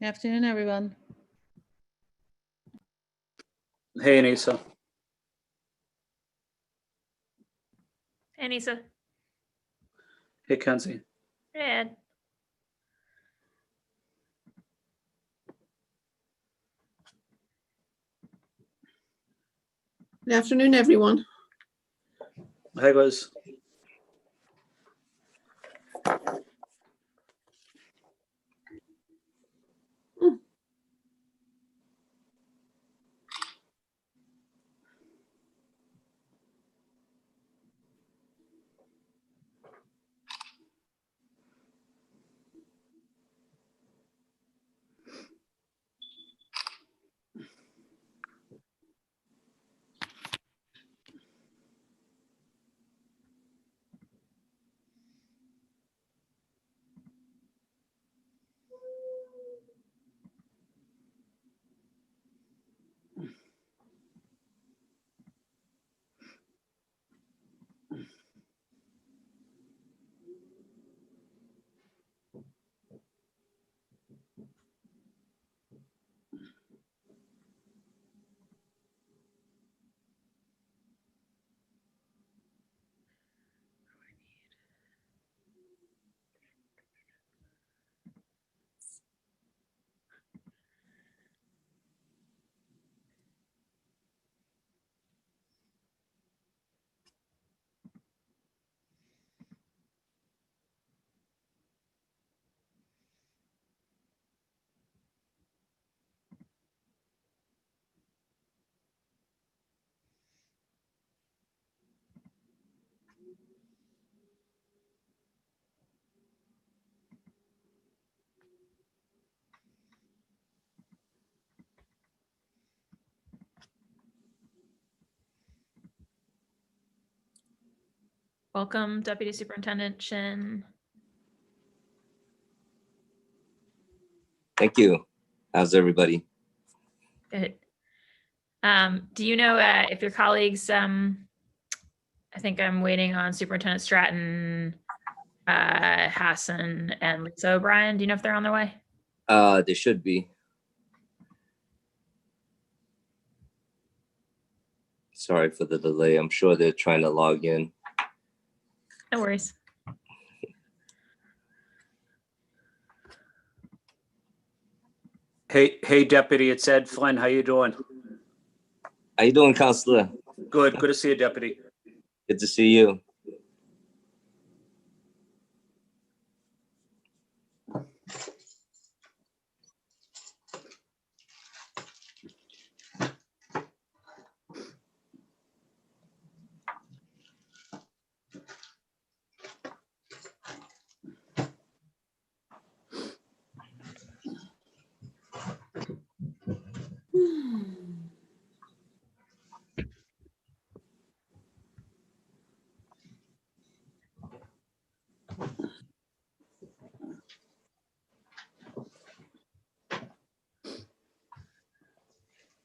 Afternoon, everyone. Hey, Anissa. Hey, Nisa. Hey, Kenzie. Hey, Ed. Good afternoon, everyone. Hi, guys. Welcome, Deputy Superintendent Shin. Thank you. How's everybody? Good. Do you know if your colleagues, I think I'm waiting on Superintendent Stratton, Hassan, and Lisa O'Brien. Do you know if they're on their way? They should be. Sorry for the delay. I'm sure they're trying to log in. No worries. Hey, Deputy. It's Ed Flynn. How you doing? How you doing, Counselor? Good. Good to see you, Deputy. Good to see you.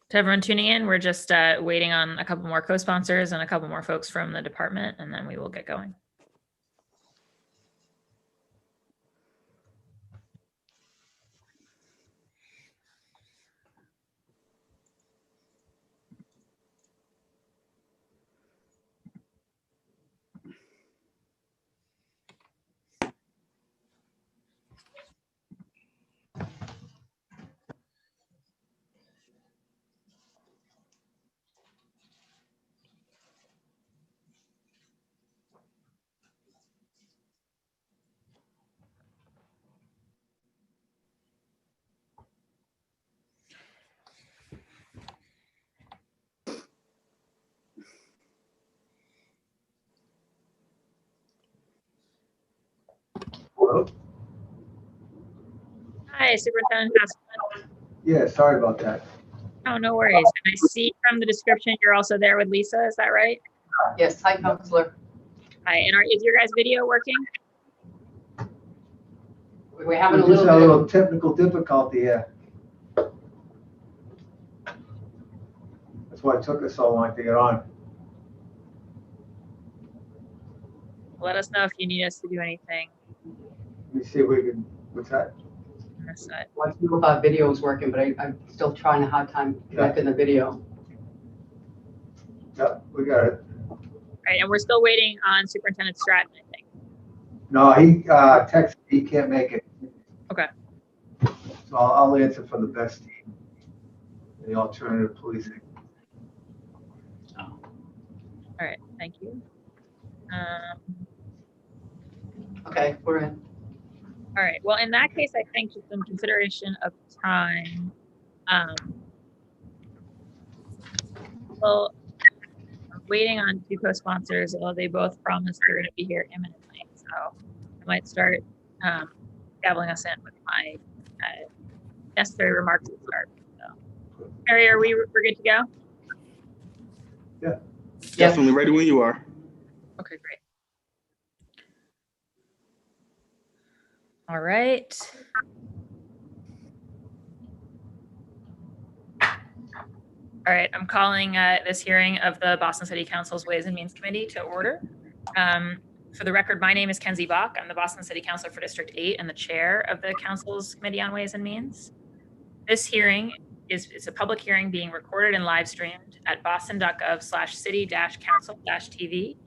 To everyone tuning in, we're just waiting on a couple more co-sponsors and a couple more folks from the department, and then we will get going. Hello? Hi, Superintendent Hassan. Yeah, sorry about that. Oh, no worries. And I see from the description you're also there with Lisa. Is that right? Yes, hi, Counselor. Hi. And is your guys' video working? We're having a We just had a little little technical difficulty here. That's why it took us so long to get on. Let us know if you need us to do anything. Let me see if we can, what's that? this side. Well, I know if our video is working, but I'm still trying a hard time connecting the video. Yep, we got it. All right, and we're still waiting on Superintendent Stratton, I think. No, he texted, he can't make it. Okay. So I'll answer for the best team, the alternative policing. All right, thank you. Okay, we're in. All right, well, in that case, I think just in consideration of time, well, I'm waiting on two co-sponsors, although they both promised they're going to be here imminently. So I might start gabbling us in with my necessary remarks to start. So, Harry, we're good to go? Definitely ready when you are. Okay, great. All right. All right, I'm calling this hearing of the Boston City Council's Ways and Means Committee to order. For the record, my name is Kenzie Bach. I'm the Boston City Councilor for District 8 and the chair of the Council's Committee on Ways and Means. This hearing is a public hearing being recorded and live streamed at boston.gov/city-council-tv.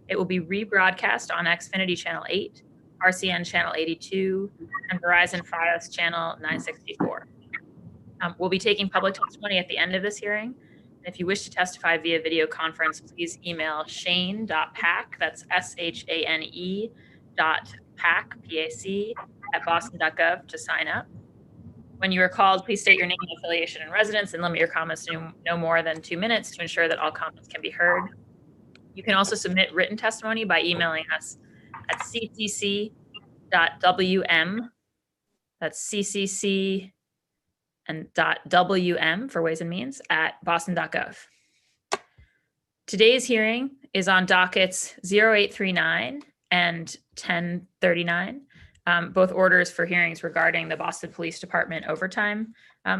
It will be rebroadcast on Xfinity Channel 8, RCN Channel 82, and Verizon Fios Channel 964. We'll be taking public testimony at the end of this hearing. If you wish to testify via video conference, please email shane.pack, that's SHANE .pack, P-A-C, at boston.gov to sign up. When you are called, please state your name, affiliation, and residence, and limit your comments to no more than 2 minutes to ensure that all comments can be heard. You can also submit written testimony by emailing us at ccc.wm, that's ccc and .wm for Ways and Means at boston.gov. Today's hearing is on dockets 0839 and 1039, both orders for hearings regarding the Boston Police Department overtime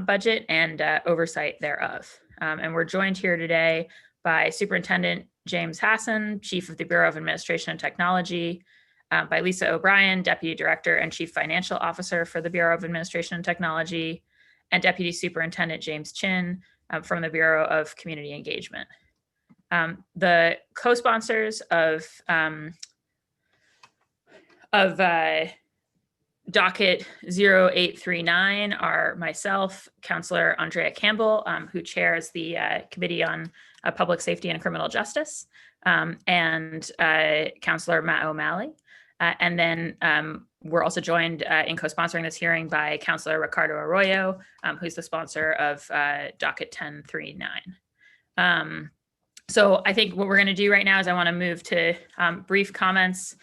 budget and oversight thereof. And we're joined here today by Superintendent James Hassan, Chief of the Bureau of Administration and Technology, by Lisa O'Brien, Deputy Director and Chief Financial Officer for the Bureau of Administration and Technology, and Deputy Superintendent James Chin from the Bureau of Community Engagement. The co-sponsors of docket 0839 are myself, Councillor Andrea Campbell, who chairs the Committee on Public Safety and Criminal Justice, and Councillor Matt O'Malley. And then we're also joined in co-sponsoring this hearing by Councillor Ricardo Arroyo, who's the sponsor of docket 1039. So I think what we're going to do right now is I want to move to brief comments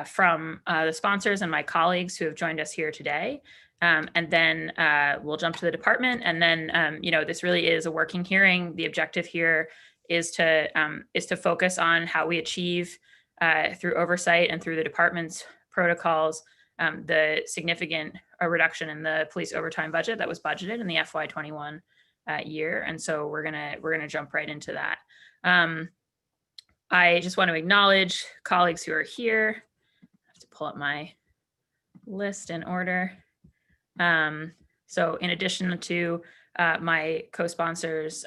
from the sponsors and my colleagues who have joined us here today. And then we'll jump to the department. And then, this really is a working hearing. The objective here is to focus on how we achieve through oversight and through the department's protocols, the significant reduction in the police overtime budget that was budgeted in the FY21 year. And so we're gonna jump right into that. I just want to acknowledge colleagues who are here. I have to pull up my list in order. So in addition to my co-sponsors,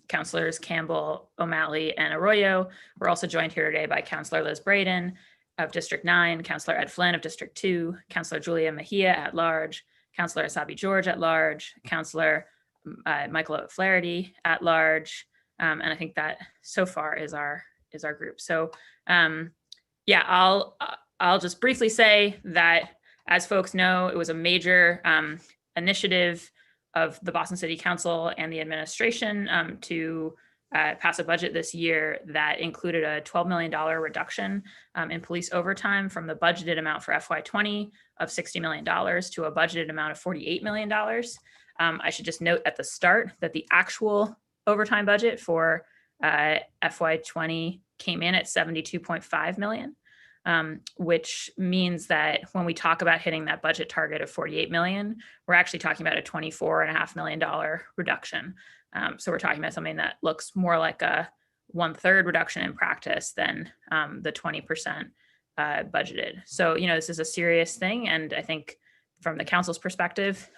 Councillors Campbell, O'Malley, and Arroyo, we're also joined here today by Councillor Liz Braden of District 9, Councillor Ed Flynn of District 2, Councillor Julia Mejia at large, Councillor Asabi George at large, Councillor Michael O'Flaherty at large, and I think that so far is our group. So yeah, I'll just briefly say that, as folks know, it was a major initiative of the Boston City Council and the administration to pass a budget this year that included a $12 million reduction in police overtime from the budgeted amount for FY20 of $60 million to a budgeted amount of $48 million. I should just note at the start that the actual overtime budget for FY20 came in at $72.5 million. Which means that when we talk about hitting that budget target of 48 million, we're actually talking about a $24.5 million reduction. So we're talking about something that looks more like a 1/3 reduction in practice than the 20% budgeted. So, this is a serious thing. And I think from the council's perspective,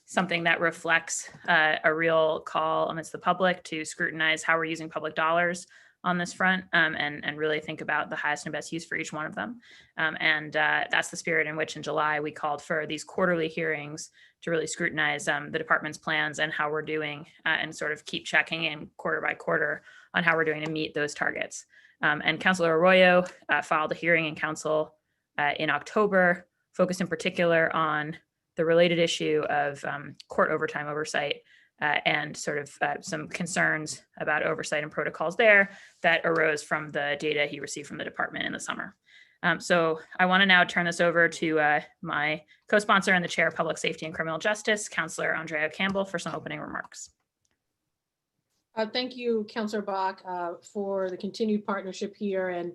something that reflects a real call amidst the public to scrutinize how we're using public dollars on this front, and really think about the highest and best use for each one of them. That's the spirit in which in July we called for these quarterly hearings to really scrutinize the department's plans and how we're doing, and sort of keep checking in quarter by quarter on how we're doing to meet those targets. And Councilor Arroyo filed a hearing in council in October, focused in particular on the related issue of court overtime oversight, and sort of some concerns about oversight and protocols there that arose from the data he received from the department in the summer. So I want to now turn this over to my co-sponsor and the Chair of Public Safety and Criminal Justice, Councilor Andrea Campbell, for some opening remarks. Thank you, Councilor Bach, for the continued partnership here. And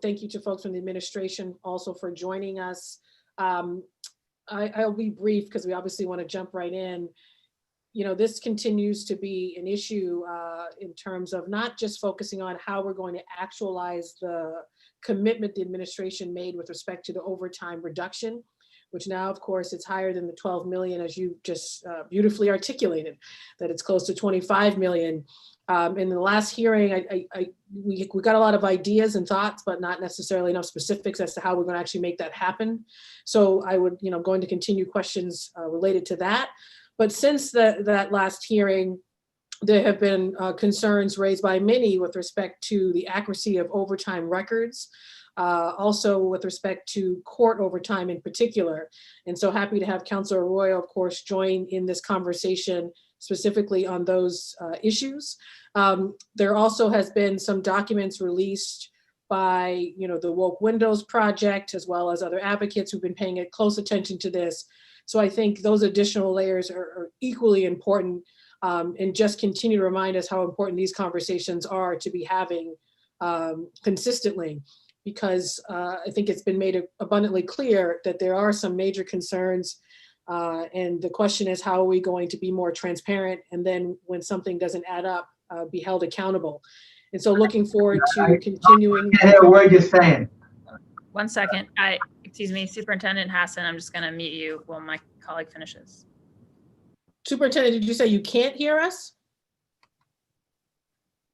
thank you to folks from the administration also for joining us. I'll be brief because we obviously want to jump right in. You know, this continues to be an issue in terms of not just focusing on how we're going to actualize the commitment the administration made with respect to the overtime reduction, which now, of course, it's higher than the 12 million, as you just beautifully articulated, that it's close to 25 million. In the last hearing, we got a lot of ideas and thoughts, but not necessarily enough specifics as to how we're going to actually make that happen. So I would, going to continue questions related to that. But since that last hearing, there have been concerns raised by many with respect to the accuracy of overtime records, also with respect to court overtime in particular. And so happy to have Councilor Arroyo, of course, join in this conversation specifically on those issues. There also has been some documents released by, the Woke Windows Project, as well as other advocates who've been paying close attention to this. So I think those additional layers are equally important, and just continue to remind us how important these conversations are to be having consistently, because I think it's been made abundantly clear that there are some major concerns, and the question is, how are we going to be more transparent, and then when something doesn't add up, be held accountable. And so looking forward to continuing. I can't hear a word you're saying. 1 second. Excuse me, Superintendent Hassan, I'm just going to mute you while my colleague finishes. Superintendent, did you say you can't hear us?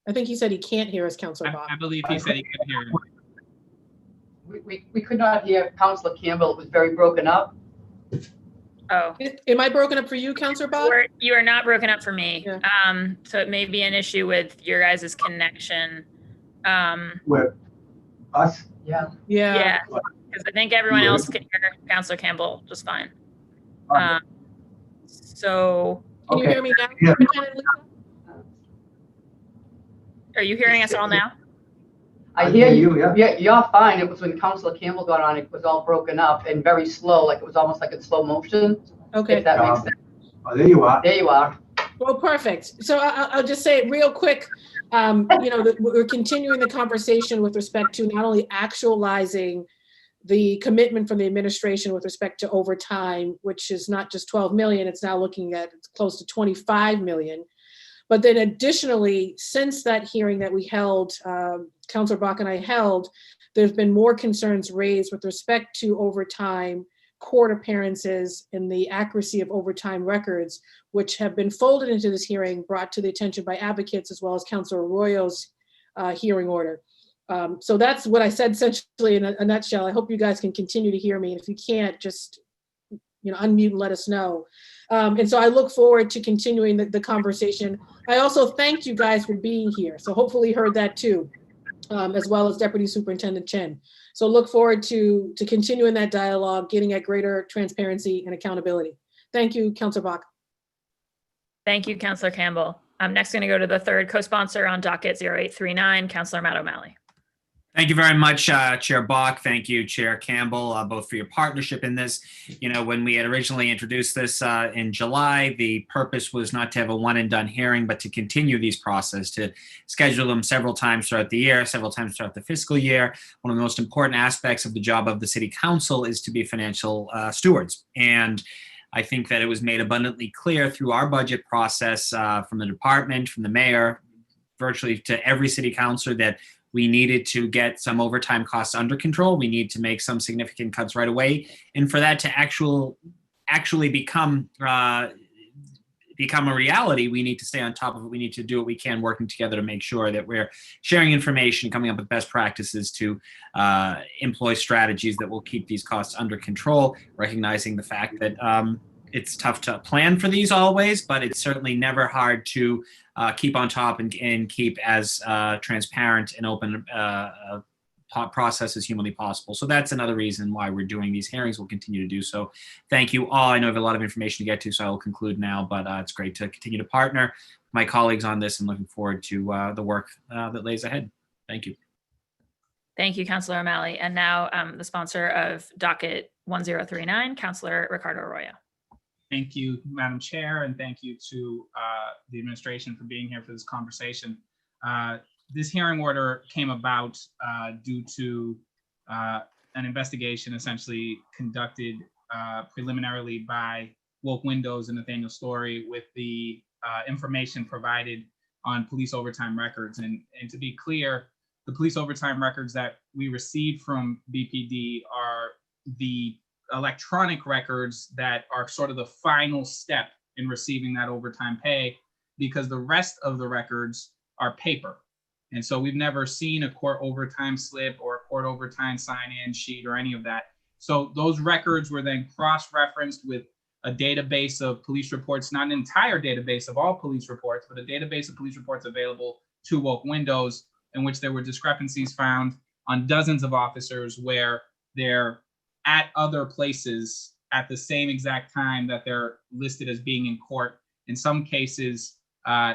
I think he said he can't hear us, Councilor Bob. I believe he said he could hear me. We could not hear Councilor Campbell. It was very broken up. Oh, Am I broken up for you, Councilor Bob? you are not broken up for me. Yeah. So it may be an issue with your guys' connection. With us? Yeah. Yeah, because I think everyone else can hear Councilor Campbell just fine. So Can you hear me now, Yeah. Superintendent Lisa? are you hearing us all now? I hear you. Yeah. Yeah, you're fine. It was when Councilor Campbell got on, it was all broken up and very slow, like it was almost like in slow motion, Okay. if that makes sense. Oh, there you are. There you are. Well, perfect. So I'll just say it real quick. We're continuing the conversation with respect to not only actualizing the commitment from the administration with respect to overtime, which is not just 12 million, it's now looking at close to 25 million. But then additionally, since that hearing that we held, Councilor Bach and I held, there's been more concerns raised with respect to overtime, court appearances, and the accuracy of overtime records, which have been folded into this hearing, brought to the attention by advocates, as well as Councilor Arroyo's hearing order. So that's what I said essentially in a nutshell. I hope you guys can continue to hear me. If you can't, just unmute and let us know. And so I look forward to continuing the conversation. I also thank you guys for being here. So hopefully you heard that too, as well as Deputy Superintendent Chen. So look forward to continuing that dialogue, getting at greater transparency and accountability. Thank you, Councilor Bach. Thank you, Councilor Campbell. I'm next going to go to the third co-sponsor on docket 0839, Councilor Matt O'Malley. Thank you very much, Chair Bach. Thank you, Chair Campbell, both for your partnership in this. When we had originally introduced this in July, the purpose was not to have a one and done hearing, but to continue these processes, to schedule them several times throughout the year, several times throughout the fiscal year. One of the most important aspects of the job of the City Council is to be financial stewards. And I think that it was made abundantly clear through our budget process from the department, from the mayor, virtually to every city councilor, that we needed to get some overtime costs under control. We need to make some significant cuts right away. And for that to actually become a reality, we need to stay on top of it. We need to do what we can, working together to make sure that we're sharing information, coming up with best practices to employ strategies that will keep these costs under control, recognizing the fact that it's tough to plan for these always, but it's certainly never hard to keep on top and keep as transparent and open process as humanly possible. So that's another reason why we're doing these hearings. We'll continue to do so. Thank you all. I know I have a lot of information to get to, so I will conclude now, but it's great to continue to partner with my colleagues on this and looking forward to the work that lays ahead. Thank you. Thank you, Councillor O'Malley. And now the sponsor of docket 1039, Councillor Ricardo Arroyo. Thank you, Madam Chair, and thank you to the administration for being here for this conversation. This hearing order came about due to an investigation essentially conducted preliminarily by Woke Windows and Nathaniel Story with the information provided on police overtime records. And to be clear, the police overtime records that we received from BPD are the electronic records that are sort of the final step in receiving that overtime pay, because the rest of the records are paper. And so we've never seen a court overtime slip or a court overtime sign-in sheet or any of that. So those records were then cross-referenced with a database of police reports, not an entire database of all police reports, but a database of police reports available to Woke Windows, in which there were discrepancies found on dozens of officers where they're at other places at the same exact time that they're listed as being in court. In some cases,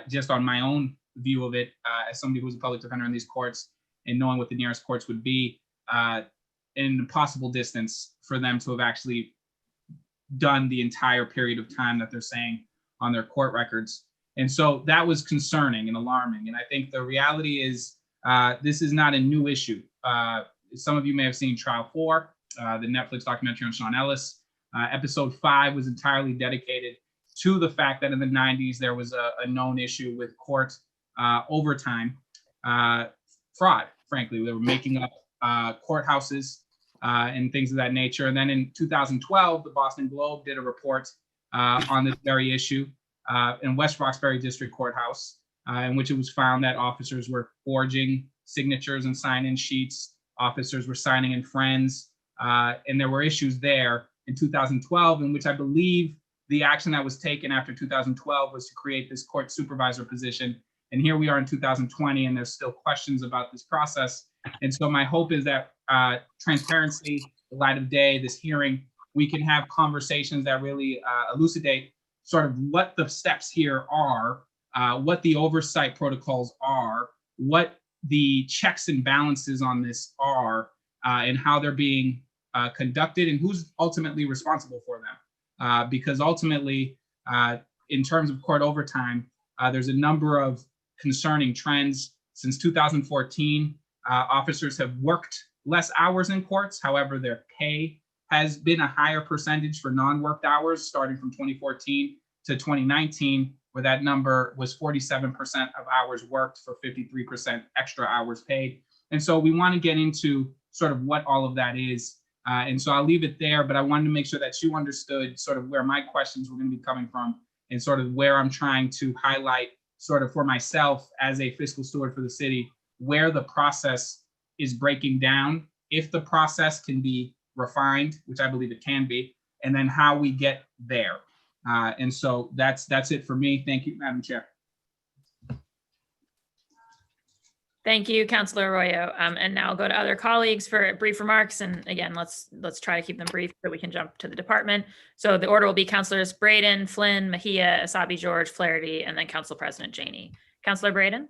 just on my own view of it, as somebody who's a public defender in these courts and knowing what the nearest courts would be, an impossible distance for them to have actually done the entire period of time that they're saying on their court records. And so that was concerning and alarming. And I think the reality is this is not a new issue. Some of you may have seen Trial 4, the Netflix documentary on Sean Ellis. Episode 5 was entirely dedicated to the fact that in the 90s, there was a known issue with court overtime fraud. Frankly, they were making up courthouses and things of that nature. And then in 2012, the Boston Globe did a report on this very issue in West Roxbury District Courthouse, in which it was found that officers were forging signatures and sign-in sheets. Officers were signing in friends, and there were issues there in 2012, in which I believe the action that was taken after 2012 was to create this court supervisor position. And here we are in 2020, and there's still questions about this process. And so my hope is that transparency, the light of day, this hearing, we can have conversations that really elucidate sort of what the steps here are, what the oversight protocols are, what the checks and balances on this are, and how they're being conducted, and who's ultimately responsible for them. Because ultimately, in terms of court overtime, there's a number of concerning trends. Since 2014, officers have worked less hours in courts. However, their pay has been a higher percentage for non-worked hours, starting from 2014 to 2019, where that number was 47% of hours worked for 53% extra hours paid. And so we want to get into sort of what all of that is. And so I'll leave it there, but I wanted to make sure that you understood sort of where my questions were going to be coming from and sort of where I'm trying to highlight sort of for myself as a fiscal steward for the city, where the process is breaking down, if the process can be refined, which I believe it can be, and then how we get there. And so that's it for me. Thank you, Madam Chair. Thank you, Councillor Arroyo. And now I'll go to other colleagues for brief remarks. And again, let's try to keep them brief so we can jump to the department. So the order will be Councillors Braden, Flynn, Mejia, Asabi George, Flaherty, and then Council President Janey. Councillor Braden.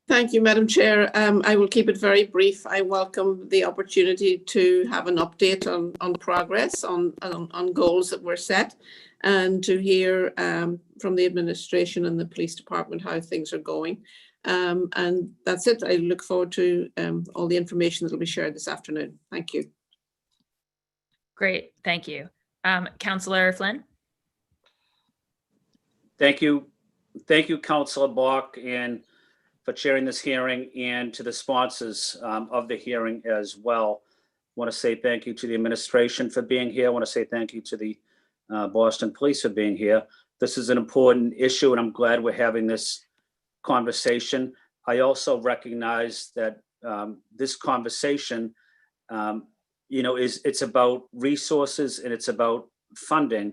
Thank you, Madam Chair. I will keep it very brief. I welcome the opportunity to have an update on progress, on goals that were set, and to hear from the administration and the police department how things are going. And that's it. I look forward to all the information that will be shared this afternoon. Thank you. Great, thank you. Councillor Flynn. Thank you, Councillor Bach. And for chairing this hearing, and to the sponsors of the hearing as well. I want to say thank you to the administration for being here. I want to say thank you to the Boston Police for being here. This is an important issue, and I'm glad we're having this conversation. I also recognize that this conversation, it's about resources and it's about funding.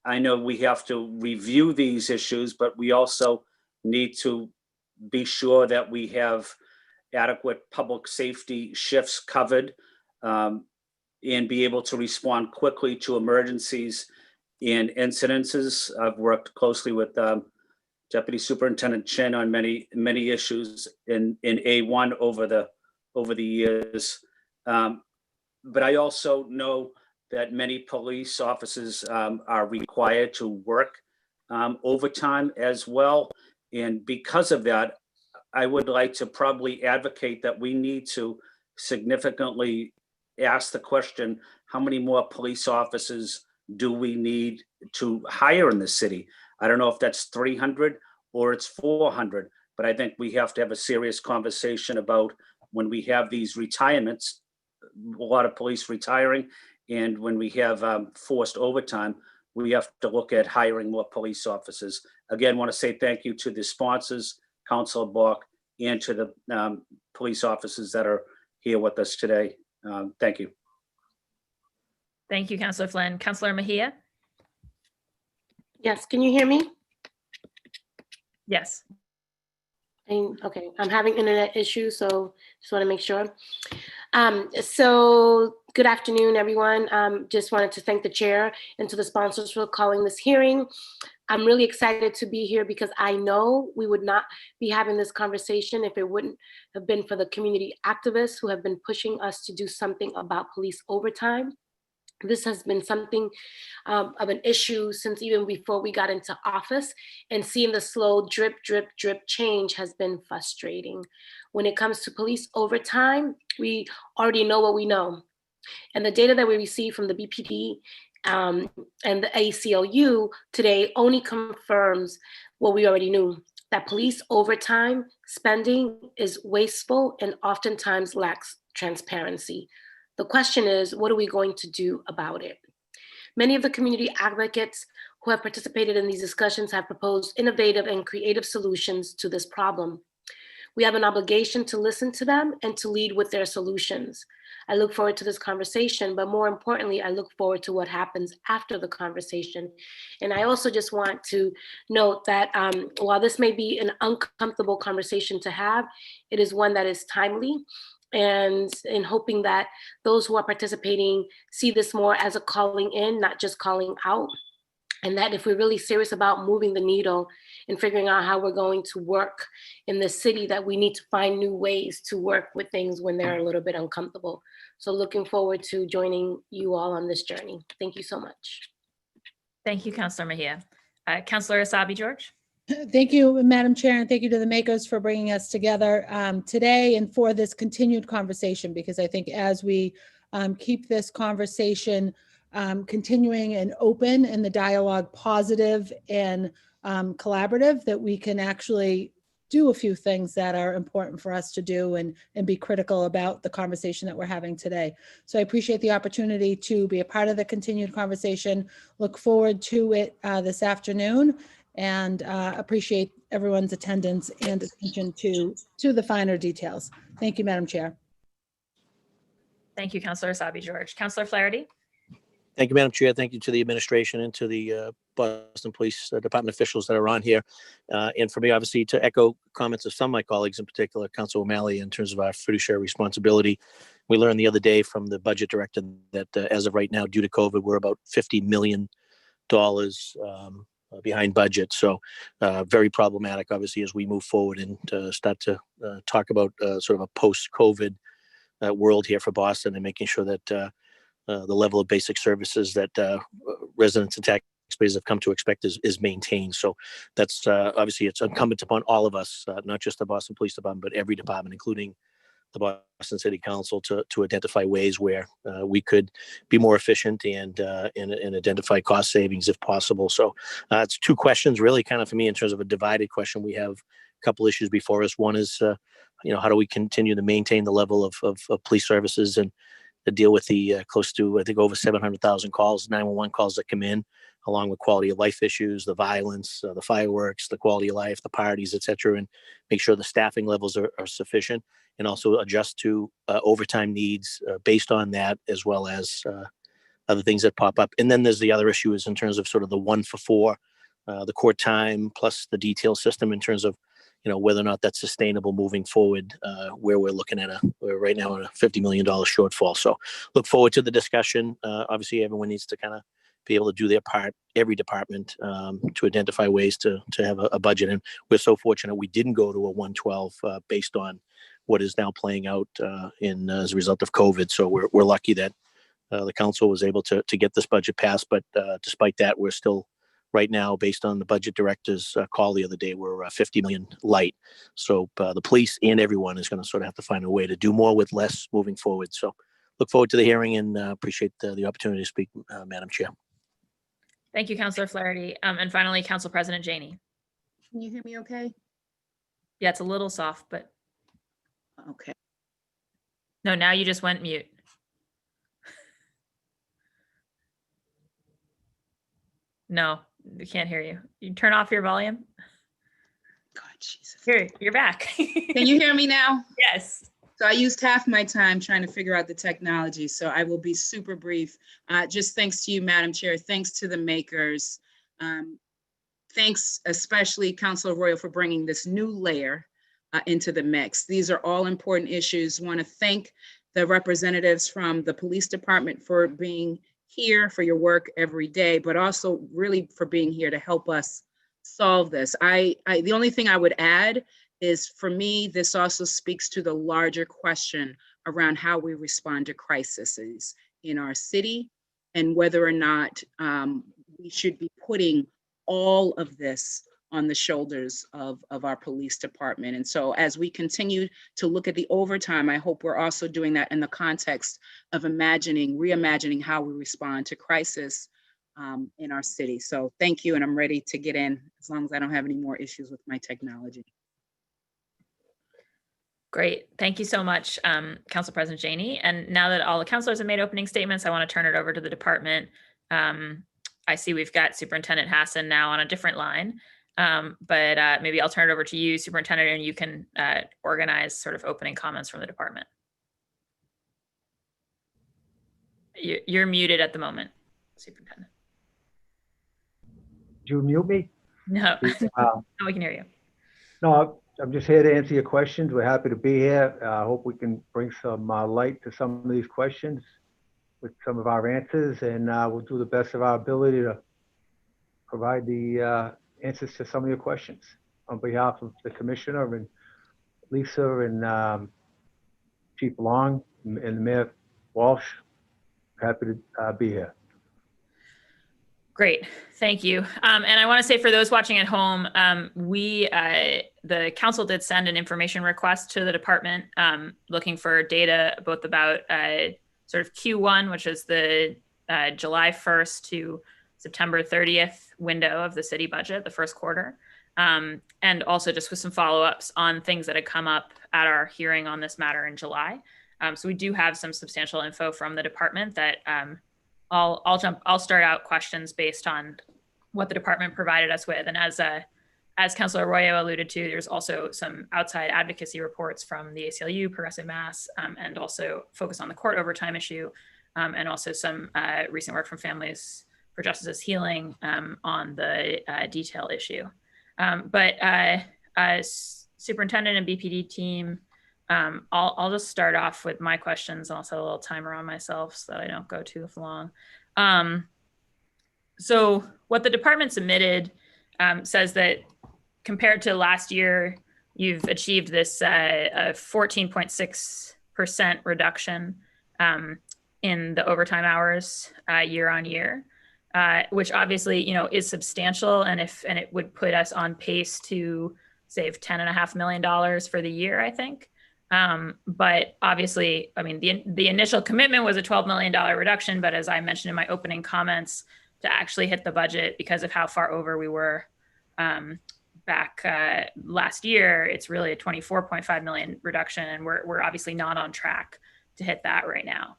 I know we have to review these issues, but we also need to be sure that we have adequate public safety shifts covered, and be able to respond quickly to emergencies and incidences. I've worked closely with Deputy Superintendent Chin on many issues in A1 over the years. But I also know that many police officers are required to work overtime as well. And because of that, I would like to probably advocate that we need to significantly ask the question, how many more police officers do we need to hire in the city? I don't know if that's 300 or it's 400, but I think we have to have a serious conversation about when we have these retirements, a lot of police retiring, and when we have forced overtime, we have to look at hiring more police officers. Again, want to say thank you to the sponsors, Councilor Bach, and to the police officers that are here with us today. Thank you. Thank you, Councillor Flynn. Councillor Mejia? Yes, can you hear me? Yes. Okay, I'm having internet issues, so just want to make sure. So good afternoon, everyone. Just wanted to thank the chair and to the sponsors for calling this hearing. I'm really excited to be here because I know we would not be having this conversation if it wouldn't have been for the community activists who have been pushing us to do something about police overtime. This has been something of an issue since even before we got into office, and seeing the slow drip, drip, drip change has been frustrating. When it comes to police overtime, we already know what we know. And the data that we receive from the BPD and the ACLU today only confirms what we already knew, that police overtime spending is wasteful and oftentimes lacks transparency. The question is, what are we going to do about it? Many of the community advocates who have participated in these discussions have proposed innovative and creative solutions to this problem. We have an obligation to listen to them and to lead with their solutions. I look forward to this conversation, but more importantly, I look forward to what happens after the conversation. And I also just want to note that while this may be an uncomfortable conversation to have, it is one that is timely, and in hoping that those who are participating see this more as a calling in, not just calling out. And that if we're really serious about moving the needle and figuring out how we're going to work in the city, that we need to find new ways to work with things when they're a little bit uncomfortable. So looking forward to joining you all on this journey. Thank you so much. Thank you, Councillor Mejia. Councillor Asabi George? Thank you, Madam Chair, and thank you to the makers for bringing us together today and for this continued conversation, because I think as we keep this conversation continuing and open and the dialogue positive and collaborative, that we can actually do a few things that are important for us to do and be critical about the conversation that we're having today. So I appreciate the opportunity to be a part of the continued conversation. Look forward to it this afternoon, and appreciate everyone's attendance and attention to the finer details. Thank you, Madam Chair. Thank you, Councillor Asabi George. Councillor Flaherty? Thank you, Madam Chair. Thank you to the administration and to the Boston Police Department officials that are on here. And for me, obviously, to echo comments of some of my colleagues, in particular, Councilor O'Malley, in terms of our fiduciary responsibility. We learned the other day from the budget director that as of right now, due to COVID, we're about $50 million behind budget. So very problematic, obviously, as we move forward and start to talk about sort of a post-COVID world here for Boston, and making sure that the level of basic services that residents and taxpayers have come to expect is maintained. So that's obviously, it's incumbent upon all of us, not just the Boston Police Department, but every department, including the Boston City Council, to identify ways where we could be more efficient and identify cost savings if possible. So it's two questions really, kind of for me, in terms of a divided question. We have couple issues before us. One is, how do we continue to maintain the level of police services and to deal with the close to, I think, over 700,000 calls, 911 calls that come in, along with quality of life issues, the violence, the fireworks, the quality of life, the parties, et cetera, and make sure the staffing levels are sufficient, and also adjust to overtime needs based on that, as well as other things that pop up. And then there's the other issue is in terms of sort of the 1 for 4, the court time plus the detail system in terms of, whether or not that's sustainable moving forward, where we're looking at we're right now at a $50 million shortfall. So look forward to the discussion. Obviously, everyone needs to kind of be able to do their part, every department, to identify ways to have a budget. And we're so fortunate we didn't go to a 112 based on what is now playing out as a result of COVID. So we're lucky that the council was able to get this budget passed. But despite that, we're still right now, based on the budget director's call the other day, we're 50 million light. So the police and everyone is going to sort of have to find a way to do more with less moving forward. So look forward to the hearing and appreciate the opportunity to speak, Madam Chair. Thank you, Councillor Flaherty. And finally, Council President Janey. Can you hear me okay? Yeah, it's a little soft, but Okay. no, now you just went mute. No, we can't hear you. You turn off your volume. God, Jesus. Here, you're back. Can you hear me now? Yes. So I used half my time trying to figure out the technology, so I will be super brief. Just thanks to you, Madam Chair. Thanks to the makers. Thanks especially Councilor Royal for bringing this new layer into the mix. These are all important issues. Want to thank the representatives from the police department for being here, for your work every day, but also really for being here to help us solve this. The only thing I would add is, for me, this also speaks to the larger question around how we respond to crises in our city and whether or not we should be putting all of this on the shoulders of our police department. And so as we continue to look at the overtime, I hope we're also doing that in the context of reimagining how we respond to crisis in our city. So thank you, and I'm ready to get in as long as I don't have any more issues with my technology. Great. Thank you so much, Council President Janey. And now that all the councilors have made opening statements, I want to turn it over to the department. I see we've got Superintendent Hassan now on a different line, but maybe I'll turn it over to you, Superintendent, and you can organize sort of opening comments from the department. You're muted at the moment, Superintendent. Did you mute me? No, no, we can hear you. No, I'm just here to answer your questions. We're happy to be here. I hope we can bring some light to some of these questions with some of our answers, and we'll do the best of our ability to provide the answers to some of your questions. On behalf of the Commissioner and Lisa and Chief Long and Mayor Walsh, happy to be here. Great, thank you. And I want to say for those watching at home, the council did send an information request to the department looking for data both about sort of Q1, which is the July 1st to September 30th window of the city budget, the first quarter, and also just with some follow-ups on things that had come up at our hearing on this matter in July. So we do have some substantial info from the department that I'll start out questions based on what the department provided us with. And as Councilor Arroyo alluded to, there's also some outside advocacy reports from the ACLU, Progressive Mass, and also focus on the court overtime issue, and also some recent work from Families for Justice's Healing on the detail issue. But Superintendent and BPD team, I'll just start off with my questions. I'll set a little timer on myself so that I don't go too long. So what the department submitted says that compared to last year, you've achieved this 14.6% reduction in the overtime hours year on year, which obviously, is substantial. And it would put us on pace to save $10.5 million for the year, I think. But obviously, I mean, the initial commitment was a $12 million reduction, but as I mentioned in my opening comments, to actually hit the budget because of how far over we were back last year, it's really a 24.5 million reduction, and we're obviously not on track to hit that right now.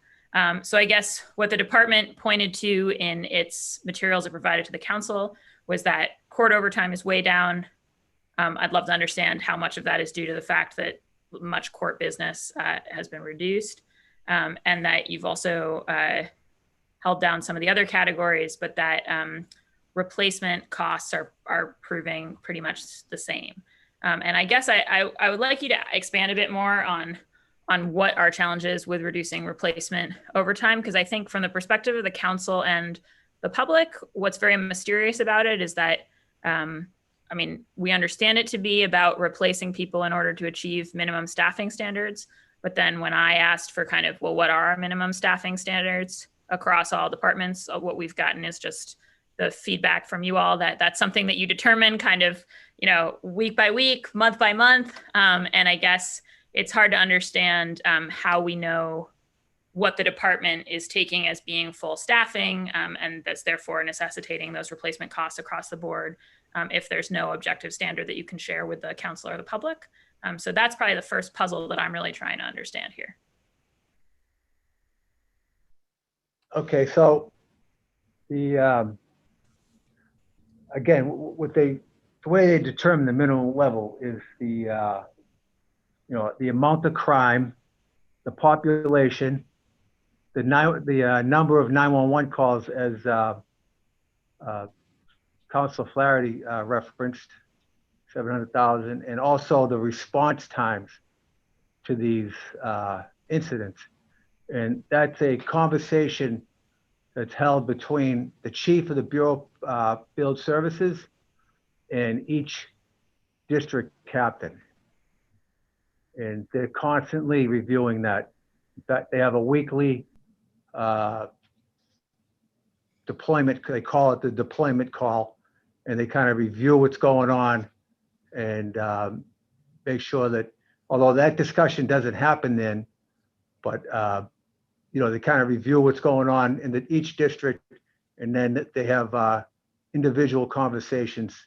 So I guess what the department pointed to in its materials it provided to the council was that court overtime is way down. I'd love to understand how much of that is due to the fact that much court business has been reduced, and that you've also held down some of the other categories, but that replacement costs are proving pretty much the same. And I guess I would like you to expand a bit more on what our challenge is with reducing replacement overtime, because I think from the perspective of the council and the public, what's very mysterious about it is that, I mean, we understand it to be about replacing people in order to achieve minimum staffing standards. But then when I asked for kind of, well, what are our minimum staffing standards across all departments, what we've gotten is just the feedback from you all that that's something that you determine kind of, week by week, month by month. And I guess it's hard to understand how we know what the department is taking as being full staffing, and that's therefore necessitating those replacement costs across the board if there's no objective standard that you can share with the council or the public. So that's probably the first puzzle that I'm really trying to understand here. Okay, so the again, the way they determine the minimum level is the the amount of crime, the population, the number of 911 calls, as Councilor Flaherty referenced, 700,000, and also the response times to these incidents. And that's a conversation that's held between the chief of the Bureau of Field Services and each district captain. And they're constantly reviewing that. In fact, they have a weekly deployment, they call it the deployment call, and they kind of review what's going on and make sure that, although that discussion doesn't happen then, but they kind of review what's going on in each district, and then they have individual conversations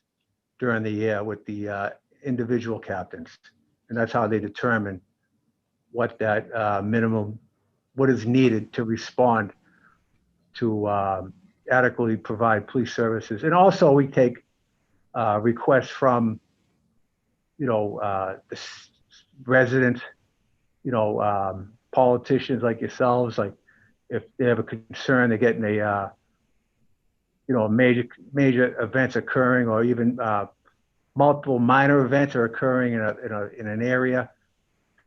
during the year with the individual captains. And that's how they determine what that minimum, what is needed to respond to adequately provide police services. And also we take requests from, the residents, politicians like yourselves, like if they have a concern, they're getting a major events occurring, or even multiple minor events are occurring in an area,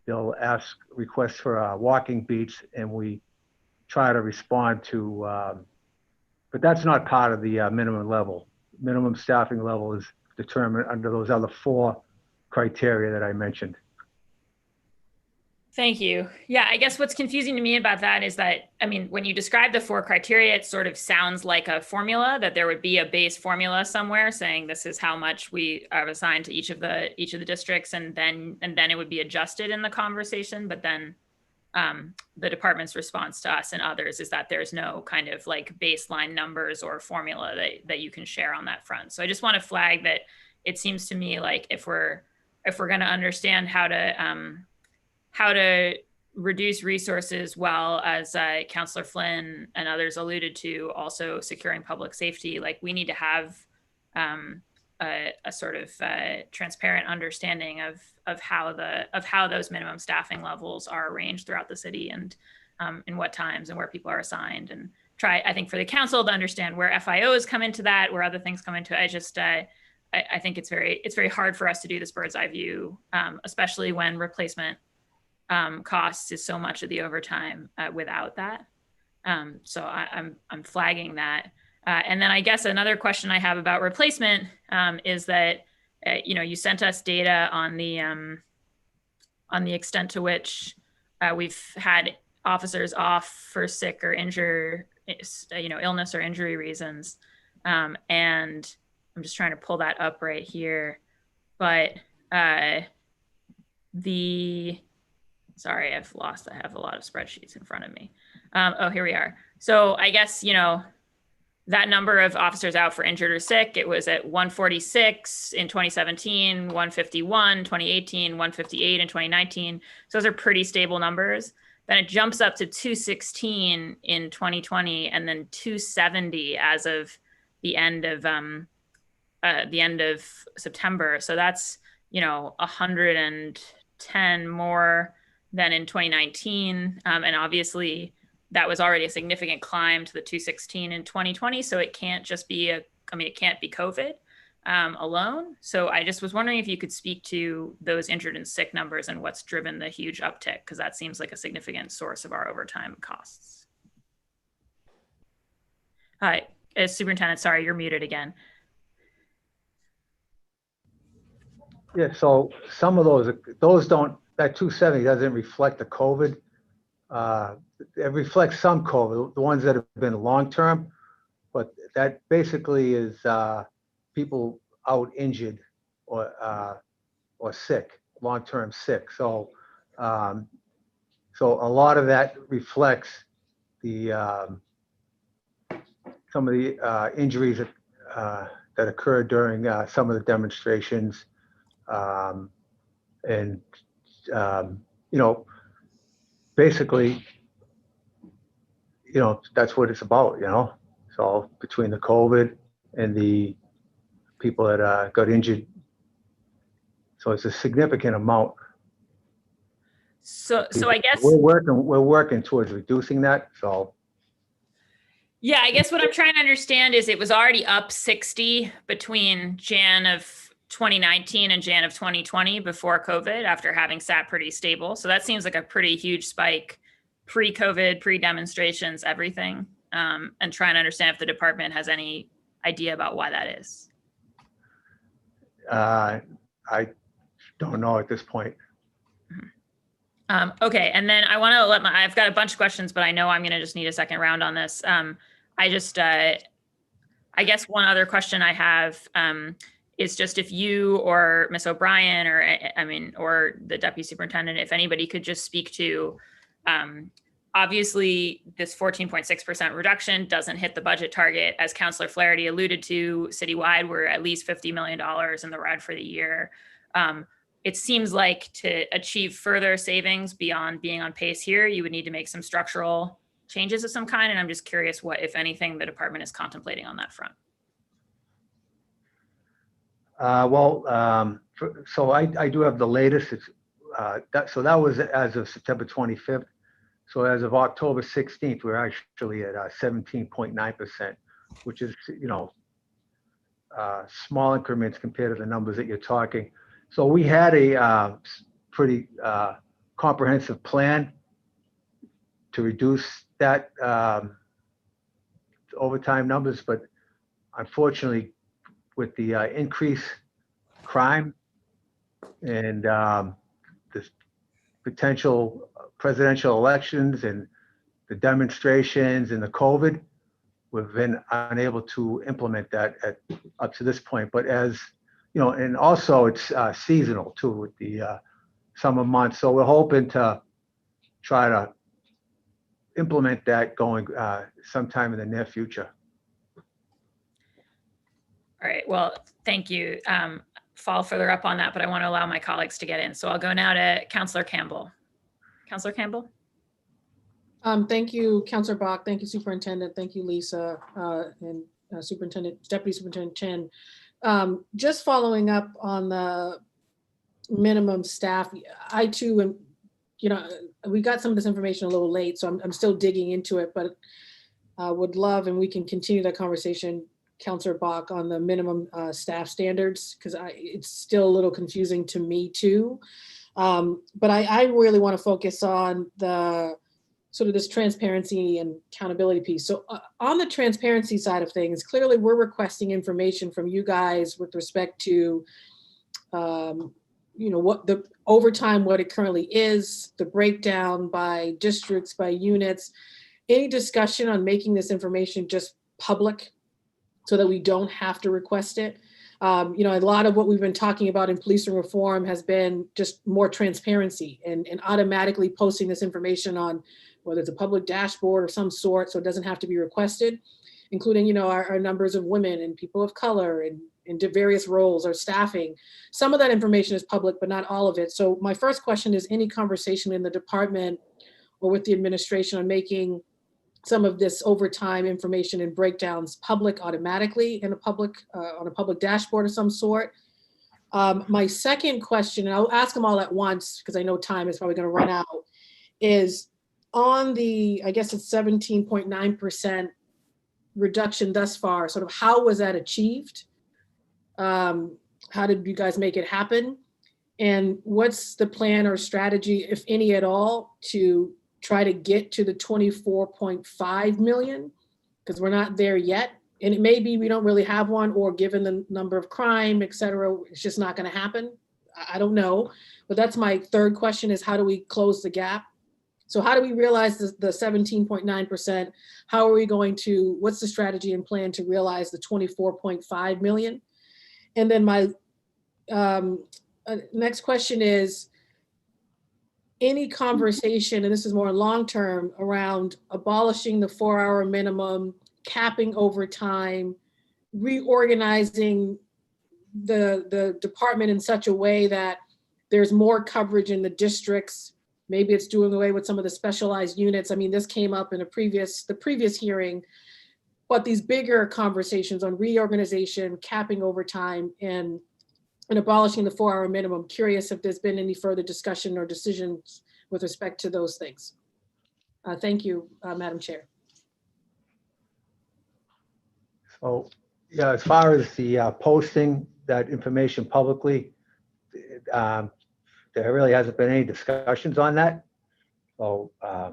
they'll ask requests for walking beats, and we try to respond to, but that's not part of the minimum level. Minimum staffing level is determined under those other 4 criteria that I mentioned. Thank you. Yeah, I guess what's confusing to me about that is that, I mean, when you describe the 4 criteria, it sort of sounds like a formula, that there would be a base formula somewhere saying this is how much we are assigned to each of the districts, and then it would be adjusted in the conversation. But then the department's response to us and others is that there's no kind of like baseline numbers or formula that you can share on that front. So I just want to flag that it seems to me like if we're going to understand how to reduce resources, while, as Councillor Flynn and others alluded to, also securing public safety, like we need to have a sort of transparent understanding of how those minimum staffing levels are arranged throughout the city, and in what times and where people are assigned, and try, I think, for the council to understand where FIOs come into that, where other things come into it. I think it's very hard for us to do this bird's eye view, especially when replacement costs is so much of the overtime without that. So I'm flagging that. And then I guess another question I have about replacement is that, you sent us data on the extent to which we've had officers off for sick or illness or injury reasons. And I'm just trying to pull that up right here. But sorry, I have a lot of spreadsheets in front of me. Oh, here we are. So I guess, that number of officers out for injured or sick, it was at 146 in 2017, 151, 2018, 158 in 2019. So those are pretty stable numbers. Then it jumps up to 216 in 2020, and then 270 as of the end of September. So that's, 110 more than in 2019. And obviously that was already a significant climb to the 216 in 2020. So it can't just be it can't be COVID alone. So I just was wondering if you could speak to those injured and sick numbers and what's driven the huge uptick, because that seems like a significant source of our overtime costs. Hi, Superintendent, sorry, you're muted again. Yeah, so some of those don't, that 270 doesn't reflect the COVID. It reflects some COVID, the ones that have been long-term, but that basically is people out injured or sick, long-term sick. So so a lot of that reflects the some of the injuries that occurred during some of the demonstrations. Basically, that's what it's about, So between the COVID and the people that got injured, so it's a significant amount. So I guess we're working towards reducing that. So yeah, I guess what I'm trying to understand is it was already up 60 between Jan of 2019 and Jan of 2020 before COVID, after having sat pretty stable. So that seems like a pretty huge spike pre-COVID, pre-demonstrations, everything. And trying to understand if the department has any idea about why that is. I don't know at this point. Okay, and then I want to I've got a bunch of questions, but I know I'm going to just need a second round on this. I guess one other question I have is just if you or Ms. O'Brien or the deputy superintendent, if anybody could just speak to, obviously this 14.6% reduction doesn't hit the budget target. As Councillor Flaherty alluded to, citywide, we're at least $50 million in the red for the year. It seems like to achieve further savings beyond being on pace here, you would need to make some structural changes of some kind. And I'm just curious what, if anything, the department is contemplating on that front. So I do have the latest. So that was as of September 25th. So as of October 16th, we're actually at 17.9%, which is, small increments compared to the numbers that you're talking. So we had a pretty comprehensive plan to reduce that overtime numbers, but unfortunately, with the increased crime and the potential presidential elections and the demonstrations and the COVID, we've been unable to implement that up to this point. But as and also it's seasonal too with the summer months. So we're hoping to try to implement that going sometime in the near future. All right, well, thank you. Follow further up on that, but I want to allow my colleagues to get in. So I'll go now to Councillor Campbell. Councillor Campbell? Thank you, Councillor Bach. Thank you, Superintendent. Thank you, Lisa, and Deputy Superintendent Chen. Just following up on the minimum staff, I too am, we got some of this information a little late, so I'm still digging into it, but would love, and we can continue that conversation, Councillor Bach, on the minimum staff standards, because it's still a little confusing to me too. But I really want to focus on the sort of this transparency and accountability piece. So on the transparency side of things, clearly we're requesting information from you guys with respect to, what the overtime, what it currently is, the breakdown by districts, by units, any discussion on making this information just public so that we don't have to request it. A lot of what we've been talking about in policing reform has been just more transparency and automatically posting this information on whether it's a public dashboard of some sort, so it doesn't have to be requested. including, our numbers of women and people of color and into various roles or staffing. Some of that information is public, but not all of it. So my first question is, any conversation in the department or with the administration on making some of this overtime information and breakdowns public automatically in a public, on a public dashboard of some sort? My second question, and I'll ask them all at once because I know time is probably going to run out, is on the, I guess it's 17.9% reduction thus far, sort of how was that achieved? How did you guys make it happen? And what's the plan or strategy, if any at all, to try to get to the 24.5 million? Because we're not there yet. And it may be we don't really have one, or given the number of crime, et cetera, it's just not going to happen. I don't know. But that's my third question, is how do we close the gap? So how do we realize the 17.9%? How are we going to, what's the strategy and plan to realize the 24.5 million? And then my next question is, any conversation, and this is more long-term, around abolishing the 4-hour minimum, capping overtime, reorganizing the department in such a way that there's more coverage in the districts. Maybe it's doing away with some of the specialized units. I mean, this came up in the previous hearing, but these bigger conversations on reorganization, capping overtime, and abolishing the 4-hour minimum. Curious if there's been any further discussion or decisions with respect to those things. Thank you, Madam Chair. So, yeah, as far as the posting that information publicly, there really hasn't been any discussions on that. So, I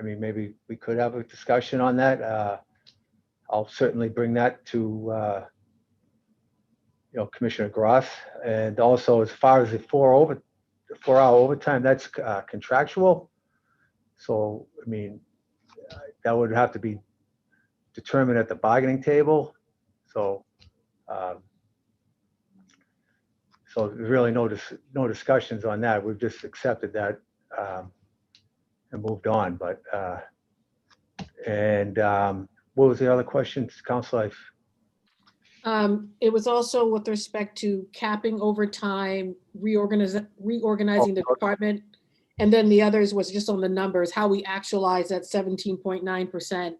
mean, maybe we could have a discussion on that. I'll certainly bring that to Commissioner Gross. And also, as far as the 4-hour overtime, that's contractual. So, I mean, that would have to be determined at the bargaining table. So, so there's really no discussions on that. We've just accepted that and moved on. But what was the other question, Council? It was also with respect to capping overtime, reorganizing the department, and then the others was just on the numbers, how we actualize that 17.9%,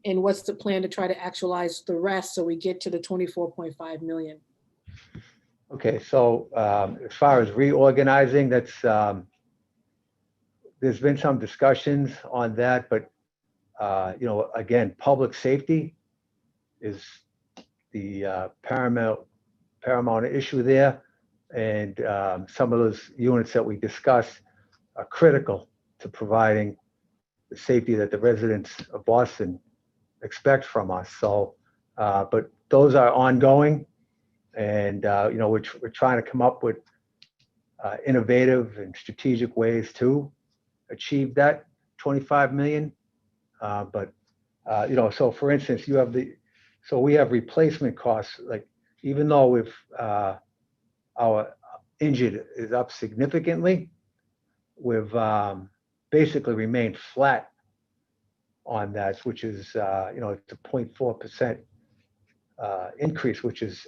and what's the plan to try to actualize the rest so we get to the 24.5 million. Okay, so as far as reorganizing, that's there's been some discussions on that, but again, public safety is the paramount issue there, and some of those units that we discussed are critical to providing the safety that the residents of Boston expect from us. So, but those are ongoing, and we're trying to come up with innovative and strategic ways to achieve that 25 million. But so for instance, we have replacement costs. Like, even though we've our injured is up significantly, we've basically remained flat on that, which is it's a 0.4% increase, which is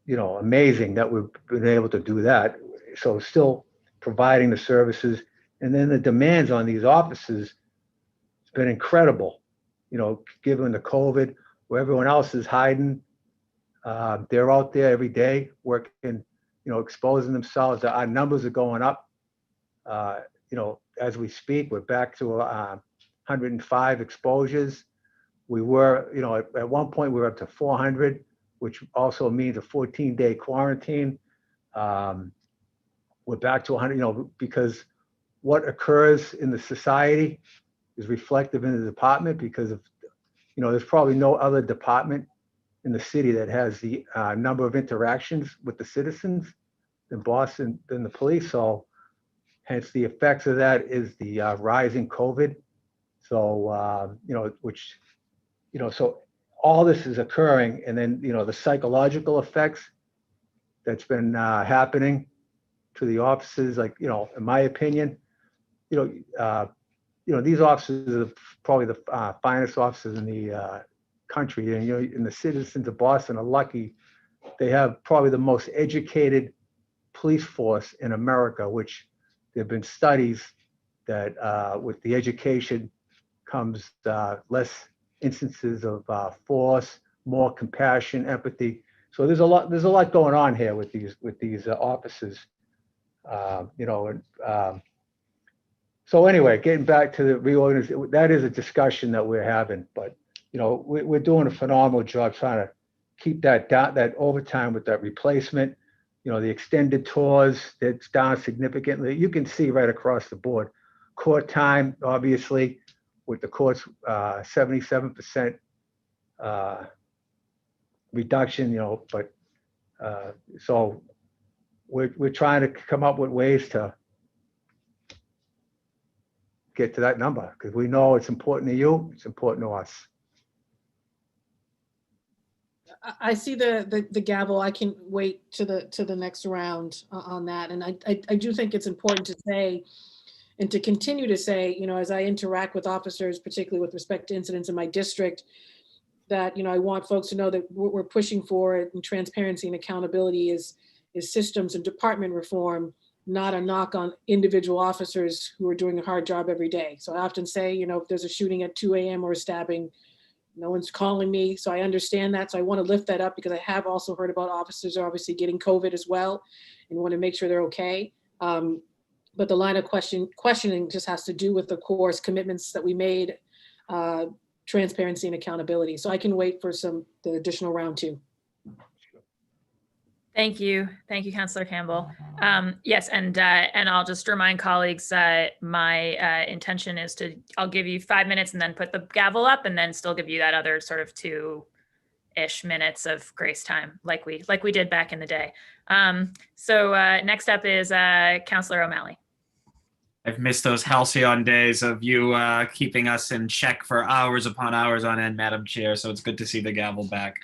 amazing that we've been able to do that. So still providing the services, and then the demands on these offices, it's been incredible. Given the COVID, where everyone else is hiding, they're out there every day working, exposing themselves. Our numbers are going up. As we speak, we're back to 105 exposures. We were, at one point we were up to 400, which also means a 14-day quarantine. We're back to 100, because what occurs in the society is reflective in the department, because of, there's probably no other department in the city that has the number of interactions with the citizens than Boston, than the police. So hence the effects of that is the rising COVID. So, so all this is occurring, and then, the psychological effects that's been happening to the officers, like, in my opinion, these officers have probably the finest officers in the country. And, and the citizens of Boston are lucky. They have probably the most educated police force in America, which there have been studies that with the education comes less instances of force, more compassion, empathy. So there's a lot going on here with these officers. So anyway, getting back to the reorganization, that is a discussion that we're having, but we're doing a phenomenal job trying to keep that down, that overtime with that replacement. The extended tours, that's down significantly. You can see right across the board. Court time, obviously, with the courts, 77% reduction, but so we're trying to come up with ways to get to that number, because we know it's important to you, it's important to us. I see the gavel. I can wait to the next round on that. And I do think it's important to say and to continue to say, as I interact with officers, particularly with respect to incidents in my district, that, I want folks to know that what we're pushing for in transparency and accountability is systems and department reform, not a knock on individual officers who are doing a hard job every day. So I often say, if there's a shooting at 2 a.m. or a stabbing, no one's calling me. So I understand that. So I want to lift that up, because I have also heard about officers are obviously getting COVID as well and want to make sure they're okay. But the line of questioning just has to do with the course commitments that we made, transparency and accountability. So I can wait for the additional round 2. Thank you. Thank you, Councillor Campbell. Yes, and I'll just remind colleagues, my intention is I'll give you 5 minutes and then put the gavel up, and then still give you that other sort of 2-ish minutes of grace time, like we did back in the day. So next up is Councillor O'Malley. I've missed those halcyon days of you keeping us in check for hours upon hours on end, Madam Chair. So it's good to see the gavel back.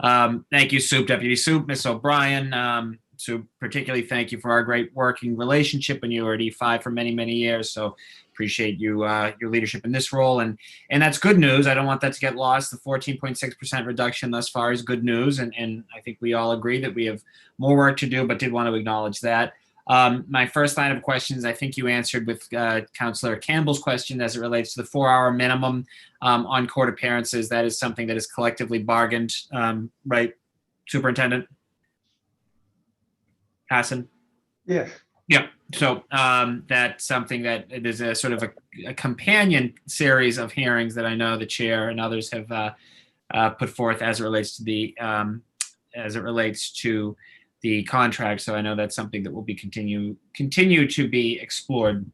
Thank you, Soup, Deputy Soup, Ms. O'Brien. Soup, particularly thank you for our great working relationship when you were at E5 for many, many years. So appreciate you, your leadership in this role. And that's good news. I don't want that to get lost. The 14.6% reduction thus far is good news. And I think we all agree that we have more work to do, but did want to acknowledge that. My first line of questions, I think you answered with Councillor Campbell's question as it relates to the 4-hour minimum on court appearances. That is something that is collectively bargained, right, Superintendent Hassan? Yes. Yeah. So that's something that it is a sort of a companion series of hearings that I know the chair and others have put forth as it relates to the contract. So I know that's something that will be continue to be explored.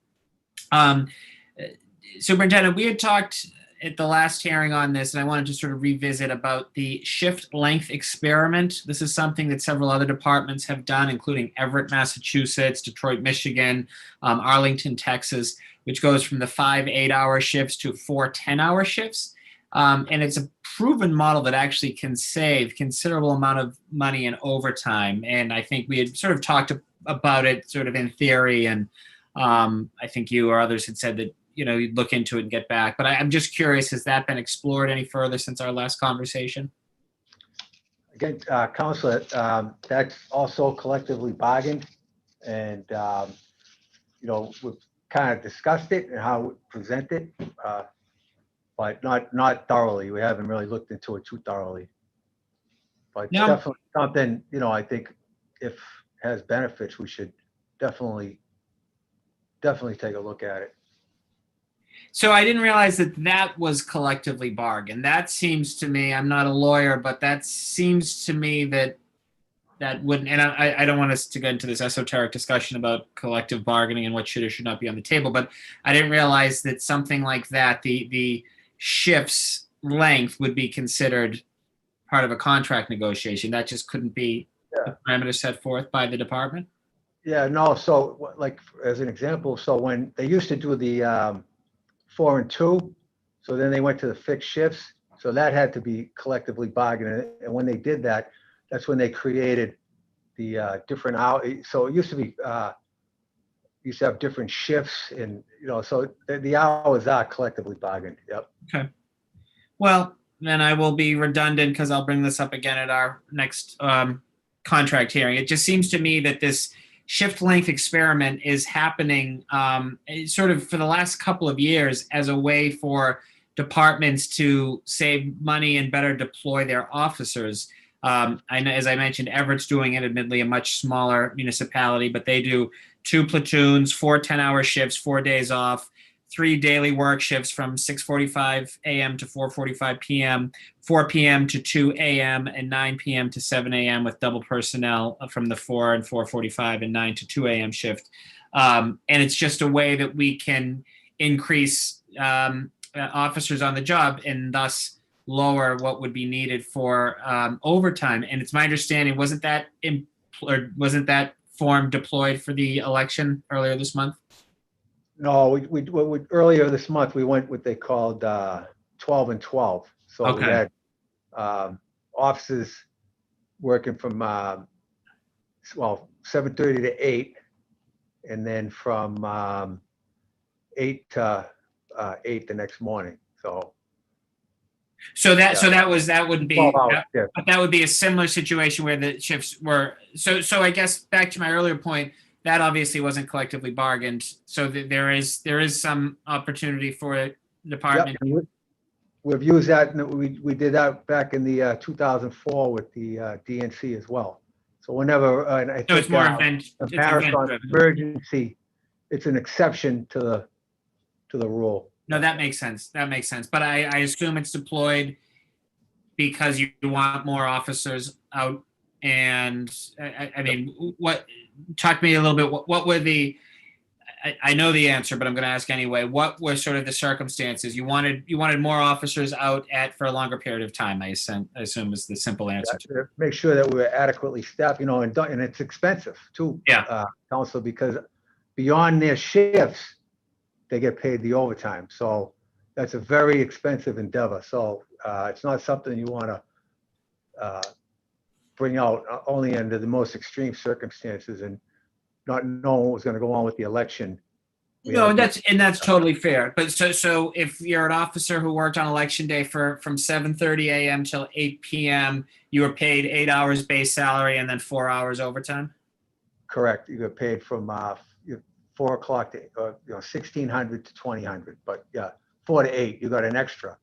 Superintendent, we had talked at the last hearing on this, and I wanted to sort of revisit about the shift length experiment. This is something that several other departments have done, including Everett, Massachusetts, Detroit, Michigan, Arlington, Texas, which goes from the 5 8-hour shifts to 4 10-hour shifts. And it's a proven model that actually can save considerable amount of money in overtime. And I think we had sort of talked about it sort of in theory. And I think you or others had said that, you'd look into it and get back. But I'm just curious, has that been explored any further since our last conversation? Again, Councilor, that's also collectively bargained. And, we've kind of discussed it and how we present it. But not thoroughly. We haven't really looked into it too thoroughly. But No. Definitely something, I think if it has benefits, we should definitely take a look at it. So I didn't realize that was collectively bargained. That seems to me, I'm not a lawyer, but that seems to me that wouldn't, and I don't want us to get into this esoteric discussion about collective bargaining and what should or should not be on the table, but I didn't realize that something like that, the shift's length would be considered part of a contract negotiation. That just couldn't be the parameter set forth by the department? Yeah, no. So like, as an example, so when they used to do the 4 and 2, so then they went to the fixed shifts. So that had to be collectively bargained. And when they did that, that's when they created the different hours. So it used to be, used to have different shifts and, so the hours are collectively bargained. Yep. Okay. Well, then I will be redundant because I'll bring this up again at our next contract hearing. It just seems to me that this shift length experiment is happening sort of for the last couple of years as a way for departments to save money and better deploy their officers. I know, as I mentioned, Everett's doing it, admittedly a much smaller municipality, but they do 2 platoons, 4 10-hour shifts, 4 days off, 3 daily work shifts from 6:45 a.m. to 4:45 p.m., 4 p.m. to 2 a.m., and 9 p.m. to 7 a.m. with double personnel from the 4 and 4:45 and 9 to 2 a.m. shift. And it's just a way that we can increase officers on the job and thus lower what would be needed for overtime. And it's my understanding, wasn't that form deployed for the election earlier this month? No, we earlier this month, we went what they called 12 and 12. So we Okay. had officers working from 7:30 to 8, and then from 8 to 8 the next morning. So that wouldn't be, 12 hours, yeah. but that would be a similar situation where the shifts were. So I guess back to my earlier point, that obviously wasn't collectively bargained. So there is some opportunity for the department. Yep. We've used that, and we did that back in the 2004 with the DNC as well. So whenever, and I So think it's more event. a It's marathon event-driven. emergency, it's an exception to the rule. No, that makes sense. That makes sense. But I assume it's deployed because you want more officers out. And I mean, talk to me a little bit. What were I know the answer, but I'm going to ask anyway. What were sort of the circumstances? You wanted more officers out for a longer period of time, I assume is the simple answer. To make sure that we're adequately staffed, and it's expensive too. Yeah. Council, because beyond their shifts, they get paid the overtime. So that's a very expensive endeavor. So it's not something you want to bring out only under the most extreme circumstances and not knowing what was going to go on with the election. No, that's totally fair. But so if you're an officer who worked on election day from 7:30 a.m. till 8 p.m., you were paid 8 hours base salary and then 4 hours overtime? Correct. You get paid from 4 o'clock to 1600 to 2000. But yeah, 4 to 8, you got an extra.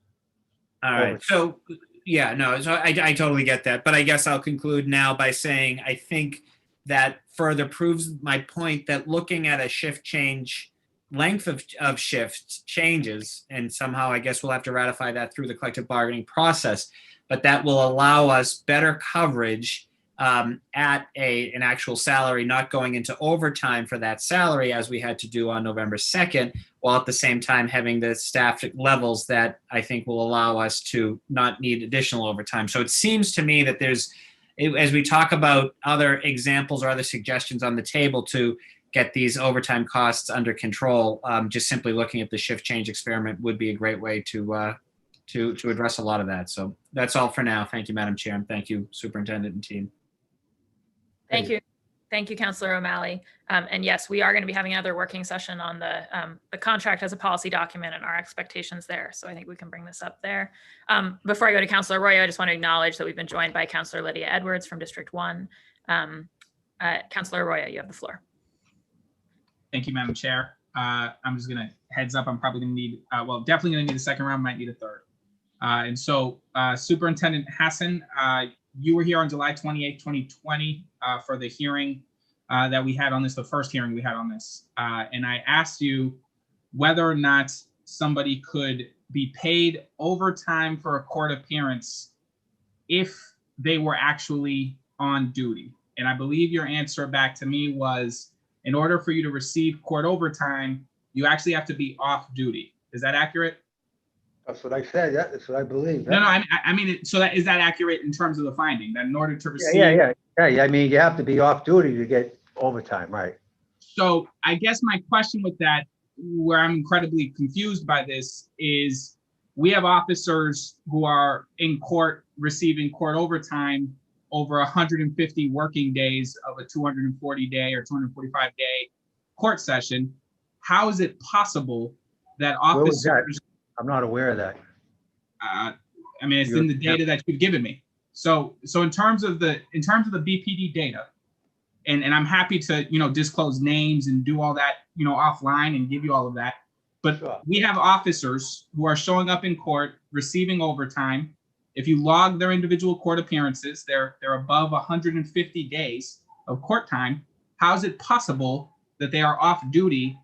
All right. So yeah, no, so I totally get that. But I guess I'll conclude now by saying I think that further proves my point that looking at a shift change, length of shift changes, and somehow I guess we'll have to ratify that through the collective bargaining process, but that will allow us better coverage at an actual salary, not going into overtime for that salary as we had to do on November 2nd, while at the same time having the staff levels that I think will allow us to not need additional overtime. So it seems to me that as we talk about other examples or other suggestions on the table to get these overtime costs under control, just simply looking at the shift change experiment would be a great way to address a lot of that. So that's all for now. Thank you, Madam Chair, and thank you, Superintendent and team. Thank you. Thank you, Councilor O'Malley. And yes, we are going to be having another working session on the contract as a policy document and our expectations there. So I think we can bring this up there. Before I go to Councilor Arroyo, I just want to acknowledge that we've been joined by Councilor Lydia Edwards from District 1. Councilor Arroyo, you have the floor. Thank you, Madam Chair. I'm just going to heads up. I'm probably going to need, definitely going to need a second round, might need a third. And so Superintendent Hassan, you were here on July 28, 2020 for the hearing that we had on this, the first hearing we had on this. And I asked you whether or not somebody could be paid overtime for a court appearance if they were actually on duty. And I believe your answer back to me was, in order for you to receive court overtime, you actually have to be off duty. Is that accurate? That's what I said. Yeah, that's what I believe. No, I mean, so is that accurate in terms of the finding that in order to receive? Yeah. I mean, you have to be off duty to get overtime, right? So I guess my question with that, where I'm incredibly confused by this, is we have officers who are in court receiving court overtime over 150 working days of a 240 day or 245 day court session, how is it possible that Where was that? officers, I'm not aware of that. I mean, it's in the data that you've given me. So in terms of the BPD data, and I'm happy to, disclose names and do all that, offline and give you all of that. But Sure. we have officers who are showing up in court, receiving overtime. If you log their individual court appearances, they're above 150 days of court time. How is it possible that they are off duty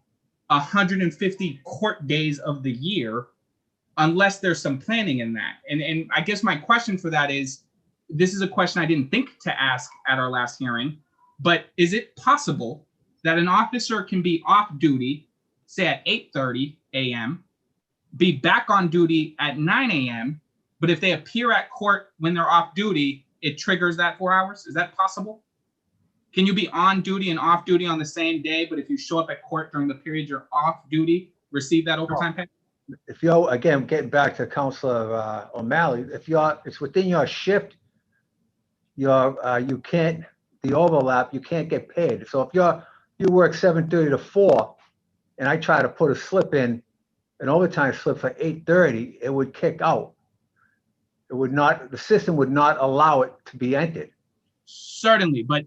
150 court days of the year, unless there's some planning in that? And I guess my question for that is, this is a question I didn't think to ask at our last hearing, but is it possible that an officer can be off duty, say at 8:30 a.m., be back on duty at 9 a.m., but if they appear at court when they're off duty, it triggers that 4 hours? Is that possible? Can you be on duty and off duty on the same day, but if you show up at court during the period you're off duty, receive that overtime pay? If you're, again, getting back to Counselor O'Malley, it's within your shift, you can't, the overlap, you can't get paid. So if you work 7:30 to 4, and I try to put a slip in, an overtime slip for 8:30, it would kick out. It would not, the system would not allow it to be entered. Certainly, but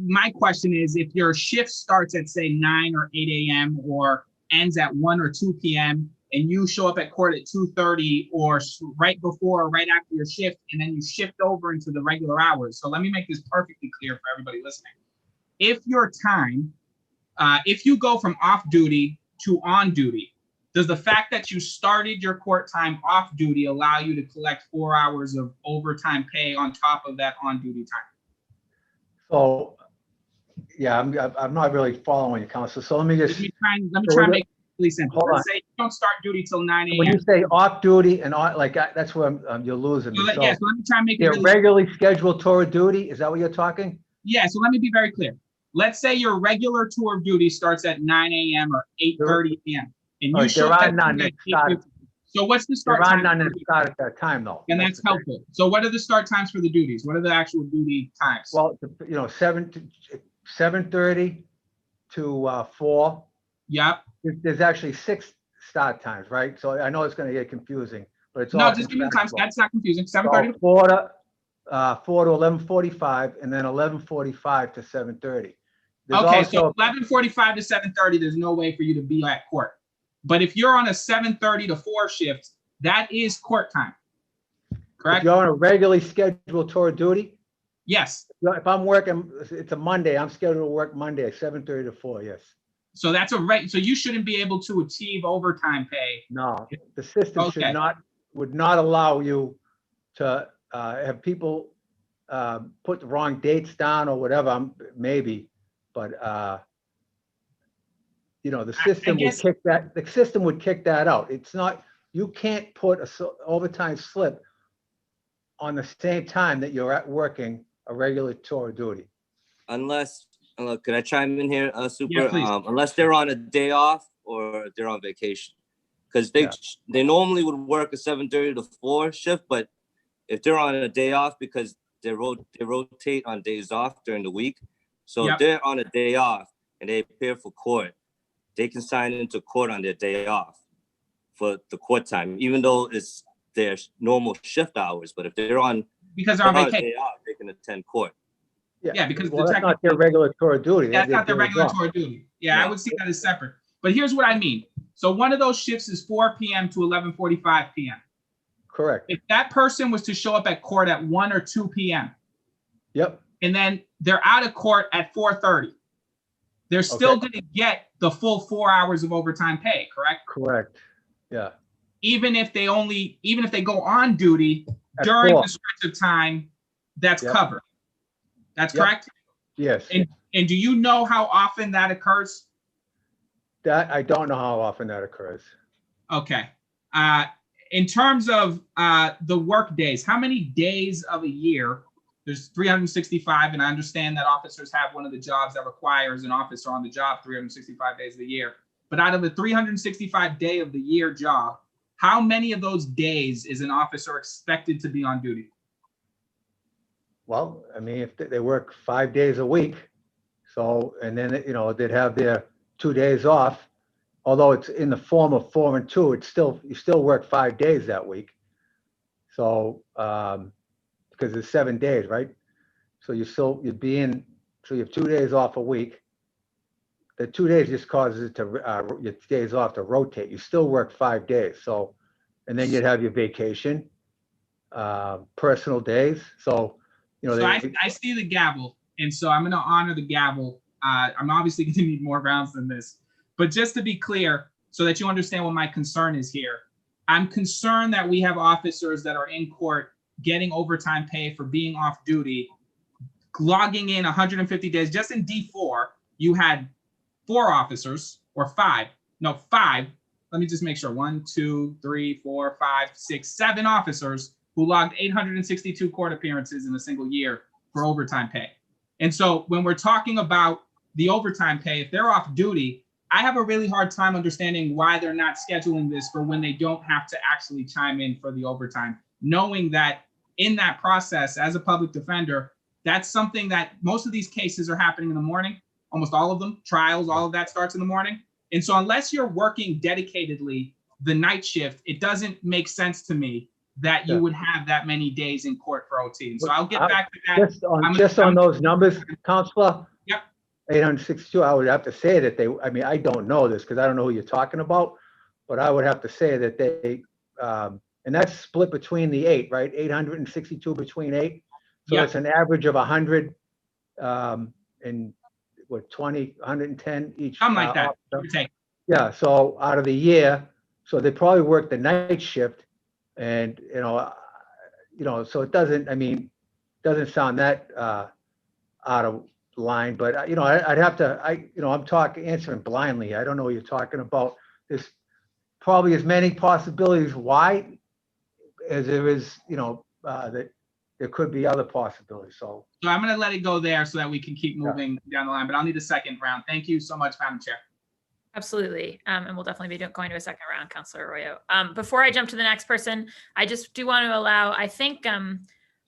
my question is, if your shift starts at, say, 9 or 8 a.m. or ends at 1 or 2 p.m., and you show up at court at 2:30 or right before or right after your shift, and then you shift over into the regular hours. So let me make this perfectly clear for everybody listening. If your time, if you go from off duty to on duty, does the fact that you started your court time off duty allow you to collect 4 hours of overtime pay on top of that on duty time? So, yeah, I'm not really following you, Counselor. So let me Let me try and make it really simple. Hold on. Let's say you don't start duty till 9 a.m. When you say off duty and on, like, that's where you're losing me. So let me try and make it You're really regularly scheduled tour of duty, is that what you're talking? Yeah, so let me be very clear. Let's say your regular tour of duty starts at 9 a.m. or 8:30 a.m. and you show up at 8:50. So what's the start time? There are none that start at that time, though. And that's helpful. So what are the start times for the duties? What are the actual duty times? Well, 7:30 to 4. Yep. There's actually 6 start times, right? So I know it's going to get confusing, but it's all. No, just give me the times. That's not confusing. 7:30 to 4 to 11:45, and then 11:45 to 7:30. Okay, so 11:45 to 7:30, there's no way for you to be at court. But if you're on a 7:30 to 4 shift, that is court time, correct? If you're on a regularly scheduled tour of duty? Yes. If I'm working, it's a Monday, I'm scheduled to work Monday, 7:30 to 4, yes. So that's so you shouldn't be able to achieve overtime pay. No, the system would not allow you to have people put the wrong dates down or whatever, maybe, but the system would kick that out. It's not, you can't put a overtime slip on the same time that you're working a regular tour of duty. Unless, could I chime in here, Super? Yeah, please. Unless they're on a day off or they're on vacation, because they normally would work a 7:30 to 4 shift, but if they're on a day off because they rotate on days off during the week, so if they're on a day off and they appear for court, they can sign into court on their day off for the court time, even though it's their normal shift hours. But if they're on day off, they can attend court. Yeah, because that's not their regular tour of duty. That's not their regular tour of duty. Yeah, I would see that as separate. But here's what I mean. So one of those shifts is 4 p.m. to 11:45 p.m. Correct. If that person was to show up at court at 1 or 2 p.m. Yep. And then they're out of court at 4:30, they're still going to get the full 4 hours of overtime pay, correct? Correct. Yeah. Even if they go on duty during the stretch of time that's covered. That's correct? Yes. And do you know how often that occurs? That I don't know how often that occurs. Okay. In terms of the work days, how many days of a year? There's 365, and I understand that officers have one of the jobs that requires an officer on the job 365 days of the year. But out of the 365 day of the year job, how many of those days is an officer expected to be on duty? Well, I mean, if they work 5 days a week, so, and then, they'd have their 2 days off, although it's in the form of 4 and 2, you still work 5 days that week. So, because it's 7 days, right? So so you have 2 days off a week. The 2 days just causes it to, your days off to rotate. You still work 5 days. So, and then you'd have your vacation, personal days. So, So I see the gavel, and so I'm going to honor the gavel. I'm obviously going to need more rounds than this, but just to be clear, so that you understand what my concern is here, I'm concerned that we have officers that are in court getting overtime pay for being off duty, logging in 150 days. Just in D4, you had 4 officers or 5. No, 5. Let me just make sure. 1, 2, 3, 4, 5, 6, 7 officers who logged 862 court appearances in a single year for overtime pay. And so when we're talking about the overtime pay, if they're off duty, I have a really hard time understanding why they're not scheduling this for when they don't have to actually chime in for the overtime, knowing that in that process, as a public defender, that's something that most of these cases are happening in the morning, almost all of them, trials, all of that starts in the morning. And so unless you're working dedicatedly the night shift, it doesn't make sense to me that you would have that many days in court for OT. And so I'll get back to that. Just on those numbers, Counselor. Yep. 862, I would have to say that I don't know this because I don't know who you're talking about, but I would have to say that they, and that's split between the 8, right? 862 between 8. So Yep. it's an average of 100, and what, 20, 110 each. Something like that. Take. Yeah, so out of the year, so they probably work the night shift, and so it doesn't sound that out of line, but I'd have to, I'm answering blindly. I don't know what you're talking about. There's probably as many possibilities why as there is, that there could be other possibilities. So I'm going to let it go there so that we can keep moving down the line, but I'll need a second round. Thank you so much, Madam Chair. Absolutely. And we'll definitely be going to a second round, Councilor Arroyo. Before I jump to the next person, I just do want to allow, I think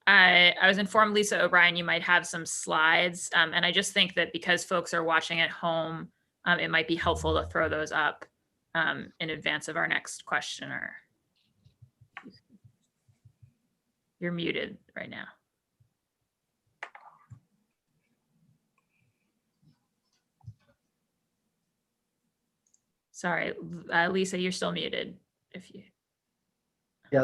I was informed, Lisa O'Brien, you might have some slides. And I just think that because folks are watching at home, it might be helpful to throw those up in advance of our next questioner. You're muted right now. Sorry, Lisa, you're still muted. yeah,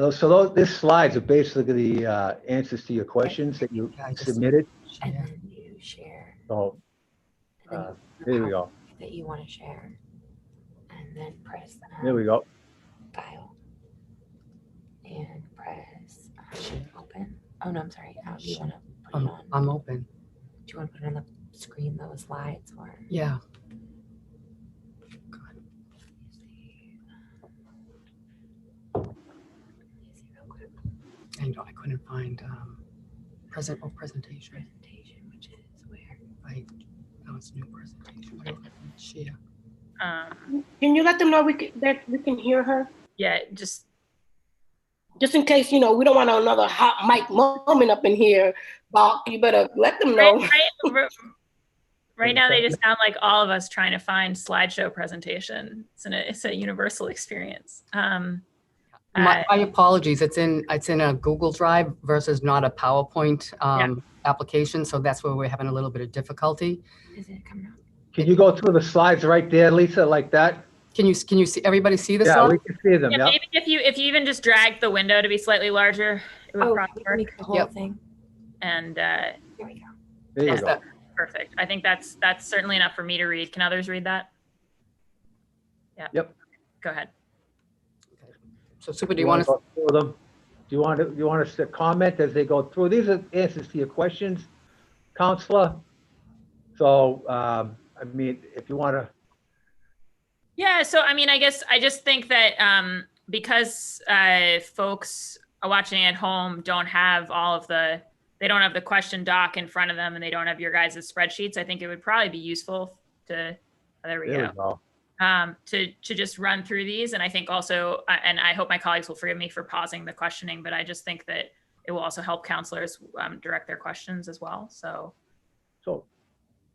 these slides are basically the answers to your questions that you submitted. And then you share. So there we go. That you want to share, and then press. There we go. File. And press open. Oh no, I'm sorry. Do you want to put it on? I'm open. Do you want to put it on the screen, those slides, or? Yeah. I know I couldn't find presentation. Presentation, which is where? It's new presentation. Share. Can you let them know that we can hear her? Yeah, just in case, we don't want another hot mic moment up in here. Bach, you better let them know. Right now, they just sound like all of us trying to find slideshow presentation. It's a universal experience. My apologies. It's in a Google Drive versus not a PowerPoint application, so that's where we're having a little bit of difficulty. Is it coming up? Can you go through the slides right there, Lisa, like that? Can you see everybody see the Yeah, slide? we can see them. Yeah, Yeah. maybe if you even just drag the window to be slightly larger, it would probably work. The whole thing. And Here we go. There you go. Perfect. I think that's certainly enough for me to read. Can others read that? Yeah. Yep. Go ahead. So Super, do you want to go through them? Do you want us to comment as they go through? These are answers to your questions, Counselor. So, if you want to. Yeah, so I guess I just think that because folks are watching at home don't have they don't have the question doc in front of them and they don't have your guys' spreadsheets, I think it would probably be useful to, there we go. To just run through these. And I think also, and I hope my colleagues will forgive me for pausing the questioning, but I just think that it will also help counselors direct their questions as well. So,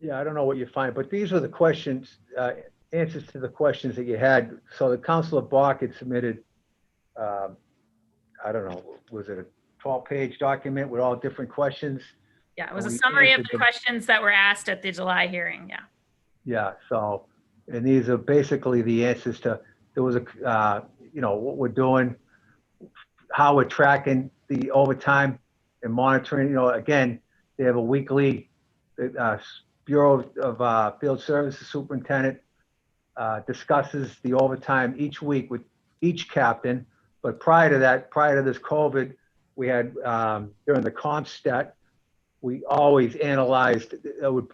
yeah, I don't know what you find, but these are the questions answers to the questions that you had. So the Councilor Bach had submitted, I don't know, was it a 12-page document with all different questions? Yeah, it was a We summary of answered the them. questions that were asked at the July hearing. Yeah. Yeah, so, and these are basically the answers to, there was a, what we're doing, how we're tracking the overtime and monitoring, again, they have a weekly, Bureau of Field Services Superintendent discusses the overtime each week with each captain. But prior to that, prior to this COVID, we had, during the comp stat, we always analyzed, that would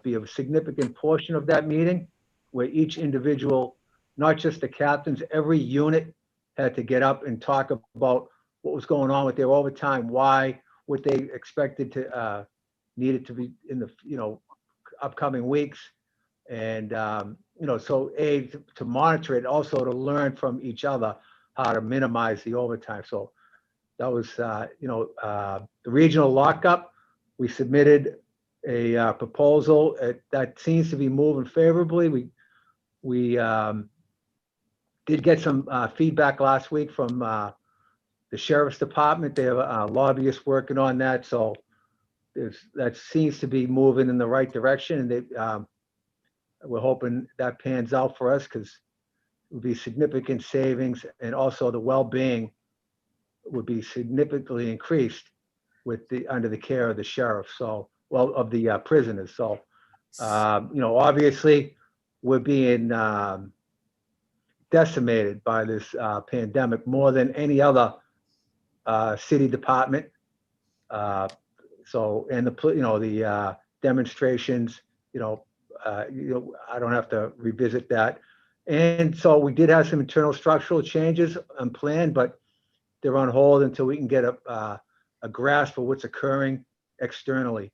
be a significant portion of that meeting where each individual, not just the captains, every unit had to get up and talk about what was going on with their overtime, why, what they expected to, needed to be in the, upcoming weeks. And, so to monitor it, also to learn from each other how to minimize the overtime. So that was, the regional lockup. We submitted a proposal that seems to be moving favorably. We did get some feedback last week from the Sheriff's Department. They have lobbyists working on that. So that seems to be moving in the right direction. And we're hoping that pans out for us because it would be significant savings, and also the well-being would be significantly increased with under the care of the sheriff. So, of the prisoners. So, obviously we're being decimated by this pandemic more than any other city department. So, and the demonstrations, I don't have to revisit that. And so we did have some internal structural changes unplanned, but they're on hold until we can get a grasp of what's occurring externally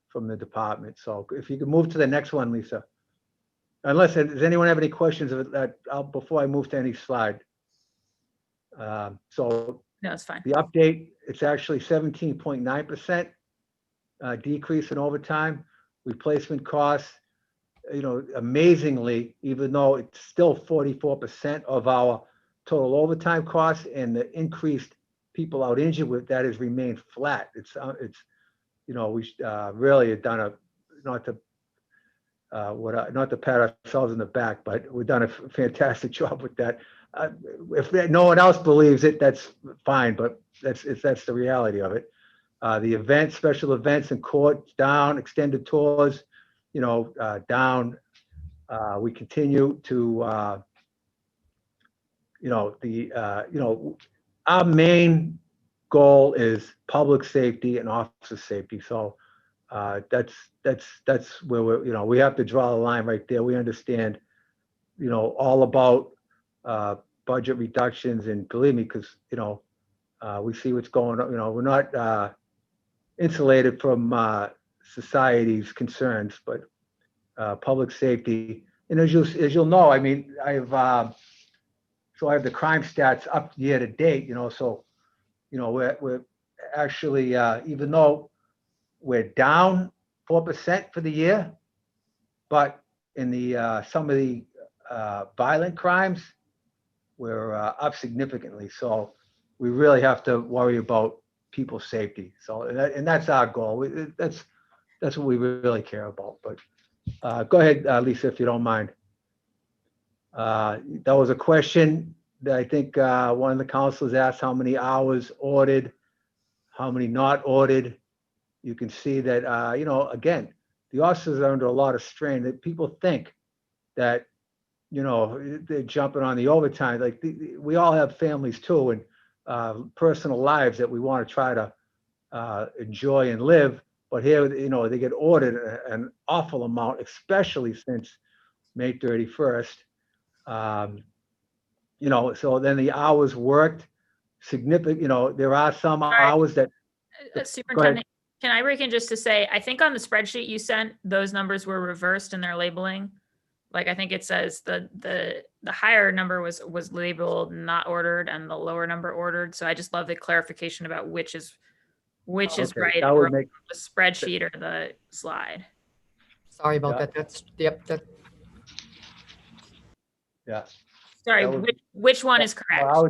from the department. So if you could move to the next one, Lisa. Unless, does anyone have any questions of that before I move to any slide? So No, it's fine. the update, it's actually 17.9% decrease in overtime. Replacement costs, amazingly, even though it's still 44% of our total overtime costs, and the increased people out injured with that has remained flat. We really have done not to pat ourselves in the back, but we've done a fantastic job with that. If no one else believes it, that's fine, but that's the reality of it. The events, special events in court, down, extended tours, down. We continue to, our main goal is public safety and officer safety. So that's where we have to draw the line right there. We understand, all about budget reductions, and believe me, because we see what's going on. We're not insulated from society's concerns, but public safety. And as you'll know, I mean, I have the crime stats up year to date. So we're actually, even though we're down 4% for the year, but in the some of the violent crimes, we're up significantly. So we really have to worry about people's safety. So, and that's our goal. That's what we really care about. But go ahead, Lisa, if you don't mind. That was a question that I think one of the counselors asked: how many hours ordered, how many not ordered. You can see that, again, the officers are under a lot of strain. That people think that, they're jumping on the overtime. Like we all have families too, and personal lives that we want to try to enjoy and live. But here, they get ordered an awful amount, especially since May 31st. So then the hours worked significant. There are some hours that. Superintendent, can I break in just to say, I think on the spreadsheet you sent, those numbers were reversed in their labeling. Like, I think it says the higher number was labeled not ordered and the lower number ordered. So I just love the clarification about which is right, that would the spreadsheet or the slide. Sorry about that. That's, yep, that. Yeah. Sorry, That would- which one is correct? Well,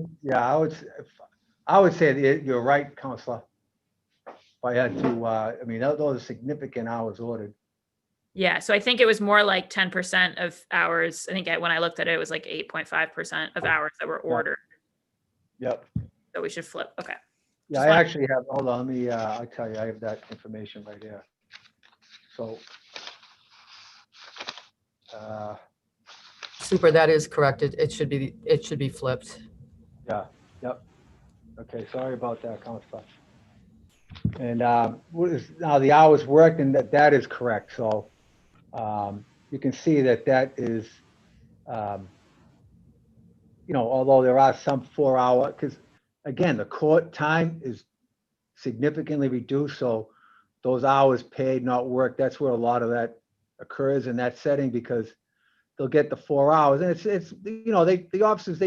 I would say that you're right, Counselor. If I had to, I mean, those are significant hours ordered. Yeah, so I think it was more like 10% of hours. I think when I looked at it, it was like 8.5% of hours that were ordered. Yep. So we should flip. Okay. Yeah, Just I wanna- actually have, hold on, let me, I'll tell you, I have that information right here. So. Super, that is correct. It should be flipped. Yeah, yep. Okay, sorry about that, Counselor. And what is, now the hours worked, and that is correct. So you can see that is, you know, although there are some 4-hour, because again, the court time is significantly reduced. So those hours paid, not worked, that's where a lot of that occurs in that setting, because they'll get the 4 hours. And it's you know, the officers,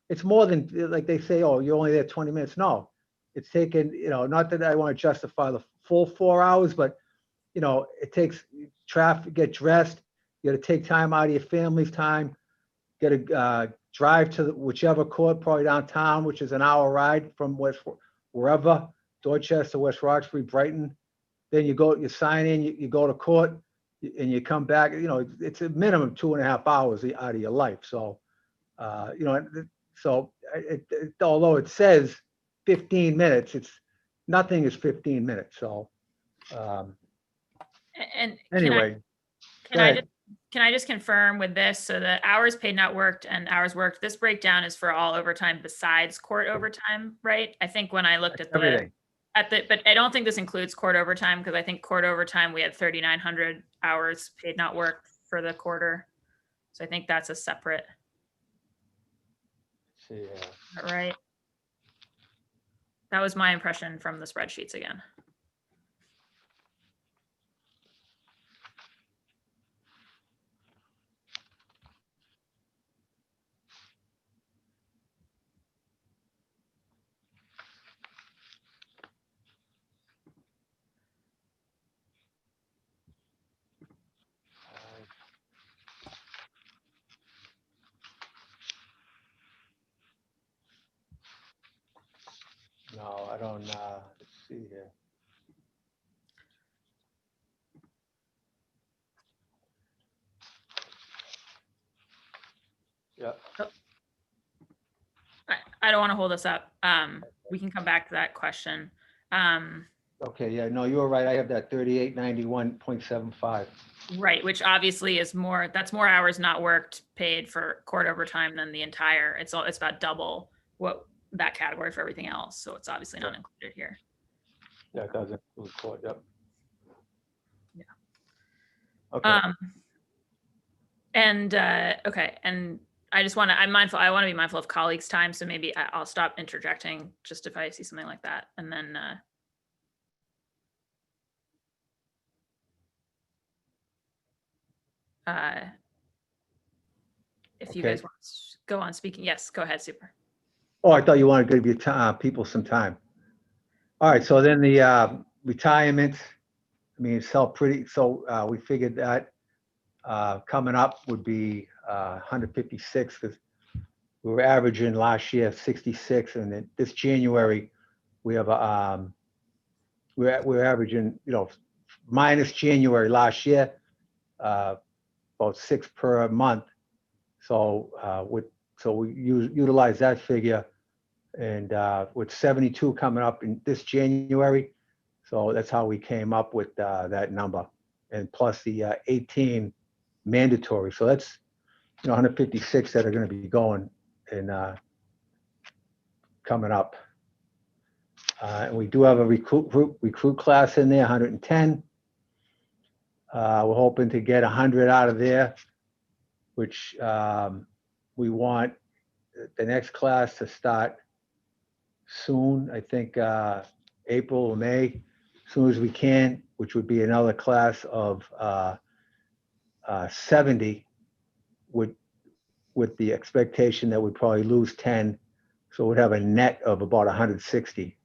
it's more than, like they say, oh, you're only there 20 minutes. No, it's taken, you know, not that I want to justify the full 4 hours, but, you know, it takes traffic, get dressed, you got to take time out of your family's time, get a drive to whichever court, probably downtown, which is an hour ride from wherever, Dorchester, West Roxbury, Brighton. Then you sign in, you go to court, and you come back. You know, it's a minimum 2.5 hours out of your life. So, you know, so although it says 15 minutes, nothing is 15 minutes. So, And anyway, can I just confirm with this? So the hours paid not worked and hours worked, this breakdown is for all overtime besides court overtime, right? I think when I looked at everything. But I don't think this includes court overtime, because I think court overtime, we had 3,900 hours paid not worked for the quarter. So I think that's a separate, See, right? That was my impression from the spreadsheets again. no, I don't. Let's see here. Yeah. I don't want to hold us up. We can come back to that question. Okay, yeah, no, you were right. I have that 3891.75. Right, which obviously is more, that's more hours not worked paid for court overtime than the entire, it's about double what that category for everything else. So it's obviously not included here. Yeah, it doesn't include court, yep. Yeah. Okay. Okay, and I want to be mindful of colleagues' time, so maybe I'll stop interjecting just if I see something like that, and then if you guys want to go on speaking, yes, go ahead, Super. Oh, I thought you wanted to give your people some time. All right, so then the retirement, I mean, it's held pretty, so we figured that coming up would be 156, because we were averaging last year 66, and then this January we have we're averaging, you know, minus January last year, about 6 per month. So we utilize that figure, and with 72 coming up in this January, so that's how we came up with that number, and plus the 18 mandatory. So that's, you know, 156 that are going to be going and coming up. And we do have a recruit class in there, 110. We're hoping to get 100 out of there, which we want the next class to start soon. I think April or May, as soon as we can, which would be another class of 70, with the expectation that we'd probably lose 10. So we'd have a net of about 160.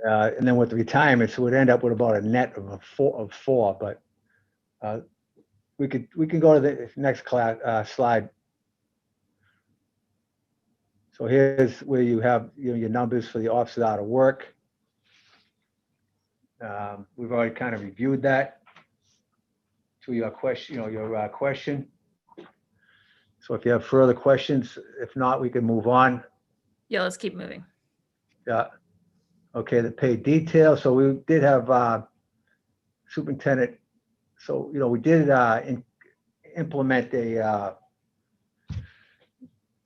And then with the retirements, we'd end up with about a net of four, but we can go to the next slide. So here's where you have your numbers for the officers out of work. We've already kind of reviewed that to your question, question. So if you have further questions, if not, we can move on. Yeah, let's keep moving. Yeah. Okay, the pay detail. So we did have superintendent. So, we did implement a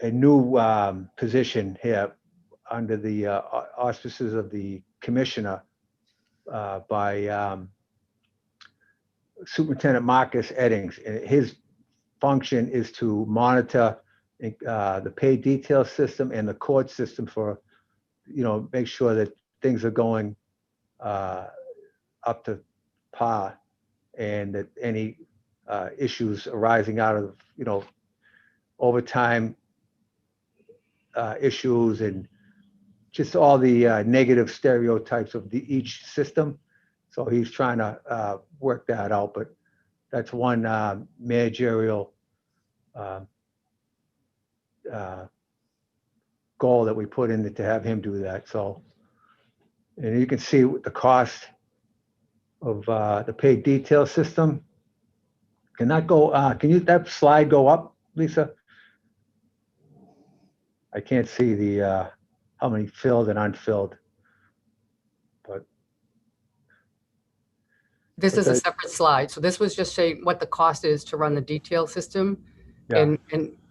new position here under the auspices of the commissioner by Superintendent Marcus Eddings. And his function is to monitor the pay detail system and the court system for, make sure that things are going up to par, and that any issues arising out of, overtime issues and just all the negative stereotypes of each system. So he's trying to work that out, but that's one managerial goal that we put in to have him do that. So, and you can see the cost of the pay detail system. Can that slide go up, Lisa? I can't see the how many filled and unfilled, but This is a separate slide. So this was just saying what the cost is to run the detail system, and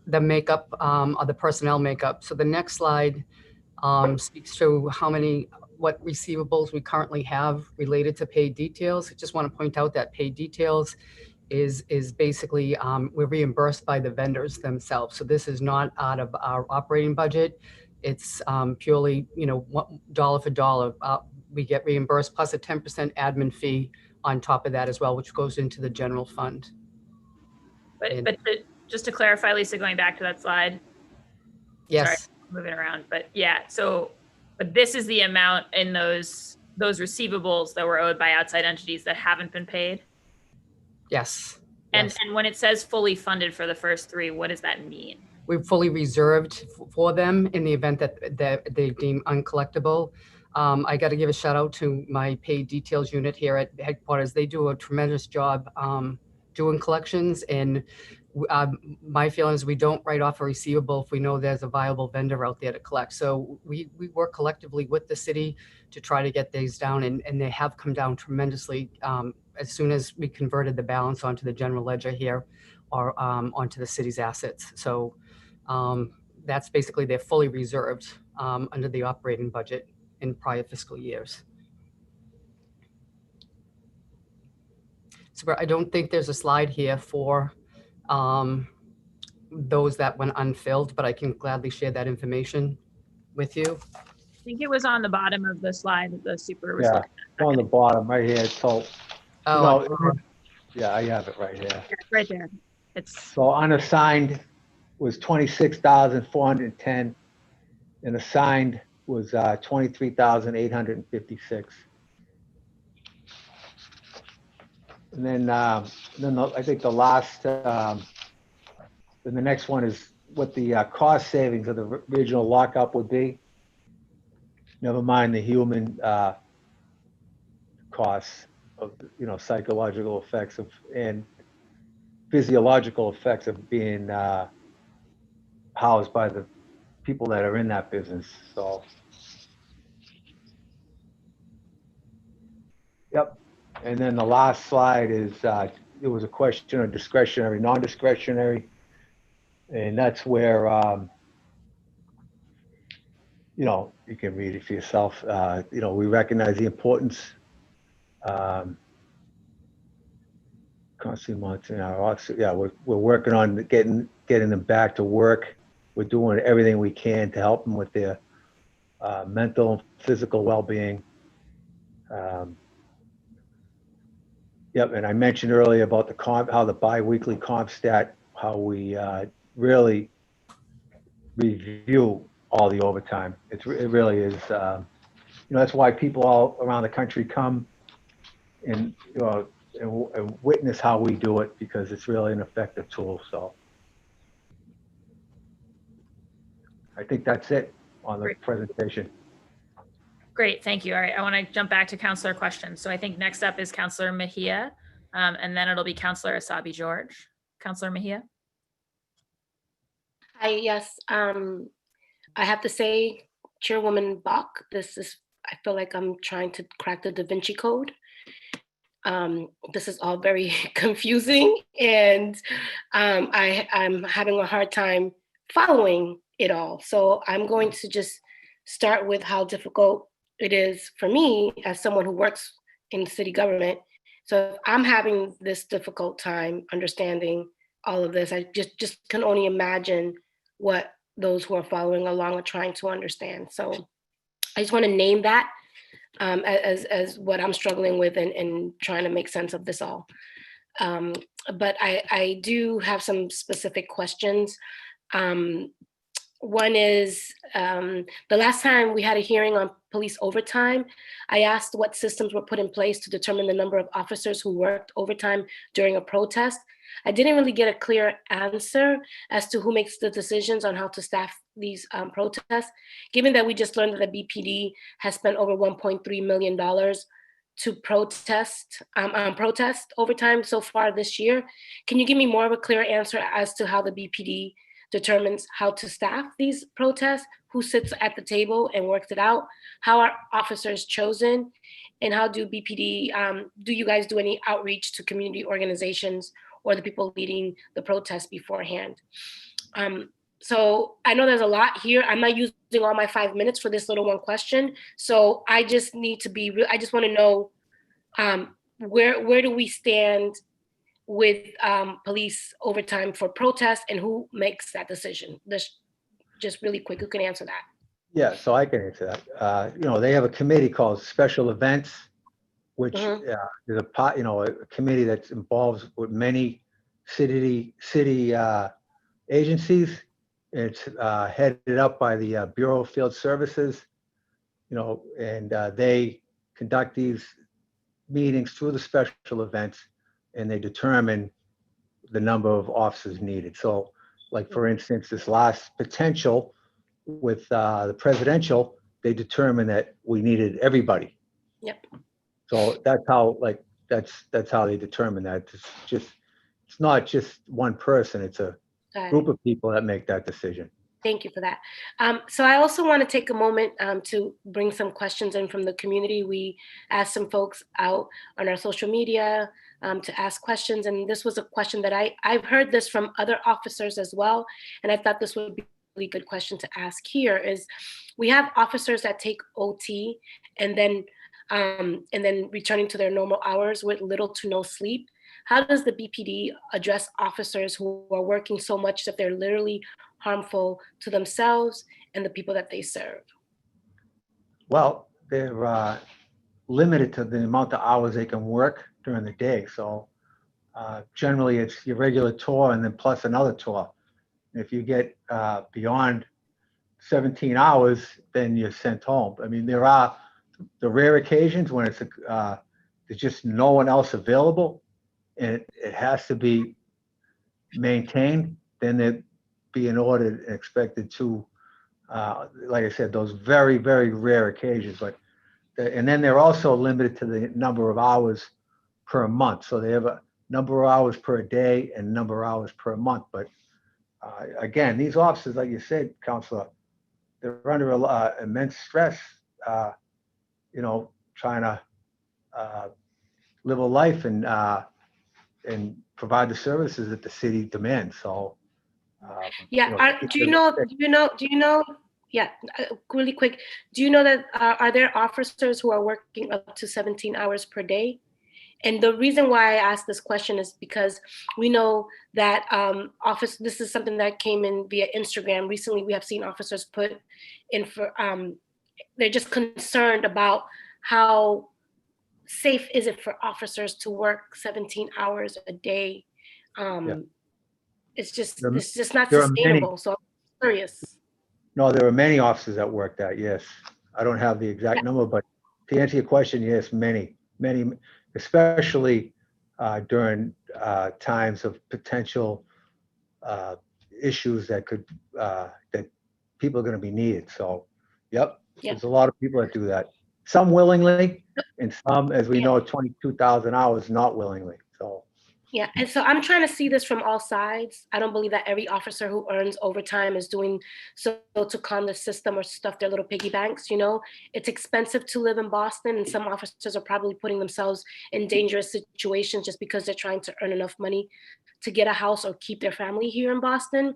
the makeup of the personnel makeup. So the next slide speaks to what receivables we currently have related to paid details. I just want to point out that paid details is basically we're reimbursed by the vendors themselves. So this is not out of our operating budget. It's purely, dollar for dollar. We get reimbursed plus a 10% admin fee on top of that as well, which goes into the general fund. But just to clarify, Lisa, going back to that slide. Yes. Sorry, moving around, but yeah. But this is the amount in those receivables that were owed by outside entities that haven't been paid. Yes. And when it says fully funded for the first three, what does that mean? We've fully reserved for them in the event that they deem uncollectible. I got to give a shout out to my paid details unit here at headquarters. They do a tremendous job doing collections, and my feeling is we don't write off a receivable if we know there's a viable vendor out there to collect. So we work collectively with the city to try to get these down, and they have come down tremendously as soon as we converted the balance onto the general ledger here or onto the city's assets. So that's basically, they're fully reserved under the operating budget in prior fiscal years. So I don't think there's a slide here for those that went unfilled, but I can gladly share that information with you. I think it was on the bottom of the slide that the super was Yeah, looking at. on the bottom right here. So, yeah, I have it right here. Yeah, it's right there. So unassigned was 26,410, and assigned was 23,856. And then I think the last, then the next one is what the cost savings of the regional lockup would be. Never mind the human costs of, psychological effects of and physiological effects of being housed by the people that are in that business. So, yep. And then the last slide is it was a question of discretionary, non-discretionary, and that's where you can read it for yourself. We recognize the importance. Constantly monitoring our officers. Yeah, we're working on getting them back to work. We're doing everything we can to help them with their mental and physical well-being. Yep, and I mentioned earlier about how the bi-weekly comp stat, how we really review all the overtime. It really is that's why people all around the country come and, and witness how we do it, because it's really an effective tool. So I think that's it on the presentation. Great, thank you. All right, I want to jump back to counselor questions. So I think next up is Counselor Mejia, and then it'll be Counselor Asabi George. Counselor Mejia. Hi, yes. I have to say, Chairwoman Bach, I feel like I'm trying to crack the Da Vinci Code. This is all very confusing, and I'm having a hard time following it all. So I'm going to just start with how difficult it is for me as someone who works in city government. So if I'm having this difficult time understanding all of this, I just can only imagine what those who are following along are trying to understand. So I just want to name that as what I'm struggling with and trying to make sense of this all. But I do have some specific questions. One is, the last time we had a hearing on police overtime, I asked what systems were put in place to determine the number of officers who worked overtime during a protest. I didn't really get a clear answer as to who makes the decisions on how to staff these protests. Given that we just learned that the BPD has spent over $1.3 million to protest overtime so far this year, can you give me more of a clear answer as to how the BPD determines how to staff these protests, who sits at the table and works it out, how are officers chosen, and how do BPD, do you guys do any outreach to community organizations or the people leading the protests beforehand? So I know there's a lot here. I'm not using all my 5 minutes for this little one question. So I just need to be real. I just want to know where do we stand with police overtime for protests, and who makes that decision? Just really quick, who can answer that? Yeah, so I can answer that. They have a committee called Special Events, which is a committee that's involved with many city agencies. It's headed up by the Bureau of Field Services, and they conduct these meetings through the special events, and they determine the number of officers needed. So, like, for instance, this last potential with the presidential, they determined that we needed everybody. Yep. So that's how, that's how they determine that. It's not just one person, it's a group of people that make that decision. Thank you for that. So I also want to take a moment to bring some questions in from the community. We asked some folks out on our social media to ask questions. And this was a question that I've heard this from other officers as well. And I thought this would be a really good question to ask here is, we have officers that take OT and then returning to their normal hours with little to no sleep. How does the BPD address officers who are working so much that they're literally harmful to themselves and the people that they serve? Well, they're limited to the amount of hours they can work during the day. So generally it's your regular tour and then plus another tour. If you get beyond 17 hours, then you're sent home. I mean, there are the rare occasions when there's just no one else available and it has to be maintained, then they'd be an order expected to, like I said, those very, very rare occasions. But and then they're also limited to the number of hours per month. So they have a number of hours per day and number of hours per month. But again, these officers, like you said, Counselor, they're under immense stress, trying to live a life and provide the services that the city demands. So, yeah, really quick, do you know that are there officers who are working up to 17 hours per day? And the reason why I asked this question is because we know that this is something that came in via Instagram. Recently, we have seen officers put in for, they're just concerned about how safe is it for officers to work 17 hours a day. It's just not sustainable. So I'm curious. No, there are many officers that work that, yes. I don't have the exact number, but to answer your question, yes, many, especially during times of potential issues that could, that people are going to be needed. So, yep, there's a lot of people that do that. Some willingly, and some, as we know, 22,000 hours not willingly. So. Yeah, and so I'm trying to see this from all sides. I don't believe that every officer who earns overtime is doing so to con the system or stuff their little piggy banks, you know? It's expensive to live in Boston, and some officers are probably putting themselves in dangerous situations just because they're trying to earn enough money to get a house or keep their family here in Boston.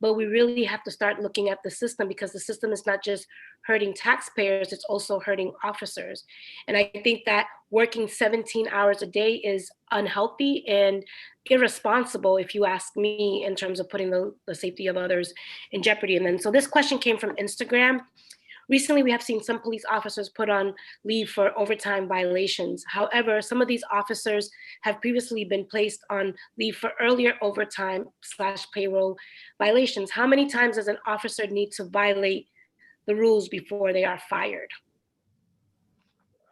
But we really have to start looking at the system, because the system is not just hurting taxpayers, it's also hurting officers. And I think that working 17 hours a day is unhealthy and irresponsible, if you ask me, in terms of putting the safety of others in jeopardy. And then, so this question came from Instagram. Recently, we have seen some police officers put on leave for overtime violations. However, some of these officers have previously been placed on leave for earlier overtime/payroll violations. How many times does an officer need to violate the rules before they are fired?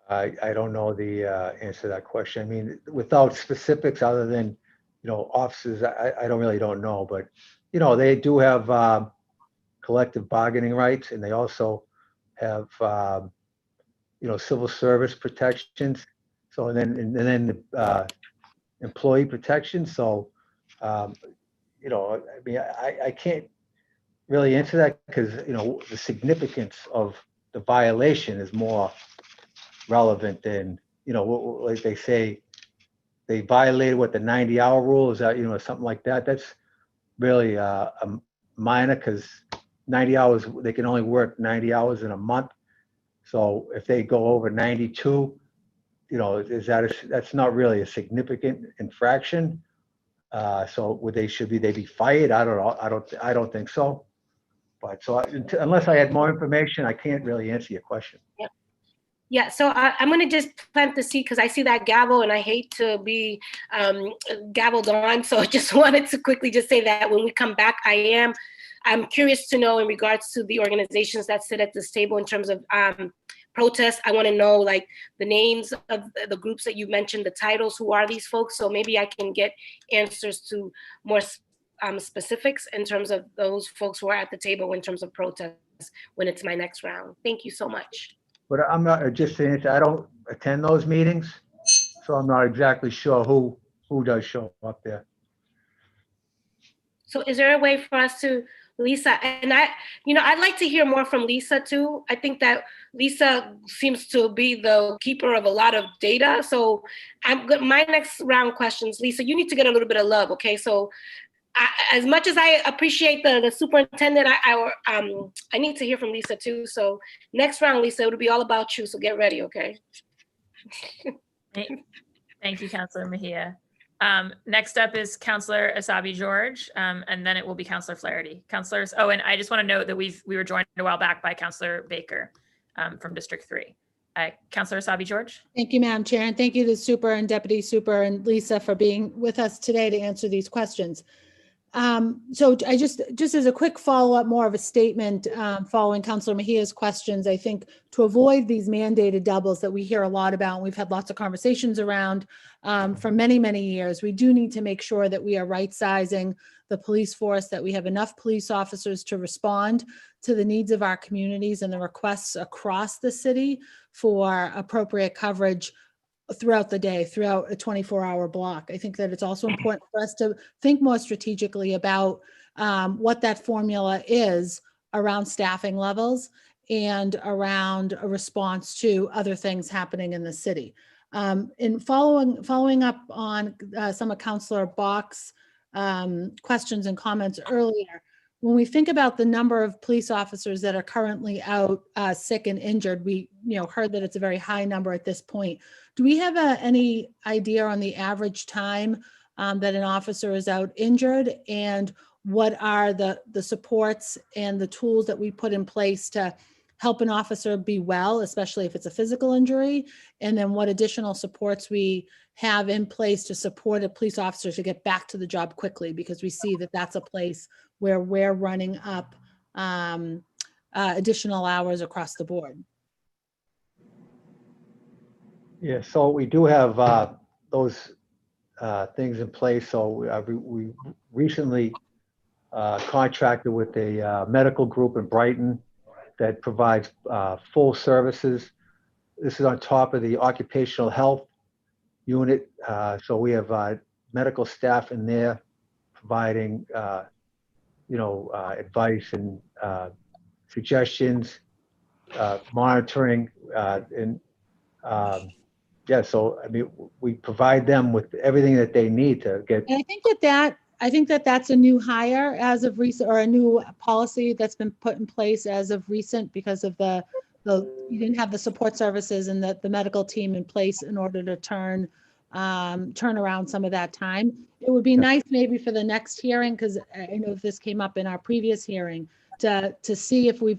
I don't know the answer to that question. I mean, without specifics other than, officers, I don't know. But, they do have collective bargaining rights, and they also have, civil service protections. So, and then employee protection. So, I mean, I can't really answer that because, the significance of the violation is more relevant than, like they say, they violated the 90-hour rule. Is that, something like that? That's really a minor, because 90 hours, they can only work 90 hours in a month. So if they go over 92, that's not really a significant infraction. So should they be fired? I don't know. I don't think so. But so unless I had more information, I can't really answer your question. Yep. Yeah, so I'm going to just plant the seed, because I see that gavel and I hate to be gavelled on. So I just wanted to quickly just say that when we come back, I'm curious to know, in regards to the organizations that sit at this table in terms of protests. I want to know, like, the names of the groups that you mentioned, the titles, who are these folks? So maybe I can get answers to more specifics in terms of those folks who are at the table in terms of protests when it's my next round. Thank you so much. But I'm not, just to answer, I don't attend those meetings, so I'm not exactly sure who does show up there. So is there a way for us to, Lisa, and I'd like to hear more from Lisa too. I think that Lisa seems to be the keeper of a lot of data. So my next round questions, Lisa, you need to get a little bit of love, okay? So as much as I appreciate the superintendent, I need to hear from Lisa too. So next round, Lisa, it'll be all about you. So get ready, okay? Thank you, Councilor Mejia. Next up is Councilor Asabi George, and then it will be Councilor Flaherty. Councilors, oh, and I just want to note that we were joined a while back by Councilor Baker from District 3. Councilor Asabi George. Thank you, Madam Chair, and thank you to the Super and Deputy Super and Lisa for being with us today to answer these questions. So I just as a quick follow-up, more of a statement following Councilor Mejia's questions, I think to avoid these mandated doubles that we hear a lot about, and we've had lots of conversations around for many, many years, we do need to make sure that we are right-sizing the police force, that we have enough police officers to respond to the needs of our communities and the requests across the city for appropriate coverage throughout the day, throughout a 24-hour block. I think that it's also important for us to think more strategically about what that formula is around staffing levels and around a response to other things happening in the city. In following up on some of Councilor Bach's questions and comments earlier, when we think about the number of police officers that are currently out sick and injured, we heard that it's a very high number at this point. Do we have any idea on the average time that an officer is out injured, and what are the supports and the tools that we put in place to help an officer be well, especially if it's a physical injury, and then what additional supports we have in place to support a police officer to get back to the job quickly, because we see that that's a place where we're running up additional hours across the board. Yeah, so we do have those things in place. So we recently contracted with a medical group in Brighton that provides full services. This is on top of the occupational health unit. So we have medical staff in there providing, advice and suggestions, monitoring, and yeah. So I mean, we provide them with everything that they need to get. And I think that that's a new hire as of recent, or a new policy that's been put in place as of recent because of the you didn't have the support services and the medical team in place in order to turn around some of that time. It would be nice maybe for the next hearing, because I know if this came up in our previous hearing, to see if we've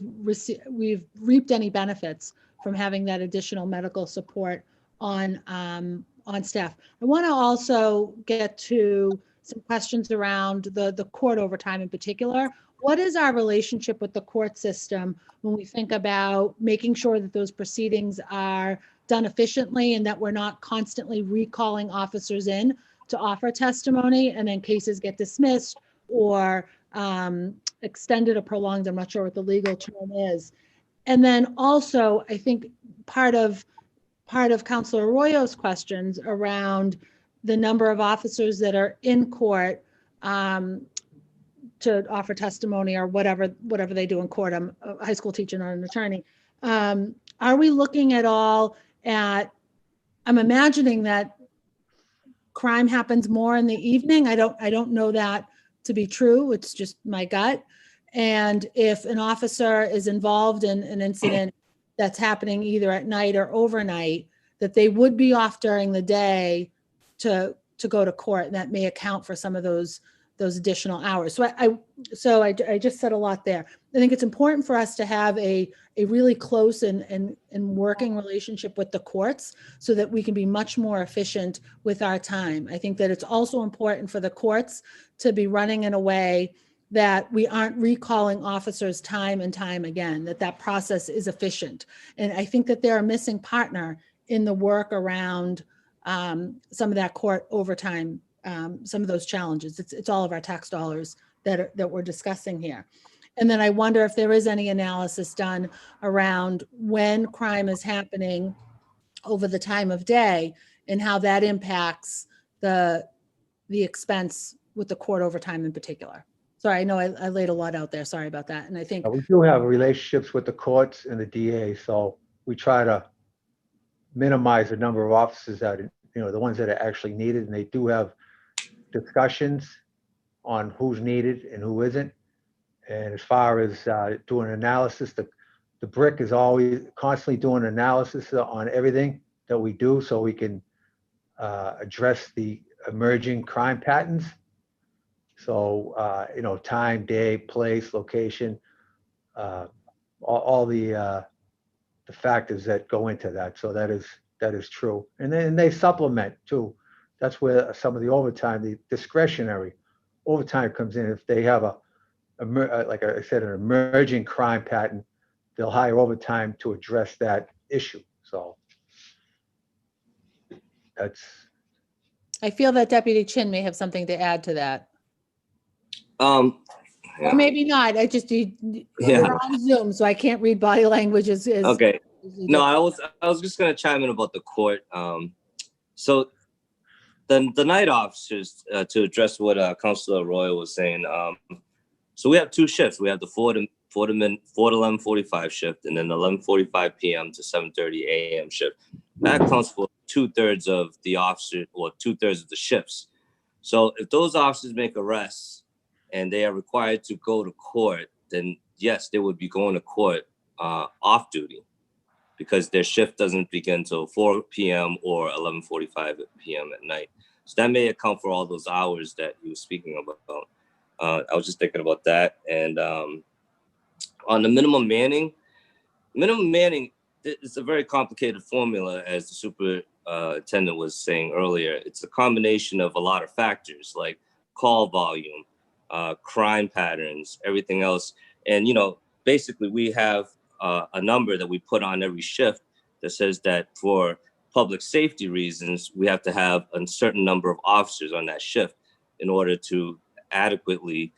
reaped any benefits from having that additional medical support on staff. I want to also get to some questions around the court overtime in particular. What is our relationship with the court system when we think about making sure that those proceedings are done efficiently and that we're not constantly recalling officers in to offer testimony and then cases get dismissed or extended or prolonged? I'm not sure what the legal term is. And then also, I think part of Councilor Arroyo's questions around the number of officers that are in court to offer testimony or whatever they do in court. I'm a high school teacher, not an attorney. Are we looking at all at, I'm imagining that crime happens more in the evening. I don't know that to be true. It's just my gut. And if an officer is involved in an incident that's happening either at night or overnight, that they would be off during the day to go to court, and that may account for some of those additional hours. So I just said a lot there. I think it's important for us to have a really close and working relationship with the courts so that we can be much more efficient with our time. I think that it's also important for the courts to be running in a way that we aren't recalling officers time and time again, that process is efficient. And I think that they're a missing partner in the work around some of that court overtime, some of those challenges. It's all of our tax dollars that we're discussing here. And then I wonder if there is any analysis done around when crime is happening over the time of day and how that impacts the expense with the court overtime in particular. Sorry, I know I laid a lot out there. Sorry about that. And I think We do have relationships with the courts and the DA, so we try to minimize the number of officers that, the ones that are actually needed, and they do have discussions on who's needed and who isn't. And as far as doing analysis, the BRIC is always constantly doing analysis on everything that we do so we can address the emerging crime patterns. So, time, day, place, location, all the factors that go into that. So that is true. And then they supplement too. That's where some of the overtime, the discretionary overtime comes in. If they have like I said, an emerging crime pattern, they'll hire overtime to address that issue. So I feel that Deputy Chin may have something to add to that. Yeah. Or maybe not. We're on Zoom, so I can't read body language as okay. No, I was just gonna chime in about the court. So the night officers, to address what Councilor Roy was saying. So we have two shifts. We have the 4 to 11:45 shift, and then 11:45 p.m. to 7:30 a.m. shift. That accounts for 2/3 of the officer, or 2/3 of the shifts. So if those officers make arrests and they are required to go to court, then yes, they would be going to court off duty, because their shift doesn't begin until 4 p.m. or 11:45 p.m. at night. So that may account for all those hours that you were speaking about. I was just thinking about that. And on the minimum manning is a very complicated formula, as the superintendent was saying earlier. It's a combination of a lot of factors like call volume, crime patterns, everything else. And, basically we have a number that we put on every shift that says that for public safety reasons, we have to have a certain number of officers on that shift in order to adequately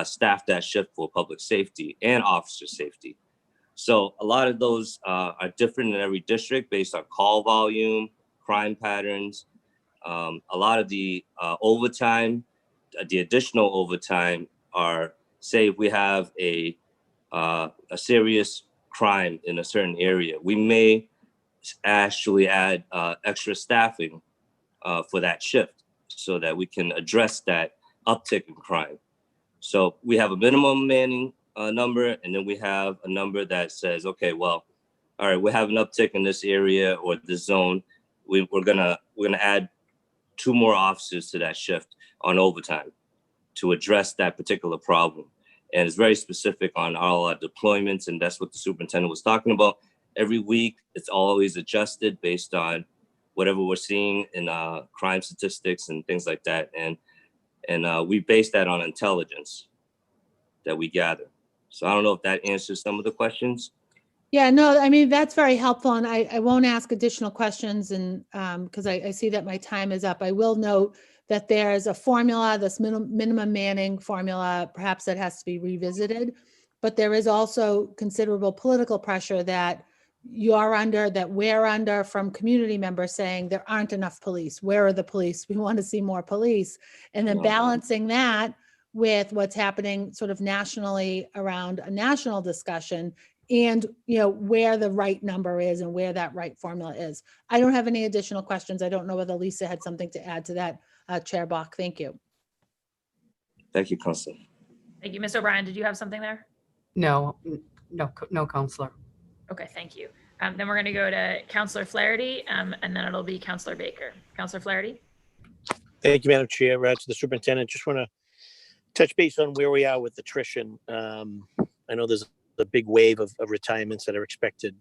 staff that shift for public safety and officer safety. So a lot of those are different in every district based on call volume, crime patterns. A lot of the overtime, the additional overtime are, say if we have a serious crime in a certain area, we may actually add extra staffing for that shift so that we can address that uptick in crime. So we have a minimum manning number, and then we have a number that says, okay, well, all right, we have an uptick in this area or this zone. We're gonna add 2 more officers to that shift on overtime to address that particular problem. And it's very specific on all our deployments, and that's what the superintendent was talking about. Every week, it's always adjusted based on whatever we're seeing in crime statistics and things like that. And we base that on intelligence that we gather. So I don't know if that answers some of the questions. Yeah, no, I mean, that's very helpful, and I won't ask additional questions, and because I see that my time is up. I will note that there's a formula, this minimum manning formula, perhaps that has to be revisited, but there is also considerable political pressure that you're under, that we're under, from community members saying there aren't enough police. Where are the police? We want to see more police. And then balancing that with what's happening sort of nationally around a national discussion, and where the right number is and where that right formula is. I don't have any additional questions. I don't know whether Lisa had something to add to that. Chair Bach, thank you. Thank you, Councilor. Thank you. Ms. O'Brien, did you have something there? No, Counselor. Okay, thank you. Then we're going to go to Councilor Flaherty, and then it'll be Councilor Baker. Councilor Flaherty. Thank you, Madam Chair. To the superintendent, just want to touch base on where we are with attrition. I know there's a big wave of retirements that are expected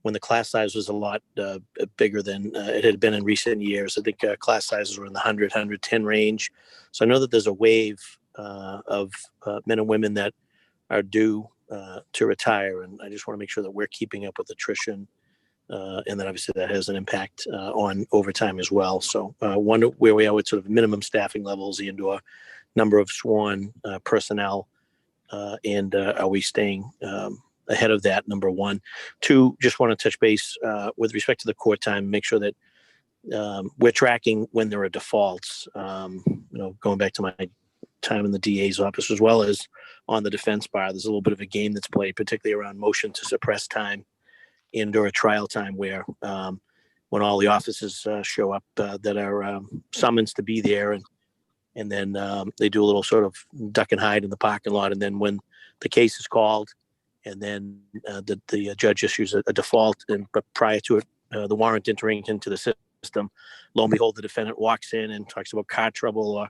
when the class size was a lot bigger than it had been in recent years. I think class sizes were in the 100, 110 range. So I know that there's a wave of men and women that are due to retire. And I just want to make sure that we're keeping up with attrition. And then obviously that has an impact on overtime as well. So wonder where we are with sort of minimum staffing levels and or number of sworn personnel. And are we staying ahead of that, number one? 2, just want to touch base with respect to the court time, make sure that we're tracking when there are defaults, going back to my time in the DA's office, as well as on the defense bar. There's a little bit of a game that's played, particularly around motion to suppress time and or a trial time, where when all the officers show up that are summoned to be there, and then they do a little sort of duck and hide in the parking lot. And then when the case is called, and then the judge issues a default, but prior to it, the warrant entering into the system, lo and behold, the defendant walks in and talks about car trouble or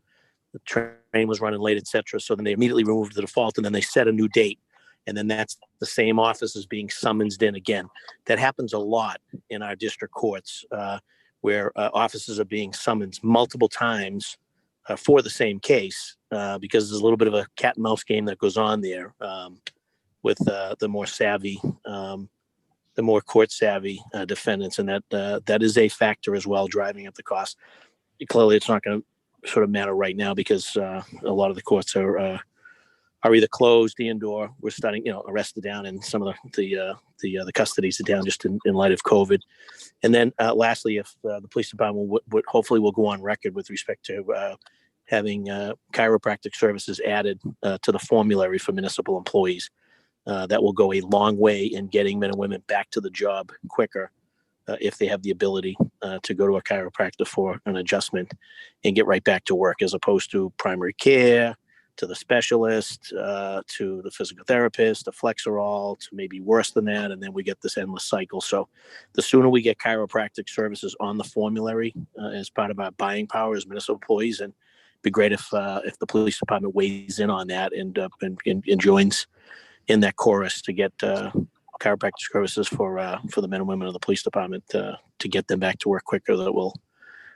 the train was running late, etc. So then they immediately remove the default, and then they set a new date. And then that's the same officers being summoned in again. That happens a lot in our district courts, where officers are being summoned multiple times for the same case, because there's a little bit of a cat and mouse game that goes on there with the more savvy, the more court savvy defendants, and that is a factor as well, driving up the cost. Clearly, it's not going to sort of matter right now because a lot of the courts are either closed and or we're starting, arrested down, and some of the custodies are down just in light of COVID. And then lastly, if the police department would hopefully will go on record with respect to having chiropractic services added to the formulary for municipal employees, that will go a long way in getting men and women back to the job quicker if they have the ability to go to a chiropractor for an adjustment and get right back to work, as opposed to primary care, to the specialist, to the physical therapist, the Flexerol, to maybe worse than that, and then we get this endless cycle. So the sooner we get chiropractic services on the formulary as part of our buying power as municipal employees, and it'd be great if the police department weighs in on that and joins in that chorus to get chiropractic services for the men and women of the police department to get them back to work quicker. That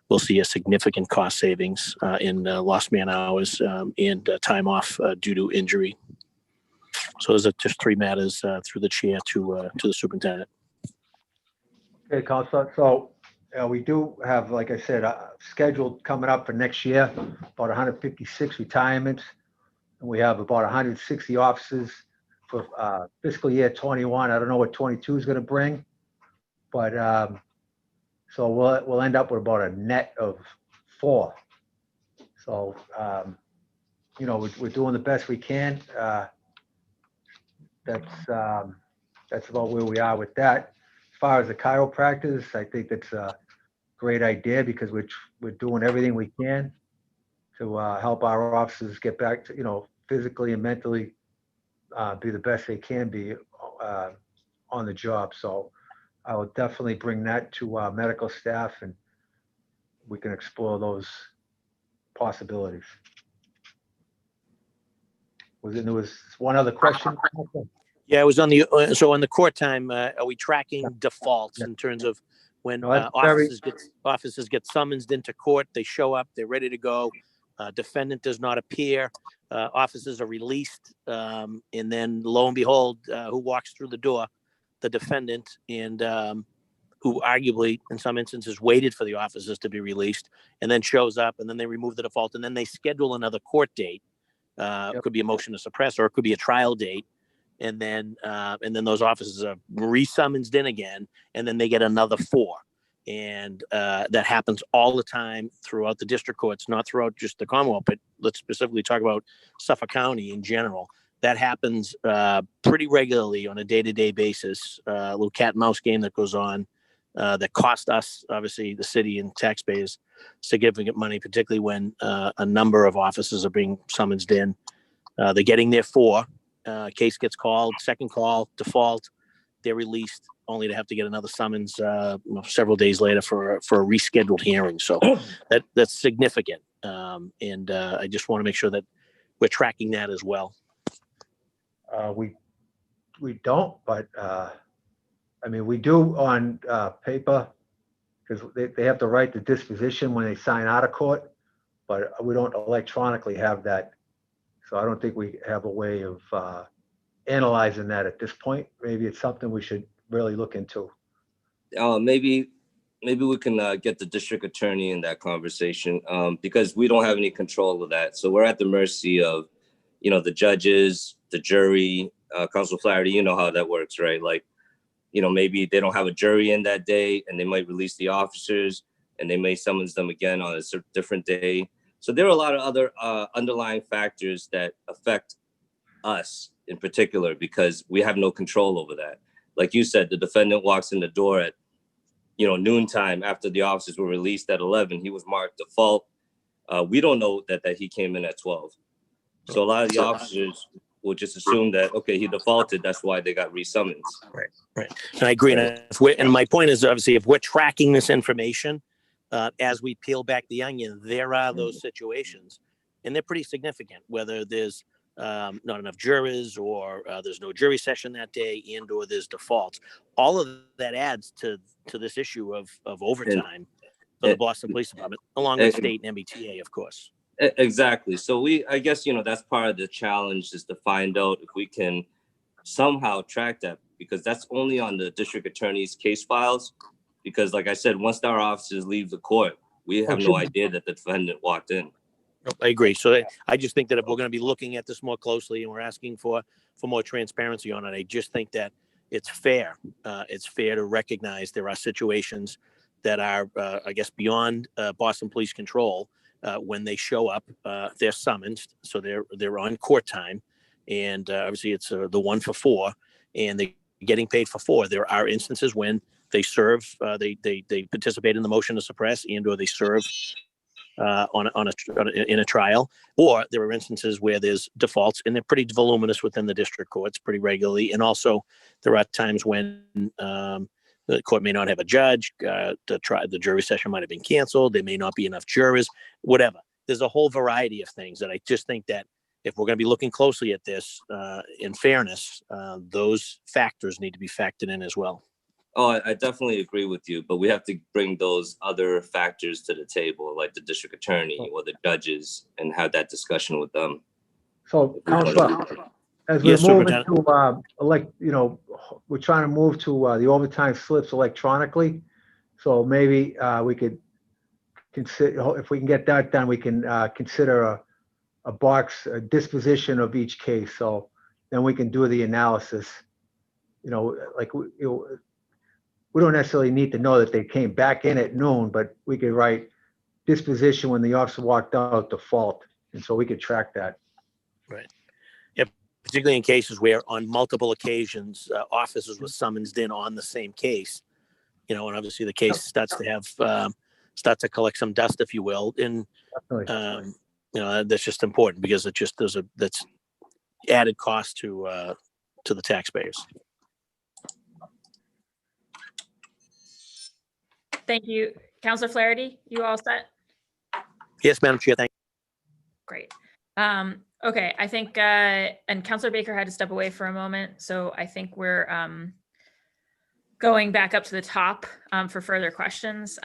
we'll see a significant cost savings in lost man hours and time off due to injury. So those are just 3 matters through the chair to the superintendent. Okay, Counselor. So we do have, like I said, scheduled coming up for next year, about 156 retirements. And we have about 160 officers for fiscal year 21. I don't know what 22 is going to bring, but so we'll end up with about a net of 4. So, we're doing the best we can. That's about where we are with that. As far as the chiropractors, I think that's a great idea because we're doing everything we can to help our officers get back to, physically and mentally be the best they can be on the job. So I will definitely bring that to our medical staff and we can explore those possibilities. There was one other question. Yeah, it was on the, so on the court time, are we tracking defaults in terms of when No, that's very- officers get summoned into court, they show up, they're ready to go, defendant does not appear, officers are released, and then lo and behold, who walks through the door? The defendant, and who arguably in some instances waited for the officers to be released and then shows up, and then they remove the default, and then they schedule another court date. It could be a motion to suppress, or it could be a trial date. And then those officers are re-summoned in again, and then they get another 4. And that happens all the time throughout the district courts, not throughout just the Commonwealth, but let's specifically talk about Suffolk County in general. That happens pretty regularly on a day-to-day basis. A little cat and mouse game that goes on that cost us, obviously, the city and taxpayers significant money, particularly when a number of officers are being summoned in. They're getting their 4. Case gets called, second call, default, they're released, only to have to get another summons several days later for a rescheduled hearing. So that's significant, and I just want to make sure that we're tracking that as well. We don't, but we do on paper because they have the right to disposition when they sign out of court, but we don't electronically have that. So I don't think we have a way of analyzing that at this point. Maybe it's something we should really look into. Maybe we can get the district attorney in that conversation because we don't have any control of that. So we're at the mercy of, the judges, the jury, Council Flaherty, you know how that works, right? Like, maybe they don't have a jury in that day and they might release the officers and they may summons them again on a different day. So there are a lot of other underlying factors that affect us in particular because we have no control over that. Like you said, the defendant walks in the door at, noontime after the officers were released at 11. He was marked default. We don't know that he came in at 12. So a lot of the officers will just assume that, okay, he defaulted. That's why they got re-summons. Right. And I agree. And my point is, obviously, if we're tracking this information, as we peel back the onion, there are those situations, and they're pretty significant, whether there's not enough jurors or there's no jury session that day and or there's defaults. All of that adds to this issue of overtime for the Boston Police Department, along with state and MBTA, of course. Exactly. So I guess, that's part of the challenge is to find out if we can somehow track that, because that's only on the district attorney's case files. Because like I said, once our officers leave the court, we have no idea that the defendant walked in. I agree. So I just think that if we're going to be looking at this more closely and we're asking for more transparency on it, I just think that it's fair. It's fair to recognize there are situations that are, I guess, beyond Boston Police control. When they show up, they're summoned, so they're on court time, and obviously it's the 1 for 4, and they're getting paid for 4. There are instances when they serve, they participate in the motion to suppress, and or they serve in a trial, or there are instances where there's defaults, and they're pretty voluminous within the district courts pretty regularly. And also there are times when the court may not have a judge, the jury session might have been canceled, there may not be enough jurors, whatever. There's a whole variety of things that I just think that if we're going to be looking closely at this in fairness, those factors need to be factored in as well. Oh, I definitely agree with you, but we have to bring those other factors to the table, like the district attorney or the judges, and have that discussion with them. So, Counselor, As we're Yes, moving Superintendent. to, we're trying to move to the overtime slips electronically. So maybe we could consider, if we can get that done, we can consider a box a disposition of each case. So then we can do the analysis. Like we don't necessarily need to know that they came back in at noon, but we could write disposition when the officer walked out default. And so we could track that. Right. Yeah, particularly in cases where on multiple occasions, officers were summoned in on the same case, and obviously the case starts to collect some dust, if you will. And, that's just important because that's added cost to the taxpayers. Thank you. Counselor Flaherty, you all set? Yes, Madam Chair, thank you. Great. Okay, I think, and Counselor Baker had to step away for a moment, so I think we're going back up to the top for further questions.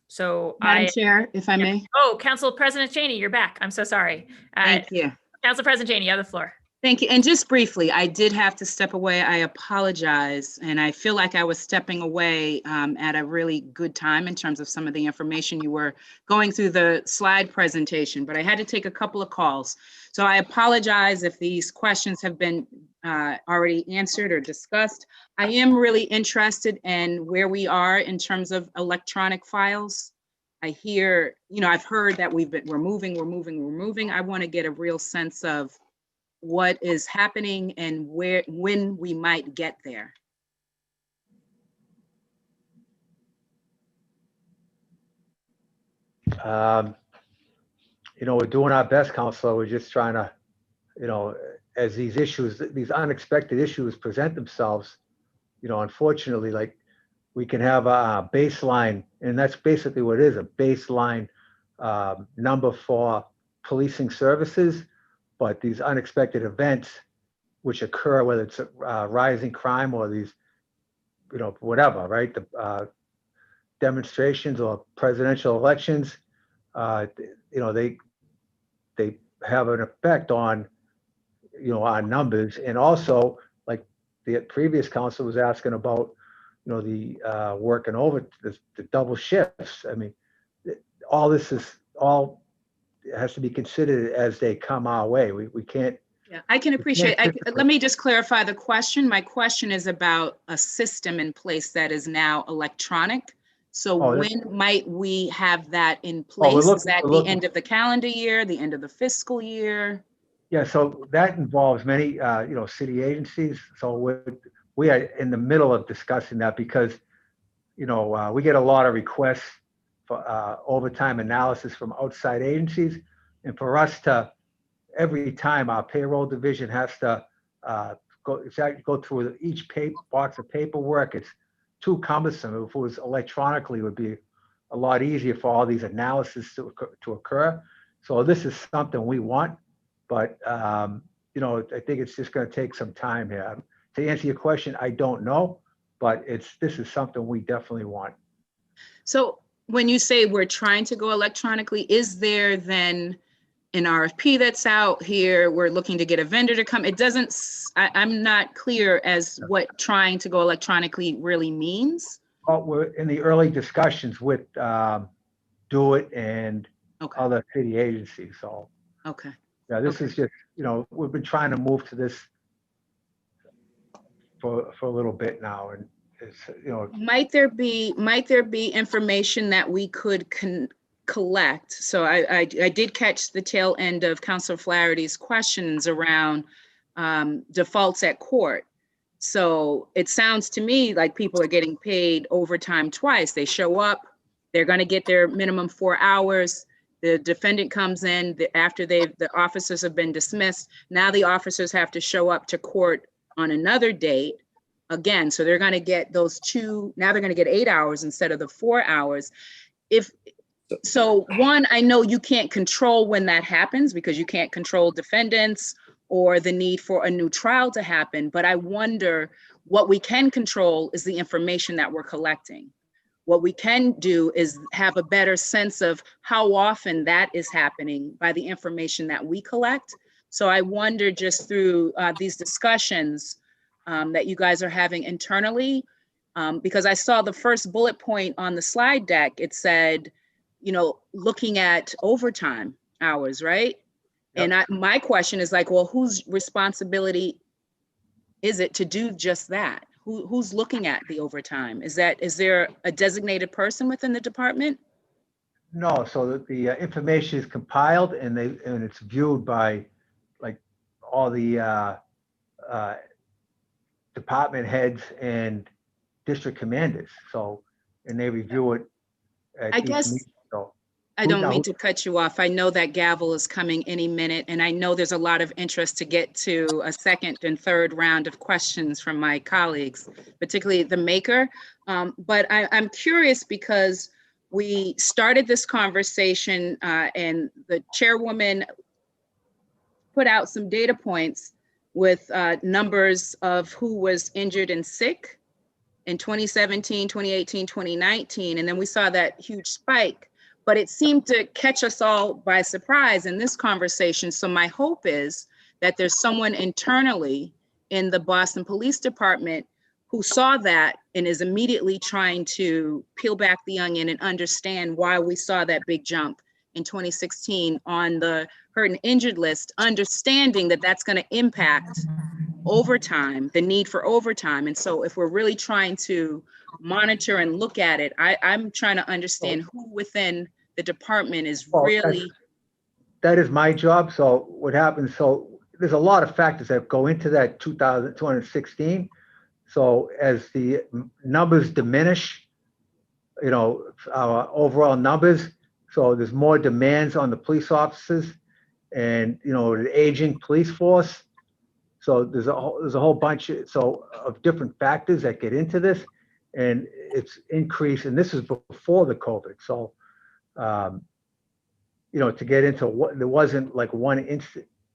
So Madam Chair, if I may. Oh, Council President Cheney, you're back. I'm so sorry. Thank you. Council President Cheney, you have the floor. Thank you. And just briefly, I did have to step away. I apologize. And I feel like I was stepping away at a really good time in terms of some of the information you were going through the slide presentation, but I had to take a couple of calls. So I apologize if these questions have been already answered or discussed. I am really interested in where we are in terms of electronic files. I hear, I've heard that we're moving. I want to get a real sense of what is happening and when we might get there. We're doing our best, Counselor. We're just trying to, as these unexpected issues present themselves, unfortunately, like we can have a baseline, and that's basically what it is, a baseline number for policing services. But these unexpected events which occur, whether it's rising crime or these, whatever, right? The demonstrations or presidential elections, they have an effect on, our numbers. And also, like the previous council was asking about, the working over the double shifts. I mean, all this has to be considered as they come our way. We can't. Yeah, I can appreciate. Let me just clarify the question. My question is about a system in place that is now electronic. So when might we have that in place? Is that the end of the calendar year, the end of the fiscal year? Yeah, so that involves many, city agencies. So we are in the middle of discussing that because, we get a lot of requests for overtime analysis from outside agencies. And for us to, every time our payroll division has to go through each box of paperwork, it's too cumbersome. If it was electronically, it would be a lot easier for all these analysis to occur. So this is something we want, but I think it's just going to take some time here. To answer your question, I don't know, but this is something we definitely want. So when you say we're trying to go electronically, is there then an RFP that's out here? We're looking to get a vendor to come. It doesn't, I'm not clear as what trying to go electronically really means. Well, we're in the early discussions with Do It and other city agencies. So, yeah, this is just, we've been trying to move to this for a little bit now. And it's, Might there be information that we could collect? So I did catch the tail end of Councilor Flaherty's questions around defaults at court. So it sounds to me like people are getting paid overtime twice. They show up, they're going to get their minimum 4 hours. The defendant comes in after the officers have been dismissed. Now the officers have to show up to court on another date again. So they're going to get those now they're going to get 8 hours instead of the 4 hours. So one, I know you can't control when that happens because you can't control defendants or the need for a new trial to happen. But I wonder what we can control is the information that we're collecting. What we can do is have a better sense of how often that is happening by the information that we collect. So I wonder just through these discussions that you guys are having internally, because I saw the first bullet point on the slide deck, it said, you know, looking at overtime hours, right? Yep. And my question is like, well, whose responsibility is it to do just that? Who's looking at the overtime? Is there a designated person within the department? No, so that the information is compiled and it's viewed by like all the department heads and district commanders. So, and they review it at I each guess meeting. So I don't mean to cut you off. I know that gavel is coming any minute, and I know there's a lot of interest to get to a second and third round of questions from my colleagues, particularly the maker. But I'm curious because we started this conversation and the chairwoman put out some data points with numbers of who was injured and sick in 2017, 2018, 2019, and then we saw that huge spike. But it seemed to catch us all by surprise in this conversation. So my hope is that there's someone internally in the Boston Police Department who saw that and is immediately trying to peel back the onion and understand why we saw that big jump in 2016 on the hurt and injured list, understanding that that's going to impact overtime, the need for overtime. And so if we're really trying to monitor and look at it, I'm trying to understand who within the department is really. that is my job. So what happens, so there's a lot of factors that go into that 216. So as the numbers diminish, you know, our overall numbers, so there's more demands on the police officers and, you know, the aging police force. So there's a whole bunch of different factors that get into this, and it's increased. And this is before the COVID. So, you know, to get into what there wasn't like one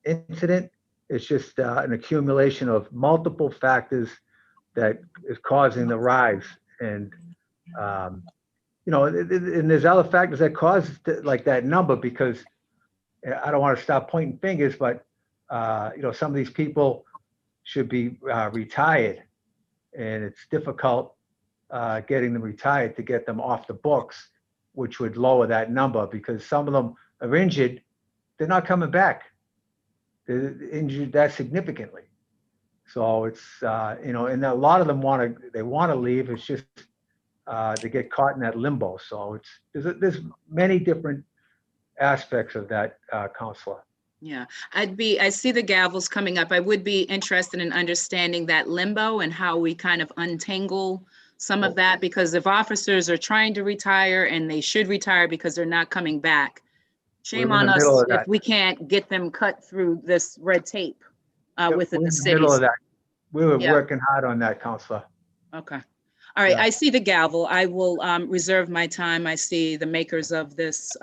incident. It's just an accumulation of multiple factors that is causing the rise. And you know, and there's other factors that cause like that number, because I don't want to stop pointing fingers, but you know, some of these people should be retired, and it's difficult getting them retired to get them off the books, which would lower that number, because some of them are injured, they're not coming back. They're injured that significantly. So it's you know, and a lot of them want to leave. It's just they get caught in that limbo. So there's many different aspects of that, Counselor. Yeah, I see the gavels coming up. I would be interested in understanding that limbo and how we kind of untangle some of that, because if officers are trying to retire and they should retire because they're not coming back, shame on us if we can't get them cut through this red tape within the cities. Middle of that. We were working hard on that, Counselor. Okay. All right, I see the gavel. I will reserve my time. I see the makers of this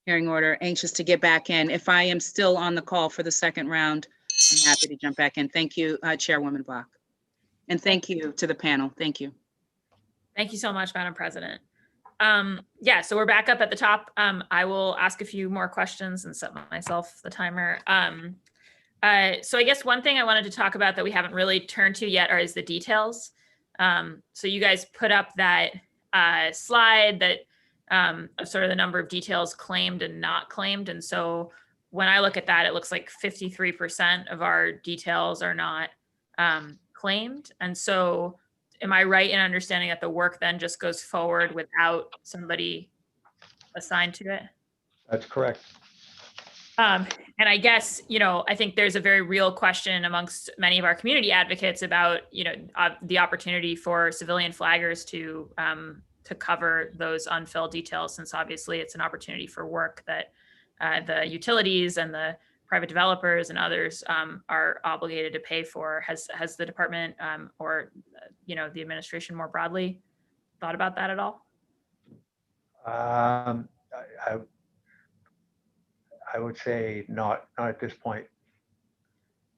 hearing order anxious to get back in. If I am still on the call for the second round, I'm happy to jump back in. Thank you, Chairwoman Bach. And thank you to the panel. Thank you. Thank you so much, Madam President. Yeah, so we're back up at the top. I will ask a few more questions and set myself the timer. So I guess one thing I wanted to talk about that we haven't really turned to yet is the details. So you guys put up that slide that of sort of the number of details claimed and not claimed. And so when I look at that, it looks like 53% of our details are not claimed. And so am I right in understanding that the work then just goes forward without somebody assigned to it? That's correct. And I guess, you know, I think there's a very real question amongst many of our community advocates about, you know, the opportunity for civilian flaggers to cover those unfilled details, since obviously it's an opportunity for work that the utilities and the private developers and others are obligated to pay for. Has the department or, you know, the administration more broadly thought about that at all? I would say not at this point.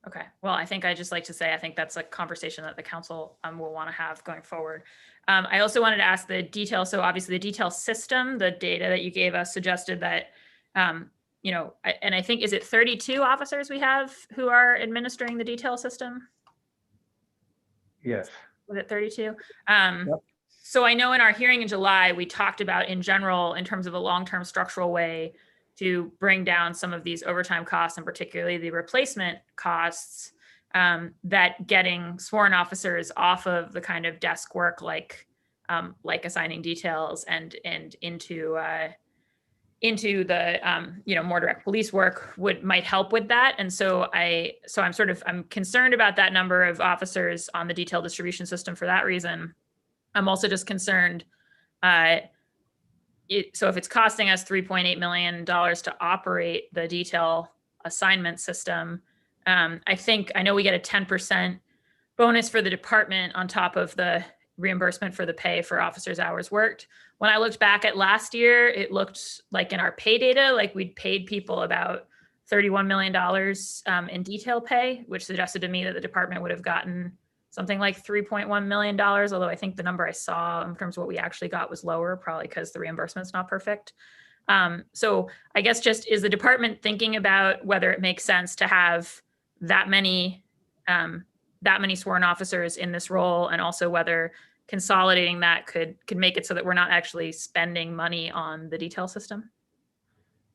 Okay, well, I think I just like to say, I think that's a conversation that the council will want to have going forward. I also wanted to ask the detail. So obviously the detail system, the data that you gave us suggested that you know, and I think, is it 32 officers we have who are administering the detail system? Yes. Was it 32? Yep. So I know in our hearing in July, we talked about in general, in terms of a long-term structural way to bring down some of these overtime costs, and particularly the replacement costs, that getting sworn officers off of the kind of desk work like assigning details and into the you know, more direct police work might help with that. And so I'm concerned about that number of officers on the detail distribution system for that reason. I'm also just concerned, so if it's costing us $3.8 million to operate the detail assignment system, I know we get a 10% bonus for the department on top of the reimbursement for the pay for officers' hours worked. When I looked back at last year, it looked like in our pay data, like we'd paid people about $31 million in detail pay, which suggested to me that the department would have gotten something like $3.1 million, although I think the number I saw in terms of what we actually got was lower, probably because the reimbursement's not perfect. So I guess just, is the department thinking about whether it makes sense to have that many sworn officers in this role, and also whether consolidating that could make it so that we're not actually spending money on the detail system?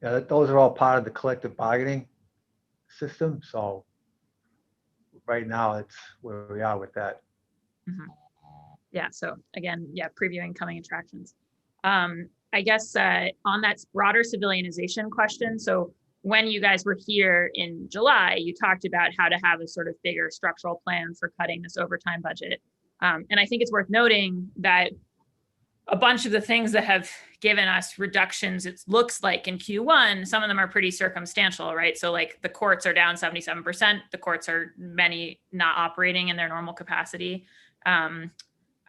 Yeah, those are all part of the collective bargaining system. So right now it's where we are with that. Mm-hmm. Yeah. So again, yeah, previewing coming attractions. I guess on that broader civilianization question. So when you guys were here in July, you talked about how to have a sort of bigger structural plan for cutting this overtime budget. And I think it's worth noting that a bunch of the things that have given us reductions, it looks like in Q1, some of them are pretty circumstantial, right? So like the courts are down 77%. The courts are many not operating in their normal capacity. I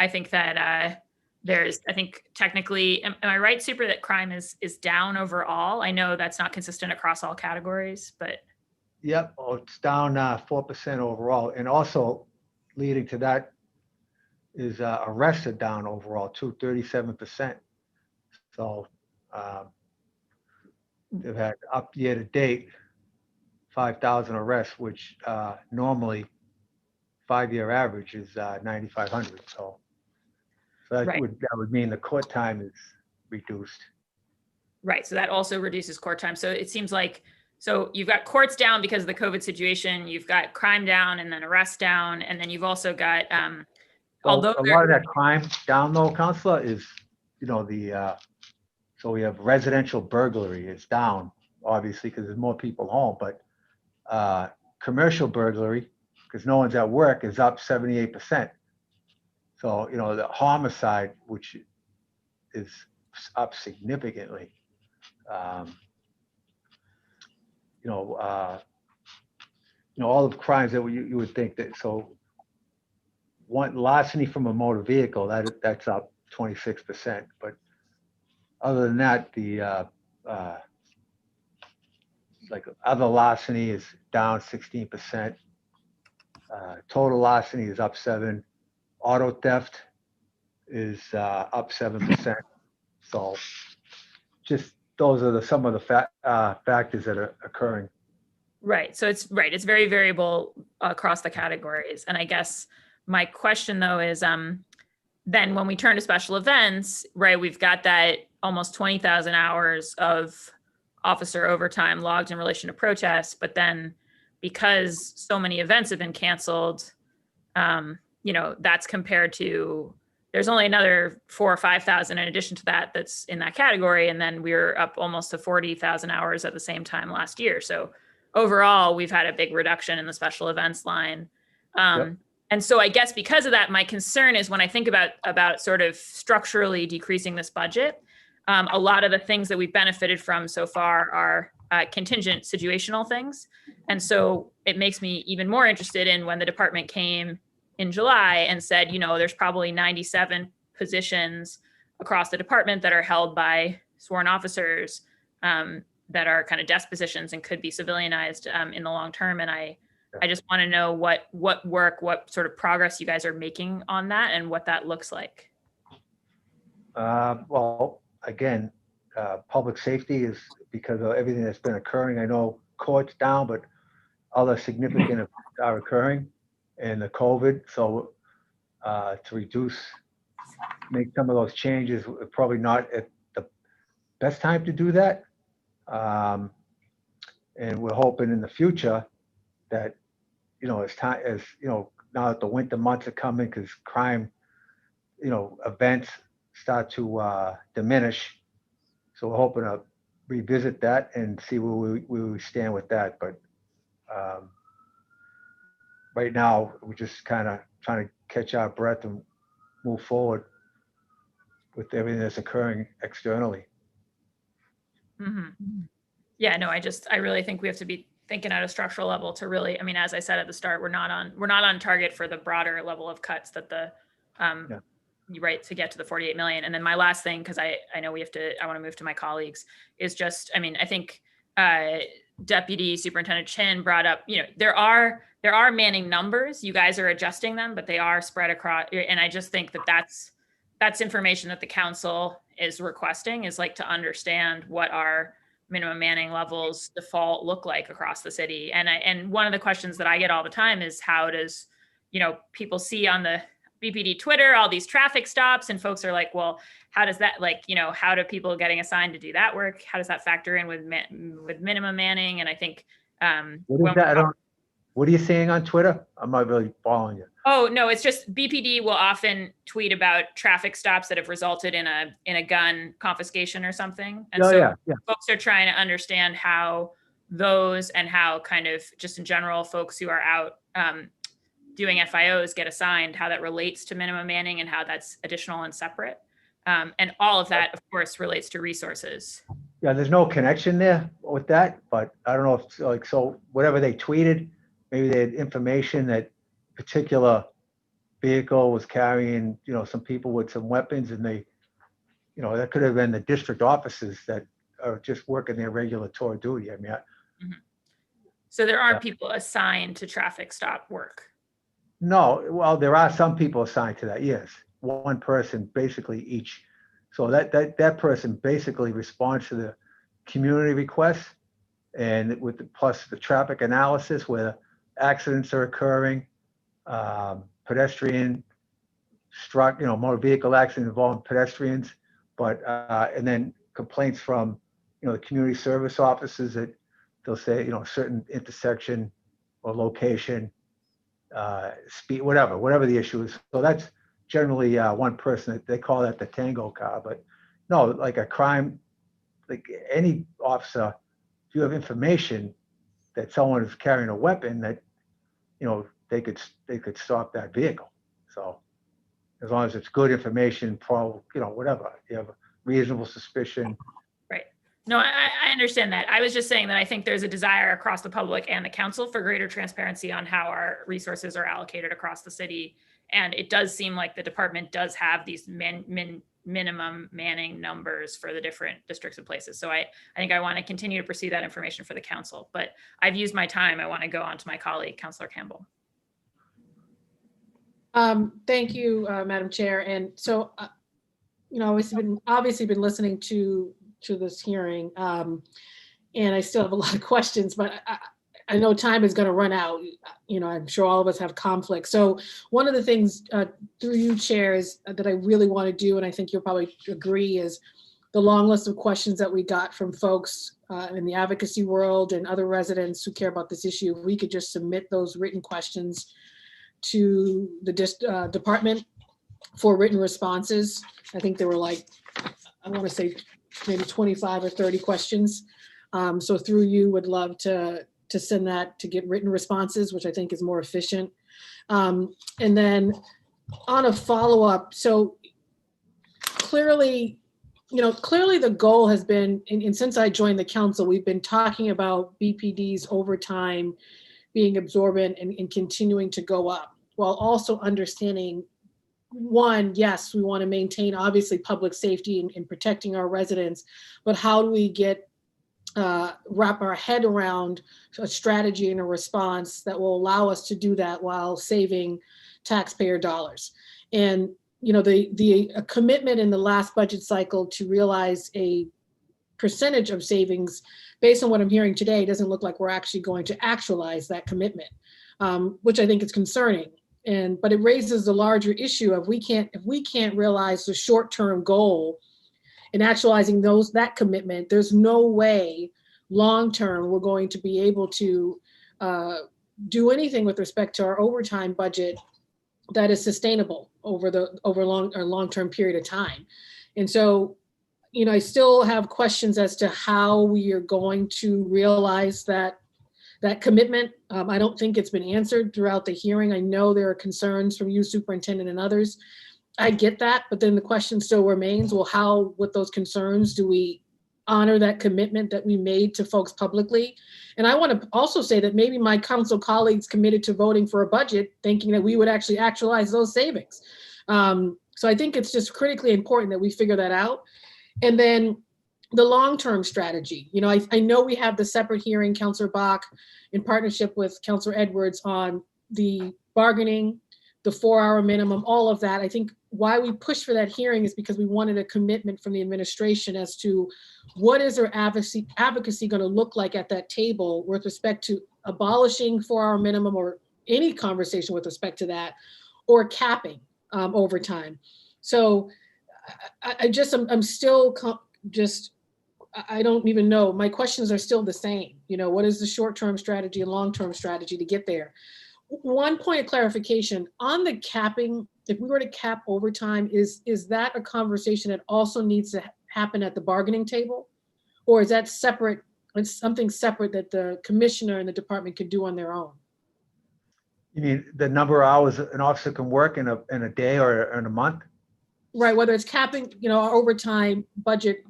think that I think technically, am I right, Super, that crime is down overall? I know that's not consistent across all categories, but. Yep, it's down 4% overall. And also leading to that is arrests are down overall too, 37%. So they've had up year to date 5,000 arrests, which normally 5-year average is 9,500. So that right. would mean the court time is reduced. Right. So that also reduces court time. So it seems like, so you've got courts down because of the COVID situation, you've got crime down, and then arrest down, and then you've also got although a lot of that crime down though, Counselor, is, you know, so we have residential burglary is down, obviously, because there's more people home, but commercial burglary, because no one's at work, is up 78%. So, you know, the homicide, which is up significantly, all of the crimes that you would think that, so one larceny from a motor vehicle, that's up 26%. But other than that, the like other larceny is down 16%. Total larceny is up 7%. Auto theft is up 7%. So just those are some of the factors that are occurring. Right. So it's right. It's very variable across the categories. And I guess my question though is, then when we turn to special events, right, we've got that almost 20,000 hours of officer overtime logged in relation to protests. But then because so many events have been canceled, that's compared to, there's only another 4,000 or 5,000 in addition to that that's in that category. And then we're up almost to 40,000 hours at the same time last year. So overall, we've had a big reduction in the special events line. Yep. And so I guess because of that, my concern is when I think about sort of structurally decreasing this budget, a lot of the things that we've benefited from so far are contingent situational things. And so it makes me even more interested in when the department came in July and said, there's probably 97 positions across the department that are held by sworn officers that are kind of desk positions and could be civilianized in the long term. And I just want to know what sort of progress you guys are making on that and what that looks like. Well, again, public safety is because of everything that's been occurring. I know court's down, but other significant events are occurring and the COVID. So to make some of those changes, probably not at the best time to do that. And we're hoping in the future that, now that the winter months are coming, because crime, events start to diminish. So we're hoping to revisit that and see where we stand with that. But right now, we're just kind of trying to catch our breath and move forward with everything that's occurring externally. Mm-hmm. Yeah, no, I really think we have to be thinking at a structural level to really, I mean, as I said at the start, we're not on target for the broader level of cuts that you're right, to get to the 48 million. And then my last thing, because I know I want to move to my colleagues, is just, I mean, I think Deputy Superintendent Chin brought up, there are manning numbers. You guys are adjusting them, but they are spread across. And I just think that's information that the council is requesting, is like to understand what our minimum manning levels default look like across the city. And one of the questions that I get all the time is, how does, people see on the BPD Twitter all these traffic stops, and folks are like, well, how does that, how do people getting assigned to do that work? How does that factor in with minimum manning? And I think what are you saying on Twitter? I'm not really following you. Oh, no, it's just BPD will often tweet about traffic stops that have resulted in a gun confiscation or something. And folks are trying to understand how those, and how kind of just in general, folks who are out doing FIOs get assigned, how that relates to minimum manning and how that's additional and separate. And all of that, of course, relates to resources. Yeah, there's no connection there with that, but I don't know if so whatever they tweeted, maybe they had information that particular vehicle was carrying, some people with some weapons, and they, that could have been the district offices that are just working their regulatory duty. I mean, so there are people assigned to traffic stop work. No, well, there are some people assigned to that. Yes, one person basically each. So that person basically responds to the community requests, and plus the traffic analysis where accidents are occurring, pedestrian struck, motor vehicle accidents involving pedestrians, but and then complaints from the community service offices that they'll say certain intersection or location, speed, whatever the issue is. So that's generally one person. They call that the tango car. But no, like a crime, like any officer, if you have information that someone is carrying a weapon, that they could stop that vehicle. So as long as it's good information, whatever, you have a reasonable suspicion. Right. No, I understand that. I was just saying that I think there's a desire across the public and the council for greater transparency on how our resources are allocated across the city. And it does seem like the department does have these minimum manning numbers for the different districts and places. So I think I want to continue to pursue that information for the council, but I've used my time. I want to go on to my colleague, Councillor Campbell. Thank you, Madam Chair. And so, it's obviously been listening to this hearing, and I still have a lot of questions, but I know time is going to run out. I'm sure all of us have conflicts. So one of the things through you, Chair, is that I really want to do, and I think you'll probably agree, is the long list of questions that we got from folks in the advocacy world and other residents who care about this issue. If we could just submit those written questions to the department for written responses. I think there were I want to say maybe 25 or 30 questions. So through you, would love to send that to get written responses, which I think is more efficient. And then on a follow-up, so clearly the goal has been, and since I joined the council, we've been talking about BPD's overtime being absorbent and continuing to go up, while also understanding, one, yes, we want to maintain obviously public safety and protecting our residents, but how do we wrap our head around a strategy and a response that will allow us to do that while saving taxpayer dollars? And the commitment in the last budget cycle to realize a percentage of savings, based on what I'm hearing today, it doesn't look like we're actually going to actualize that commitment, which I think is concerning. But it raises the larger issue of if we can't realize the short-term goal in actualizing that commitment, there's no way long-term we're going to be able to do anything with respect to our overtime budget that is sustainable over a long-term period of time. And so, I still have questions as to how we are going to realize that commitment. I don't think it's been answered throughout the hearing. I know there are concerns from you, superintendent, and others. I get that, but then the question still remains, well, how, with those concerns, do we honor that commitment that we made to folks publicly? And I want to also say that maybe my council colleagues committed to voting for a budget thinking that we would actually actualize those savings. So I think it's just critically important that we figure that out. And then the long-term strategy. I know we have the separate hearing, Councilor Bach, in partnership with Councilor Edwards, on the bargaining, the 4-hour minimum, all of that. I think why we pushed for that hearing is because we wanted a commitment from the administration as to what is their advocacy going to look like at that table with respect to abolishing 4-hour minimum, or any conversation with respect to that, or capping overtime. So I'm still I don't even know. My questions are still the same. What is the short-term strategy and long-term strategy to get there? One point of clarification on the capping, if we were to cap overtime, is that a conversation that also needs to happen at the bargaining table? Or is that separate, it's something separate that the commissioner and the department could do on their own? You mean the number of hours an officer can work in a day or in a month? Right, whether it's capping, our overtime budget,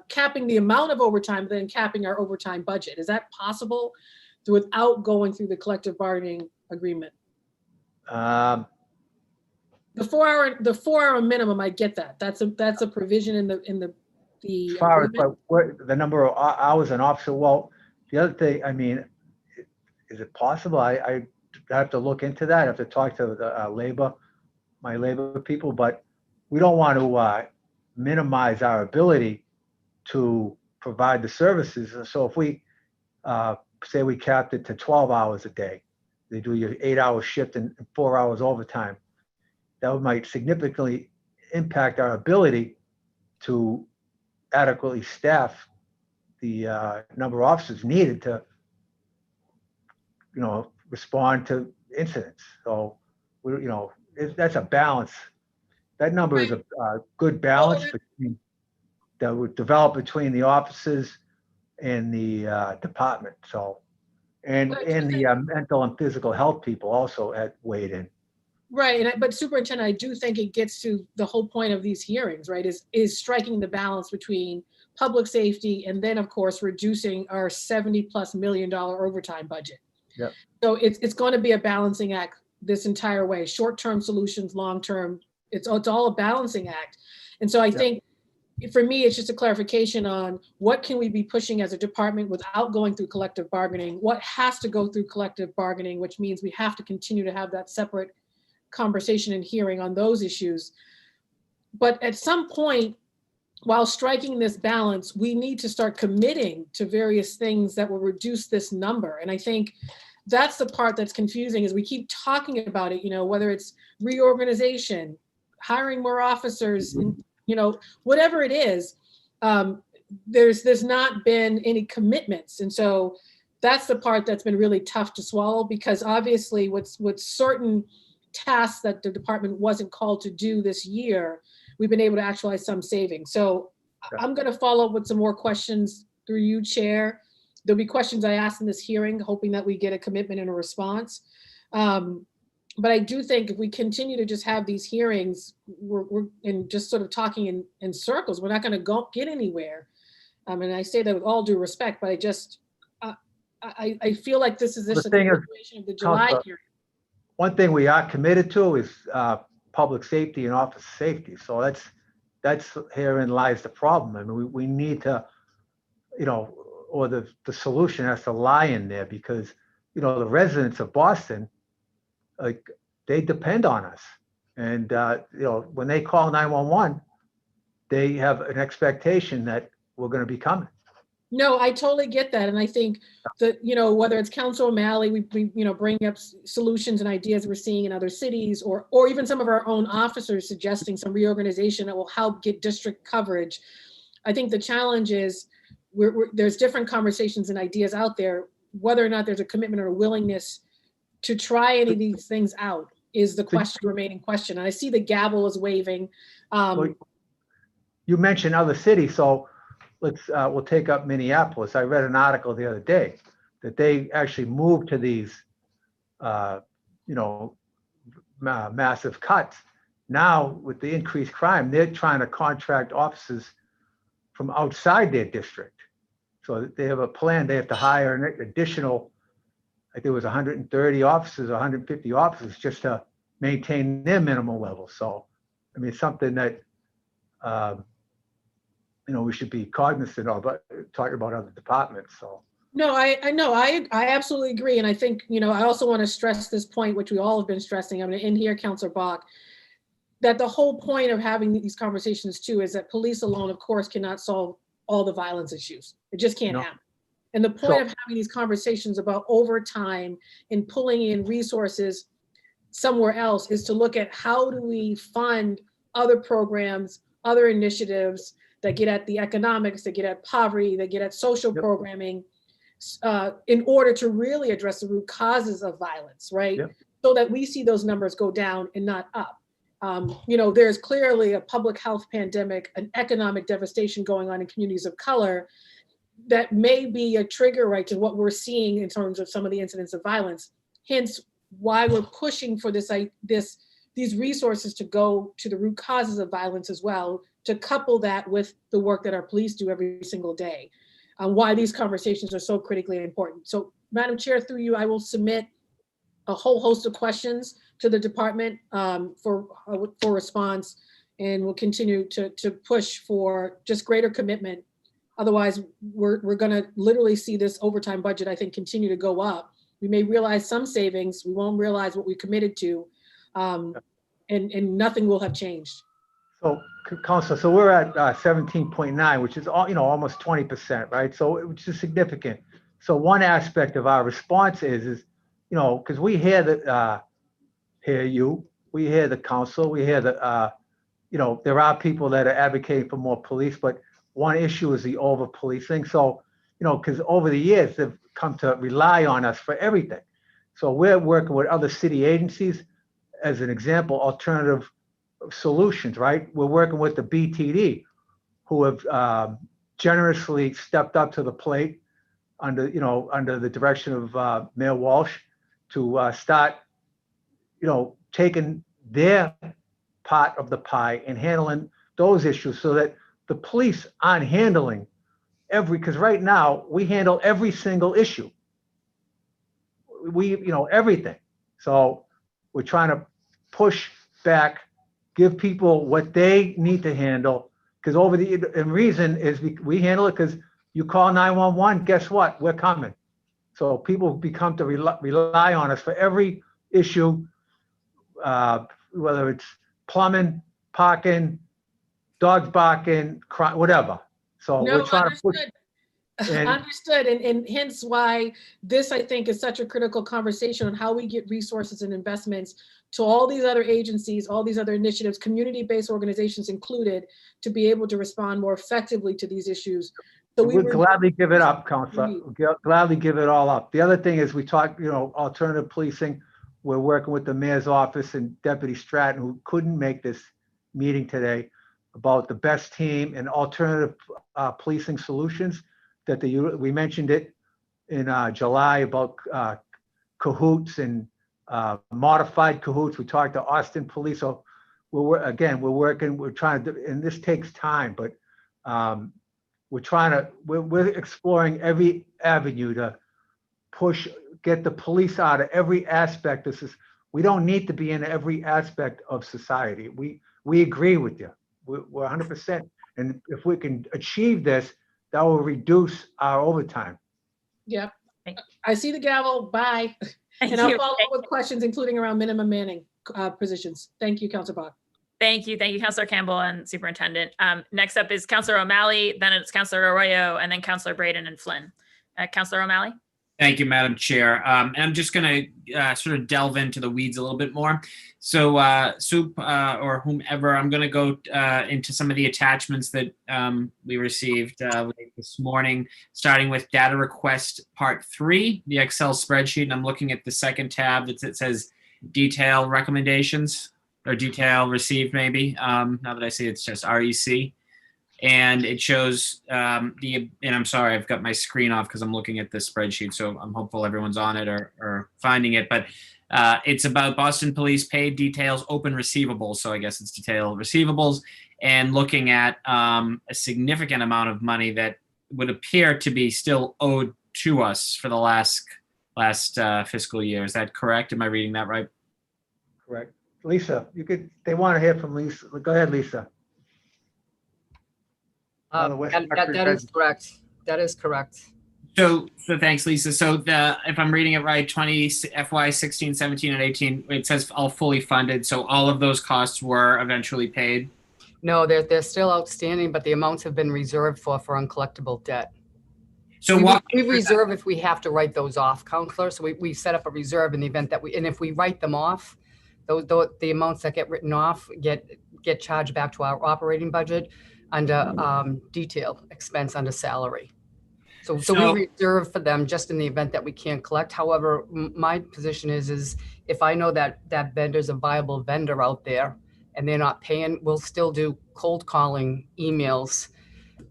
capping the amount of overtime, then capping our overtime budget. Is that possible without going through the collective bargaining agreement? The 4-hour minimum, I get that. That's a provision in the As far as the number of hours an officer, well, the other thing, I mean, is it possible? I have to look into that. I have to talk to the my labor people, but we don't want to minimize our ability to provide the services. So if we say we capped it to 12 hours a day, they do your 8-hour shift and 4 hours overtime, that might significantly impact our ability to adequately staff the number of officers needed to, respond to incidents. So that's a balance. That number is a good balance between that would develop between the officers and the department. So, and the mental and physical health people also had weighed in. Right, but superintendent, I do think it gets to the whole point of these hearings, right? Is striking the balance between public safety and then, of course, reducing our $70+ million overtime budget. Yep. So it's going to be a balancing act this entire way. Short-term solutions, long-term. It's all a balancing act. And so I think for me, it's just a clarification on what can we be pushing as a department without going through collective bargaining? What has to go through collective bargaining, which means we have to continue to have that separate conversation and hearing on those issues. But at some point, while striking this balance, we need to start committing to various things that will reduce this number. And I think that's the part that's confusing, is we keep talking about it, whether it's reorganization, hiring more officers, whatever it is, there's not been any commitments. And so that's the part that's been really tough to swallow, because obviously with certain tasks that the department wasn't called to do this year, we've been able to actualize some savings. So I'm going to follow up with some more questions through you, Chair. There'll be questions I ask in this hearing, hoping that we get a commitment and a response. But I do think if we continue to just have these hearings, we're in just sort of talking in circles, we're not going to get anywhere. And I say that with all due respect, but I feel like this is just a continuation of the July hearing. One thing we are committed to is public safety and officer safety. So that's herein lies the problem. I mean, we need to, or the solution has to lie in there, because, the residents of Boston, like, they depend on us. And, when they call 911, they have an expectation that we're going to be coming. No, I totally get that. And I think that, whether it's Council O'Malley, we bring up solutions and ideas we're seeing in other cities, or even some of our own officers suggesting some reorganization that will help get district coverage. I think the challenge is there's different conversations and ideas out there. Whether or not there's a commitment or a willingness to try any of these things out is the remaining question. And I see the gavel is waving. Well, you mentioned other cities, so we'll take up Minneapolis. I read an article the other day that they actually moved to these, massive cuts. Now, with the increased crime, they're trying to contract officers from outside their district. So they have a plan. They have to hire an additional, I think it was 130 officers, 150 officers just to maintain their minimum level. So, I mean, it's something that, we should be cognizant of, but talking about other departments. So. No, I know. I absolutely agree. And I think, I also want to stress this point, which we all have been stressing. I'm going to end here, Councilor Bach, that the whole point of having these conversations too is that police alone, of course, cannot solve all the violence issues. It just can't happen. And the point of having these conversations about overtime and pulling in resources somewhere else is to look at how do we fund other programs, other initiatives that get at the economics, that get at poverty, that get at social programming, in order to really address the root causes of violence, right? So that we see those numbers go down and not up. There's clearly a public health pandemic, an economic devastation going on in communities of color that may be a trigger, right, to what we're seeing in terms of some of the incidents of violence. Hence, why we're pushing for these resources to go to the root causes of violence as well, to couple that with the work that our police do every single day. Why these conversations are so critically important. So, Madam Chair, through you, I will submit a whole host of questions to the department for response, and we'll continue to push for just greater commitment. Otherwise, we're going to literally see this overtime budget, I think, continue to go up. We may realize some savings, we won't realize what we committed to, and nothing will have changed. So, Councilor, so we're at 17.9, which is almost 20%, right? So, which is significant. So, one aspect of our response is because we hear we hear the council, we hear that there are people that are advocating for more police, but one issue is the over policing. So, because over the years they've come to rely on us for everything. So we're working with other city agencies, as an example, alternative solutions, right? We're working with the BTD, who have generously stepped up to the plate under the direction of Mayor Walsh to start, taking their part of the pie and handling those issues so that the police aren't handling because right now we handle every single issue. Everything. So we're trying to push back, give people what they need to handle, because and reason is we handle it because you call 911, guess what? We're coming. So people become to rely on us for every issue, whether it's plumbing, parking, dogs barking, whatever. So we're trying to push. Understood, and hence why this, I think, is such a critical conversation on how we get resources and investments to all these other agencies, all these other initiatives, community-based organizations included, to be able to respond more effectively to these issues. So we'll gladly give it up, Councilor. We'll gladly give it all up. The other thing is we talk, alternative policing. We're working with the mayor's office and Deputy Stratton, who couldn't make this meeting today, about the best team and alternative policing solutions. We mentioned it in July about cahoots and modified cahoots. We talked to Austin Police. So we're trying to, and this takes time, but we're exploring every avenue to get the police out of every aspect. We don't need to be in every aspect of society. We agree with you. We're 100%. And if we can achieve this, that will reduce our overtime. Yeah, I see the gavel. Bye. And I'll follow up with questions, including around minimum manning positions. Thank you, Councilor Bach. Thank you, Councilor Campbell and Superintendent. Next up is Councilor O'Malley, then it's Councilor Arroyo, and then Councilor Braden and Flynn. Councilor O'Malley? Thank you, Madam Chair. And I'm just going to sort of delve into the weeds a little bit more. So Soup or whomever, I'm going to go into some of the attachments that we received late this morning, starting with data request part 3, the Excel spreadsheet. And I'm looking at the second tab that says detail recommendations or detail received maybe. Now that I see it's just REC. And it shows and I'm sorry, I've got my screen off because I'm looking at this spreadsheet, so I'm hopeful everyone's on it or finding it. But it's about Boston Police paid details, open receivables. So I guess it's detail receivables, and looking at a significant amount of money that would appear to be still owed to us for the last fiscal year. Is that correct? Am I reading that right? Correct. Lisa, they want to hear from Lisa. Go ahead, Lisa. That is correct. That is correct. So thanks, Lisa. So if I'm reading it right, FY 16, 17, and 18, it says all fully funded. So all of those costs were eventually paid? No, they're still outstanding, but the amounts have been reserved for uncollectible debt. So we reserve if we have to write those off, Counselor. So we set up a reserve in the event that and if we write them off, the amounts that get written off get charged back to our operating budget under detail expense under salary. So we reserve for them just in the event that we can't collect. However, my position is if I know that vendor's a viable vendor out there and they're not paying, we'll still do cold calling emails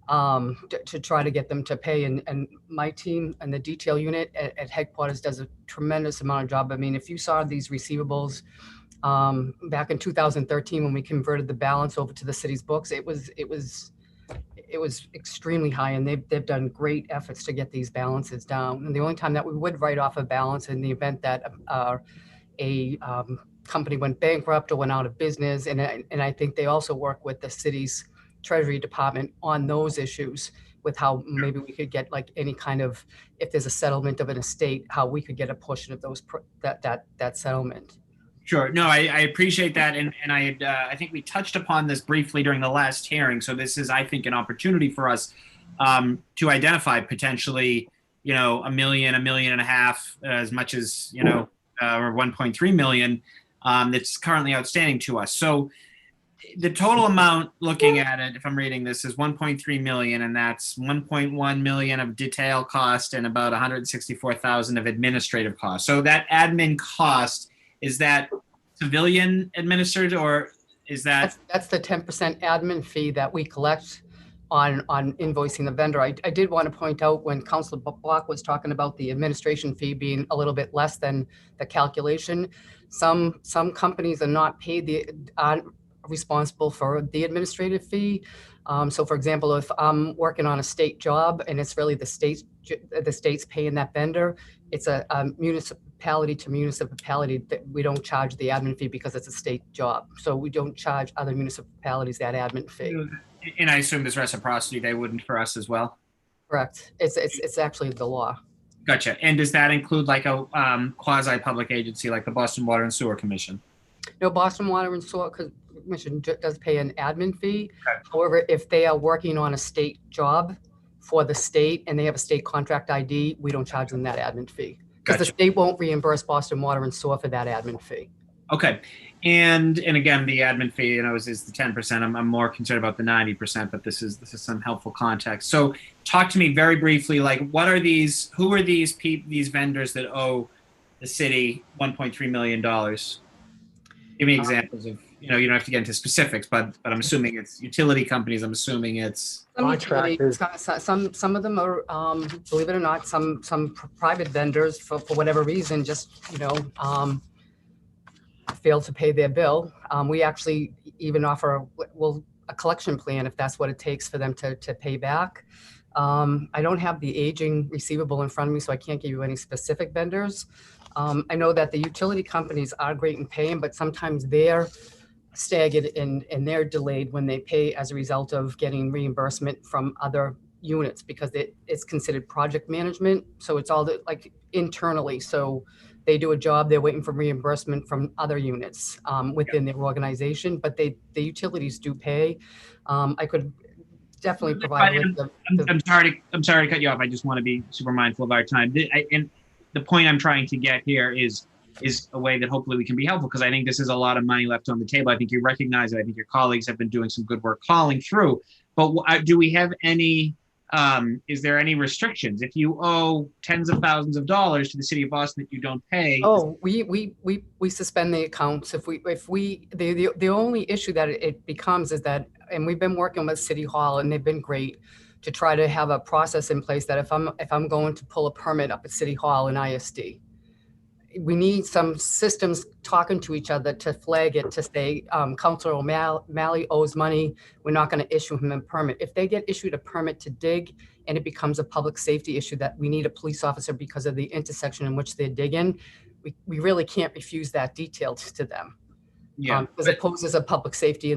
to try to get them to pay. And my team and the detail unit at headquarters does a tremendous amount of job. I mean, if you saw these receivables back in 2013 when we converted the balance over to the city's books, it was extremely high, and they've done great efforts to get these balances down. And the only time that we would write off a balance in the event that a company went bankrupt or went out of business, and I think they also work with the city's Treasury Department on those issues with how maybe we could get like any kind of, if there's a settlement of an estate, how we could get a portion of those that settlement. Sure. No, I appreciate that. And I think we touched upon this briefly during the last hearing. So this is, I think, an opportunity for us to identify potentially, $1 million, $1.5 million, as much as, or 1.3 million that's currently outstanding to us. So the total amount, looking at it, if I'm reading this, is 1.3 million, and that's 1.1 million of detail cost and about 164,000 of administrative cost. So that admin cost, is that civilian administered, or is that? That's the 10% admin fee that we collect on invoicing the vendor. I did want to point out when Councilor Block was talking about the administration fee being a little bit less than the calculation, some companies are not paid aren't responsible for the administrative fee. So for example, if I'm working on a state job and it's really the state's paying that vendor, it's a municipality to municipality that we don't charge the admin fee because it's a state job. So we don't charge other municipalities that admin fee. And I assume there's reciprocity, they wouldn't for us as well? Correct. It's actually the law. Gotcha. And does that include like a quasi-public agency like the Boston Water and Sewer Commission? No, Boston Water and Sewer Commission does pay an admin fee. Okay. However, if they are working on a state job for the state and they have a state contract ID, we don't charge them that admin fee. Because the state won't reimburse Boston Water and Sewer for that admin fee. Okay. And again, the admin fee, is the 10%. I'm more concerned about the 90%, but this is some helpful context. So talk to me very briefly, like who are these vendors that owe the city $1.3 million? Give me examples of, you don't have to get into specifics, but I'm assuming it's utility companies. I'm assuming it's contractors. Some of them are, believe it or not, some private vendors for whatever reason just fail to pay their bill. We actually even offer a collection plan if that's what it takes for them to pay back. I don't have the aging receivable in front of me, so I can't give you any specific vendors. I know that the utility companies are great in paying, but sometimes they're staggered and they're delayed when they pay as a result of getting reimbursement from other units because it's considered project management. So it's all like internally. So they do a job, they're waiting for reimbursement from other units within their organization, but the utilities do pay. I could definitely provide with I'm sorry to cut you off. I just want to be super mindful of our time. And the point I'm trying to get here is a way that hopefully we can be helpful, because I think this is a lot of money left on the table. I think you recognize it. I think your colleagues have been doing some good work calling through. But do we have any, is there any restrictions? If you owe tens of thousands of dollars to the city of Boston that you don't pay? Oh, we suspend the accounts. The only issue that it becomes is that, and we've been working with City Hall and they've been great to try to have a process in place that if I'm going to pull a permit up at City Hall in ISD, we need some systems talking to each other to flag it, to say, Councilor O'Malley owes money, we're not going to issue him a permit. If they get issued a permit to dig and it becomes a public safety issue that we need a police officer because of the intersection in which they're digging, we really can't refuse that detail to them. Yeah. Because it poses a public safety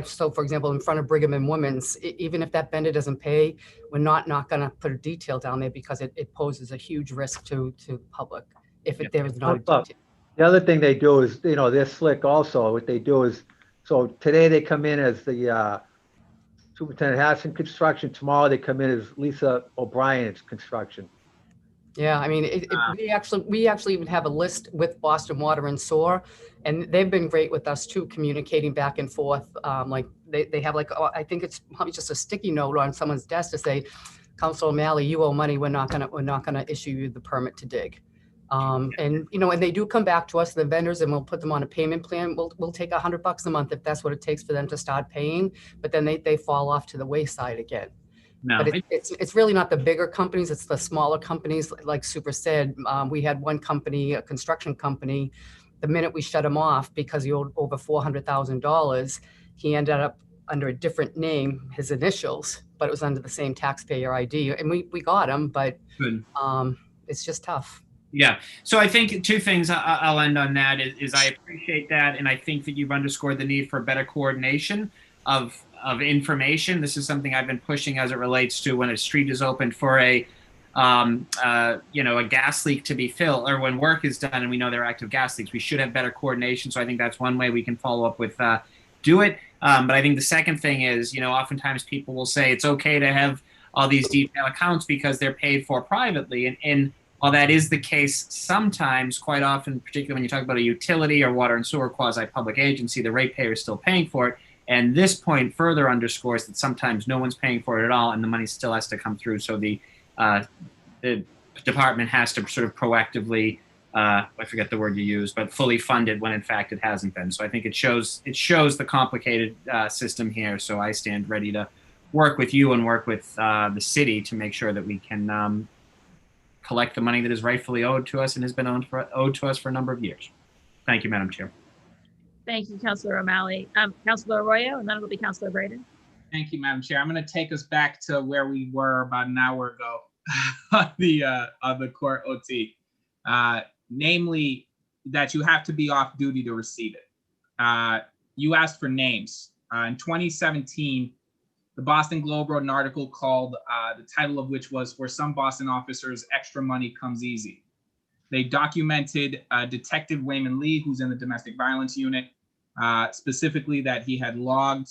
so for example, in front of Brigham and Women's, even if that vendor doesn't pay, we're not going to put a detail down there because it poses a huge risk to the public. If there is not a detail. The other thing they do is, they're slick also. What they do is, so today they come in as the Superintendent Hassan Construction. Tomorrow they come in as Lisa O'Brien's Construction. Yeah, I mean, we actually even have a list with Boston Water and Sewer, and they've been great with us too, communicating back and forth. Like they have I think it's probably just a sticky note on someone's desk to say, Councilor O'Malley, you owe money. We're not gonna issue you the permit to dig. And and they do come back to us, the vendors, and we'll put them on a payment plan. We'll take $100 a month if that's what it takes for them to start paying, but then they fall off to the wayside again. No, but it's really not the bigger companies, it's the smaller companies. Like Super said, we had one company, a construction company, the minute we shut him off because he owed over $400,000, he ended up under a different name, his initials, but it was under the same taxpayer ID, and we got him, but it's just tough. Yeah. So I think two things I'll end on that is I appreciate that. And I think that you've underscored the need for better coordination of information. This is something I've been pushing as it relates to when a street is opened for a gas leak to be filled, or when work is done and we know there are active gas leaks. We should have better coordination. So I think that's one way we can follow up with do it. But I think the second thing is, oftentimes people will say it's okay to have all these detailed accounts because they're paid for privately. And while that is the case sometimes, quite often, particularly when you talk about a utility or water and sewer quasi-public agency, the ratepayer is still paying for it. And this point further underscores that sometimes no one's paying for it at all and the money still has to come through. So the department has to sort of proactively, I forget the word you used, but fully fund it when in fact it hasn't been. So I think it shows the complicated system here. So I stand ready to work with you and work with the city to make sure that we can collect the money that is rightfully owed to us and has been owed to us for a number of years. Thank you, Madam Chair. Thank you, Councilor O'Malley. Councilor Arroyo, and then it'll be Councilor Braden. Thank you, Madam Chair. I'm going to take us back to where we were about an hour ago on the court OT, namely that you have to be off duty to receive it. You asked for names. In 2017, the Boston Globe wrote an article called, the title of which was, "For Some Boston Officers, Extra Money Comes Easy." They documented Detective Wayman Lee, who's in the domestic violence unit, specifically that he had logged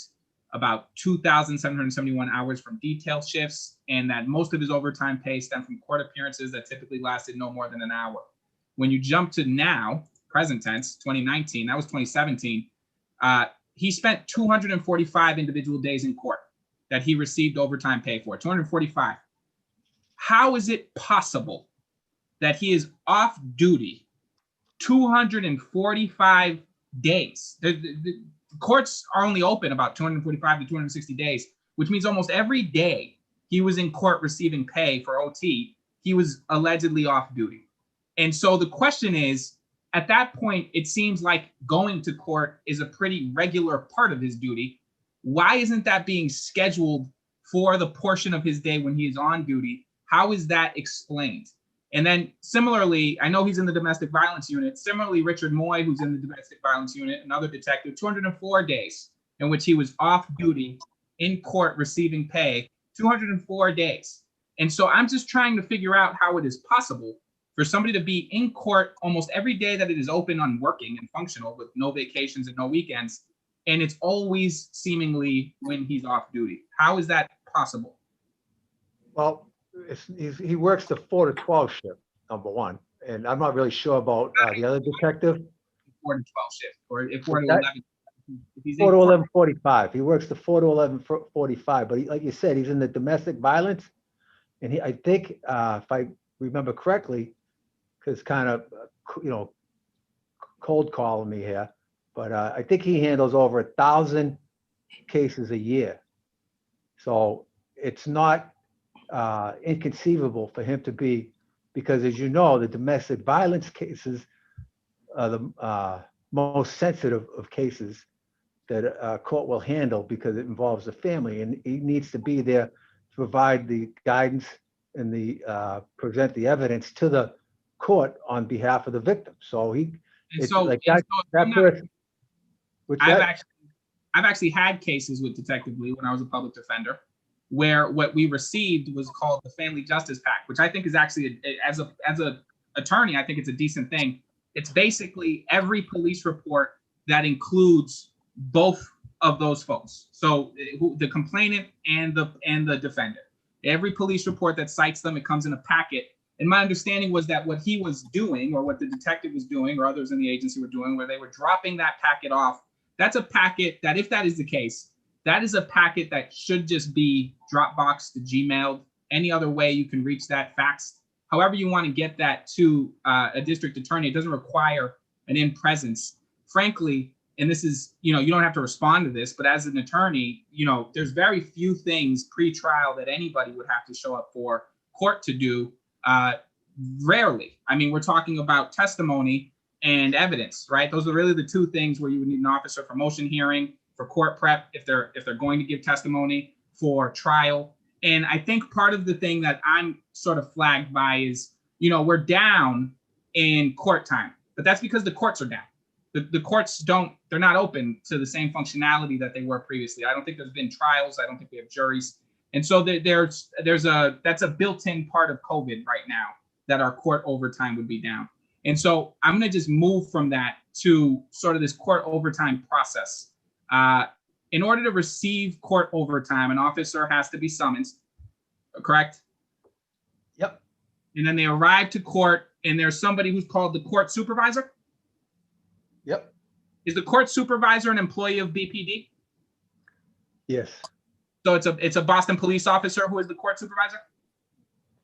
about 2,771 hours from detail shifts, and that most of his overtime pay stemmed from court appearances that typically lasted no more than an hour. When you jump to now, present tense, 2019, that was 2017, he spent 245 individual days in court that he received overtime pay for, 245. How is it possible that he is off duty 245 days? The courts are only open about 245 to 260 days, which means almost every day he was in court receiving pay for OT, he was allegedly off duty. And so the question is, at that point, it seems like going to court is a pretty regular part of his duty. Why isn't that being scheduled for the portion of his day when he is on duty? How is that explained? And then similarly, I know he's in the domestic violence unit. Similarly, Richard Moy, who's in the domestic violence unit, another detective, 204 days in which he was off duty in court receiving pay, 204 days. And so I'm just trying to figure out how it is possible for somebody to be in court almost every day that it is open and working and functional with no vacations and no weekends, and it's always seemingly when he's off duty. How is that possible? Well, he works the 4 to 12 shift, number one, and I'm not really sure about the other detective. 4 to 12 shift, or if 4 to That- 11. If he's 4 to in court, 11:45. He works the 4 to 11:45, but like you said, he's in the domestic violence. And I think, if I remember correctly, because kind of, cold calling me here, but I think he handles over 1,000 cases a year. So it's not inconceivable for him to be, because as you know, the domestic violence cases are the most sensitive of cases that a court will handle because it involves the family, and he needs to be there to provide the guidance and the present the evidence to the court on behalf of the victim. So I've actually had cases with Detective Lee when I was a public defender, where what we received was called the Family Justice Pack, which I think is actually, as a attorney, I think it's a decent thing. It's basically every police report that includes both of those folks. So the complainant and the defendant. Every police report that cites them, it comes in a packet. And my understanding was that what he was doing, or what the detective was doing, or others in the agency were doing, where they were dropping that packet off, that's a packet that, if that is the case, that is a packet that should just be Dropbox to Gmail. Any other way you can reach that, faxed. However you want to get that to a district attorney, it doesn't require an in-presence. Frankly, and this is, you don't have to respond to this, but as an attorney, there's very few things pre-trial that anybody would have to show up for court to do. Rarely. I mean, we're talking about testimony and evidence, right? Those are really the two things where you would need an officer for motion hearing, for court prep, if they're going to give testimony, for trial. And I think part of the thing that I'm sort of flagged by is, we're down in court time, but that's because the courts are down. The courts they're not open to the same functionality that they were previously. I don't think there's been trials. I don't think we have juries. And so that's a built-in part of COVID right now, that our court overtime would be down. And so I'm going to just move from that to sort of this court overtime process. In order to receive court overtime, an officer has to be summoned, correct? Yep. And then they arrive to court, and there's somebody who's called the court supervisor. Yep. Is the court supervisor an employee of BPD? Yes. So it's a Boston police officer who is the court supervisor?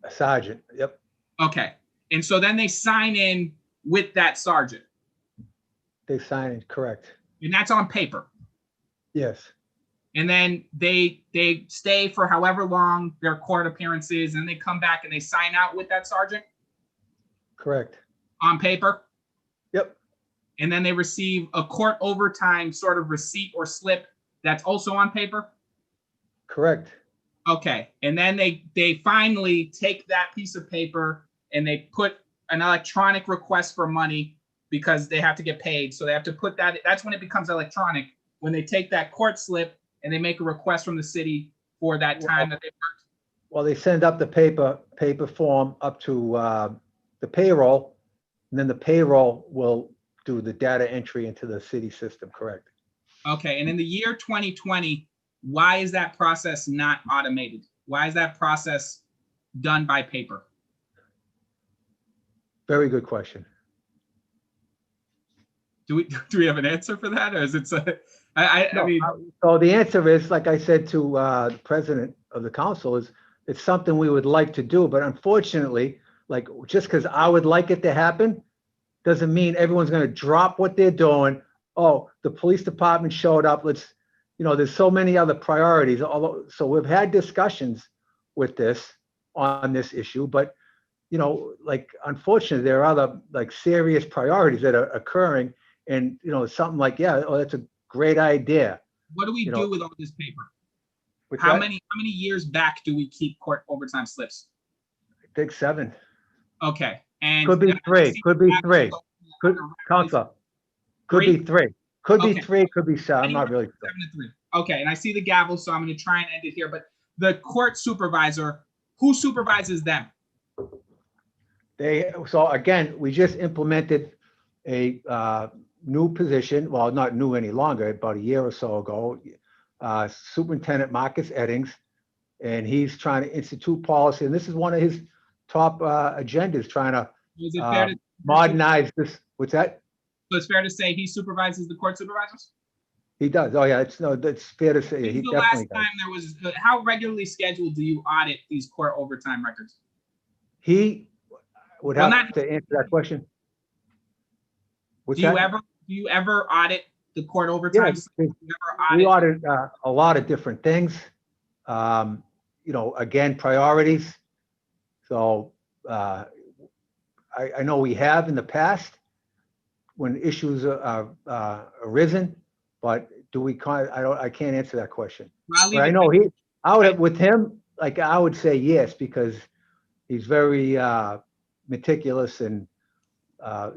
A sergeant. Yep. Okay. And so then they sign in with that sergeant. They sign it, correct. And that's on paper. Yes. And then they stay for however long their court appearance is, and they come back and they sign out with that sergeant? Correct. On paper? Yep. And then they receive a court overtime sort of receipt or slip that's also on paper? Correct. Okay. And then they finally take that piece of paper and they put an electronic request for money because they have to get paid. So they have to put that, that's when it becomes electronic, when they take that court slip and they make a request from the city for that time that they worked. Well, they send up the paper form up to the payroll, and then the payroll will do the data entry into the city system, correct? Okay. And in the year 2020, why is that process not automated? Why is that process done by paper? Very good question. Do we have an answer for that, or is it? I mean, so the answer is, like I said to the president of the council, is it's something we would like to do, but unfortunately, like, just because I would like it to happen doesn't mean everyone's going to drop what they're doing. Oh, the police department showed up. There's so many other priorities. So we've had discussions with this on this issue, but unfortunately, there are other serious priorities that are occurring, and something like, that's a great idea. What do we do with all this paper? What's How that? many years back do we keep court overtime slips? I think 7. Okay, and Could be 3. Could be 3. Counselor. Could be 3. Could be 3. Could be 7. I'm not really sure. 7 to 3. Okay, and I see the gavel, so I'm going to try and end it here. But the court supervisor, who supervises them? So again, we just implemented a new position, well, not new any longer, about a year or so ago, Superintendent Marcus Eddings, and he's trying to institute policy, and this is one of his top agendas, trying to Is it fair to modernize this. What's that? So it's fair to say he supervises the court supervisors? He does. Oh yeah, that's fair to say. When's He the definitely last does. time there was, how regularly scheduled do you audit these court overtime records? He would Well, have not- to answer that question. What's Do you that? ever audit the court overtime? Yeah, we audit a lot of different things. You know, again, priorities. So I know we have in the past when issues are arisen, but do we? I can't answer that question. Well, But I know with him, like I would say yes, because he's very meticulous and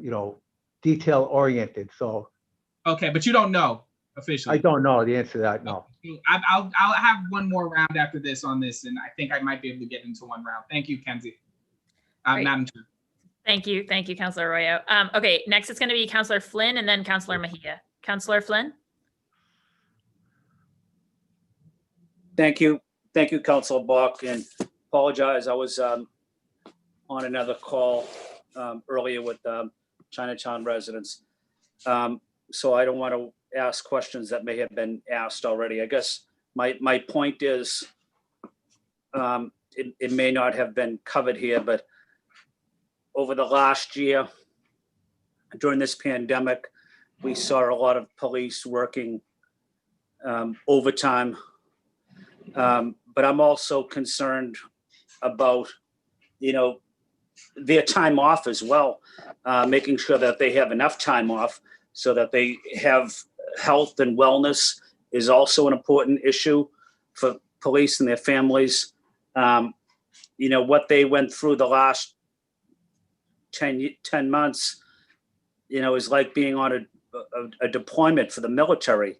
you know, detail oriented. So Okay, but you don't know officially. I don't know the answer to that. No. I'll have one more round after this on this, and I think I might be able to get into one round. Thank you, Kenzie. Great. Madam Chair. Thank you, Councilor Arroyo. Okay, next it's going to be Councilor Flynn and then Councilor Mejia. Councilor Flynn. Thank you, Councilor Bach, and apologize. I was on another call earlier with Chinatown residents, so I don't want to ask questions that may have been asked already. I guess my point is, it may not have been covered here, but over the last year, during this pandemic, we saw a lot of police working overtime. But I'm also concerned about, you know, their time off as well, making sure that they have enough time off so that they have health and wellness is also an important issue for police and their families. You know, what they went through the last 10 months, you know, is like being on a deployment for the military.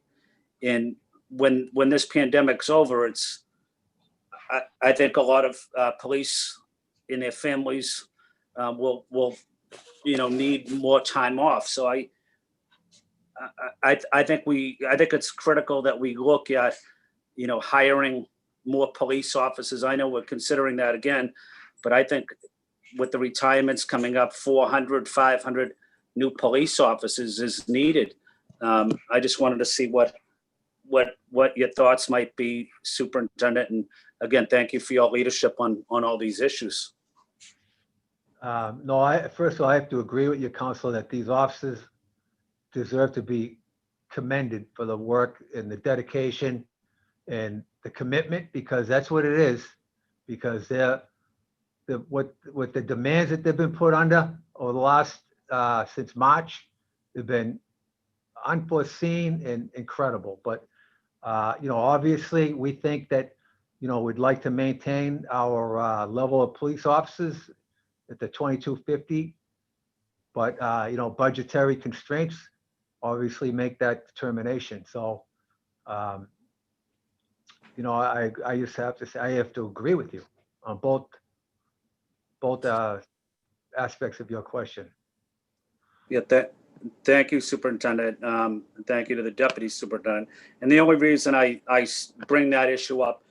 And when this pandemic's over, I think a lot of police and their families will you know, need more time off. So I think it's critical that we look at, you know, hiring more police officers. I know we're considering that again, but I think with the retirements coming up, 400, 500 new police officers is needed. I just wanted to see what your thoughts might be, Superintendent. And again, thank you for your leadership on all these issues. No, first of all, I have to agree with you, Councilor, that these officers deserve to be commended for the work and the dedication and the commitment, because that's what it is. Because what the demands that they've been put under over the last since March have been unforeseen and incredible. But you know, obviously, we think that, you know, we'd like to maintain our level of police officers at the 2250, but you know, budgetary constraints obviously make that determination. So you know, I just have to say, I have to agree with you on both aspects of your question. Yeah, thank you, Superintendent. Thank you to the Deputy Superintendent. And the only reason I bring that issue up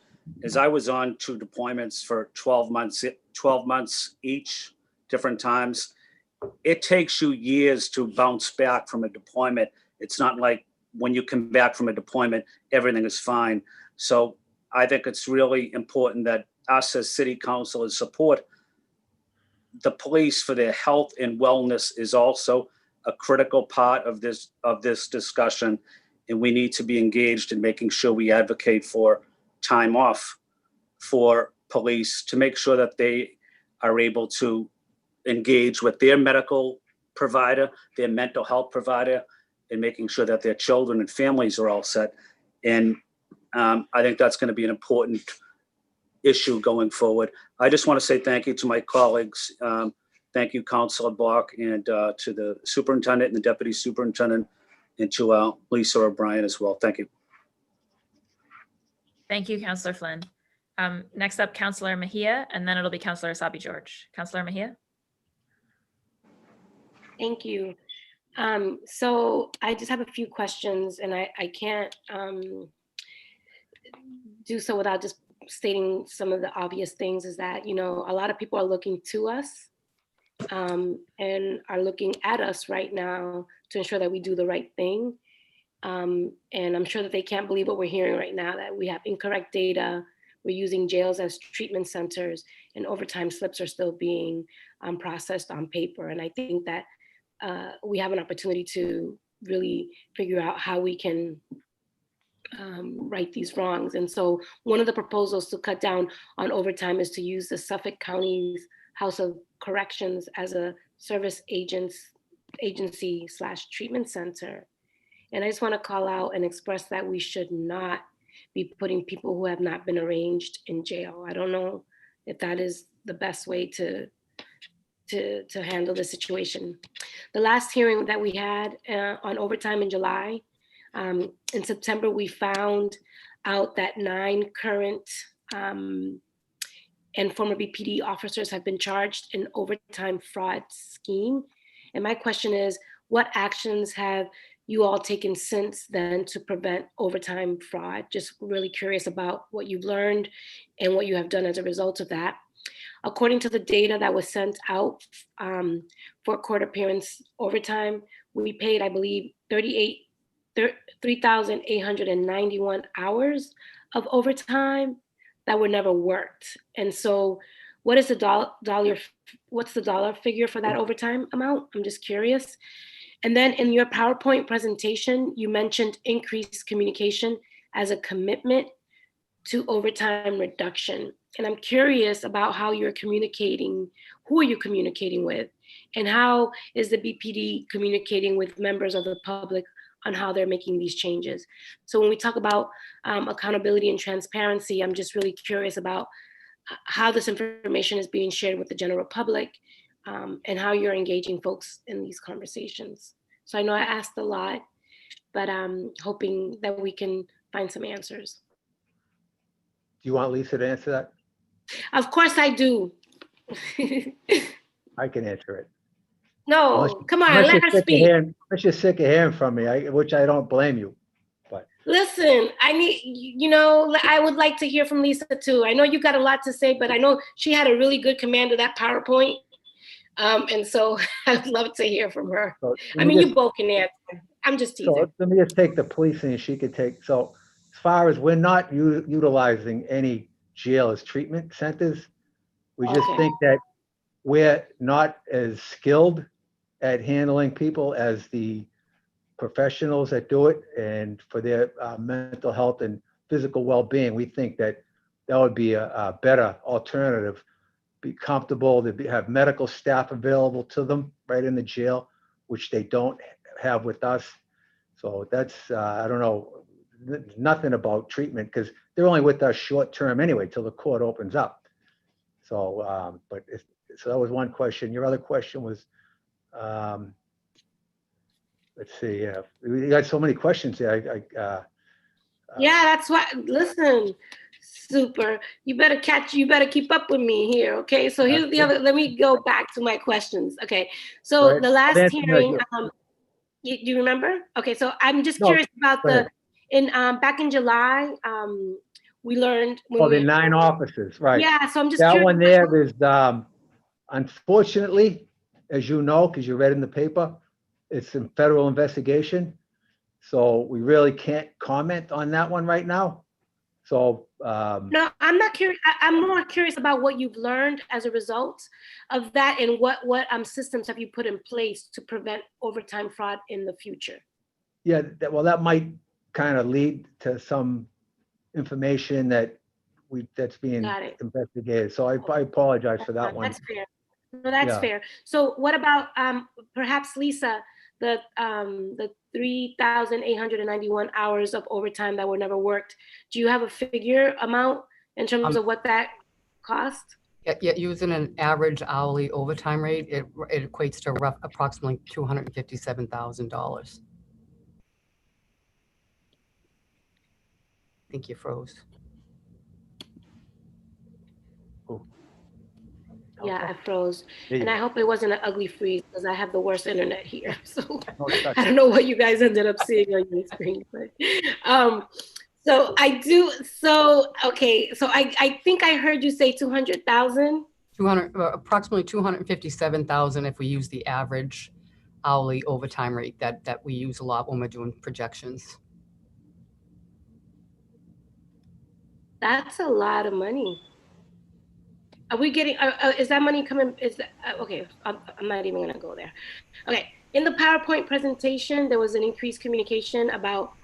is I was on 2 deployments for 12 months each, different times. It takes you years to bounce back from a deployment. It's not like when you come back from a deployment, everything is fine. So I think it's really important that us as city councilors support the police for their health and wellness is also a critical part of this discussion. And we need to be engaged in making sure we advocate for time off for police to make sure that they are able to engage with their medical provider, their mental health provider, and making sure that their children and families are all set. And I think that's going to be an important issue going forward. I just want to say thank you to my colleagues. Thank you, Councilor Bach, and to the Superintendent and the Deputy Superintendent, and to Lisa O'Brien as well. Thank you. Thank you, Councilor Flynn. Next up, Councilor Mejia, and then it'll be Councilor Asabi George. Councilor Mejia. Thank you. So I just have a few questions, and I can't do so without just stating some of the obvious things. Is that, you know, a lot of people are looking to us and are looking at us right now to ensure that we do the right thing. And I'm sure that they can't believe what we're hearing right now, that we have incorrect data. We're using jails as treatment centers, and overtime slips are still being processed on paper. And I think that we have an opportunity to really figure out how we can right these wrongs. And so one of the proposals to cut down on overtime is to use the Suffolk County's House of Corrections as a service agency / treatment center. And I just want to call out and express that we should not be putting people who have not been arraigned in jail. I don't know if that is the best way to handle the situation. The last hearing that we had on overtime in July, in September, we found out that 9 current and former BPD officers have been charged in overtime fraud scheme. And my question is, what actions have you all taken since then to prevent overtime fraud? Just really curious about what you've learned and what you have done as a result of that. According to the data that was sent out for court appearance overtime, we paid, I believe, 3,891 hours of overtime that were never worked. And so what is the what's the dollar figure for that overtime amount? I'm just curious. And then in your PowerPoint presentation, you mentioned increased communication as a commitment to overtime reduction. And I'm curious about how you're communicating, who are you communicating with, and how is the BPD communicating with members of the public on how they're making these changes. So when we talk about accountability and transparency, I'm just really curious about how this information is being shared with the general public and how you're engaging folks in these conversations. So I know I asked a lot, but I'm hoping that we can find some answers. Do you want Lisa to answer that? Of course I do. I can answer it. No, come on, let her speak. Unless you're sick of hearing from me, which I don't blame you. But listen, I need, you know, I would like to hear from Lisa too. I know you got a lot to say, but I know she had a really good command of that PowerPoint. And so I'd love to hear from her. So I mean, you both can answer. I'm just teasing. So let me just take the policing and she could take, so as far as we're not utilizing any jail as treatment centers, we just think that we're not as skilled at handling people as the professionals that do it, and for their mental health and physical well-being, we think that that would be a better alternative. Be comfortable to have medical staff available to them right in the jail, which they don't have with us. So that's, I don't know, nothing about treatment because they're only with us short term anyway, till the court opens up. So, so that was one question. Your other question was, let's see, yeah, we got so many questions there. Yeah, that's why, listen, super. You better keep up with me here, okay? So here's the other, let me go back to my questions. Okay, so the last hearing, you remember? Okay, so I'm just curious about back in July, we learned. The 9 officers, right. Yeah, so I'm just that curious. One there is, unfortunately, as you know, because you read in the paper, it's in federal investigation. So we really can't comment on that one right now. So no, I'm not curious. I'm more curious about what you've learned as a result of that, and what systems have you put in place to prevent overtime fraud in the future? Yeah, that might kind of lead to some information that's being investigated. So I apologize for that one. That's fair. No, that's fair. So what about perhaps Lisa, the 3,891 hours of overtime that were never worked? Do you have a figure amount in terms of what that cost? Yeah, using an average hourly overtime rate, it equates to approximately $257,000. I think you froze. Yeah, I froze. There you And I go. hope it wasn't an ugly freeze because I have the worst internet here. So No such- I don't know what you guys ended up seeing on your screen, but so I do. So okay, so I think I heard you say 200,000. 200, approximately 257,000 if we use the average hourly overtime rate that we use a lot when we're doing projections. That's a lot of money. Are we getting? Is that money coming? Is that okay? I'm not even gonna go there. Okay. In the PowerPoint presentation, there was an increased communication about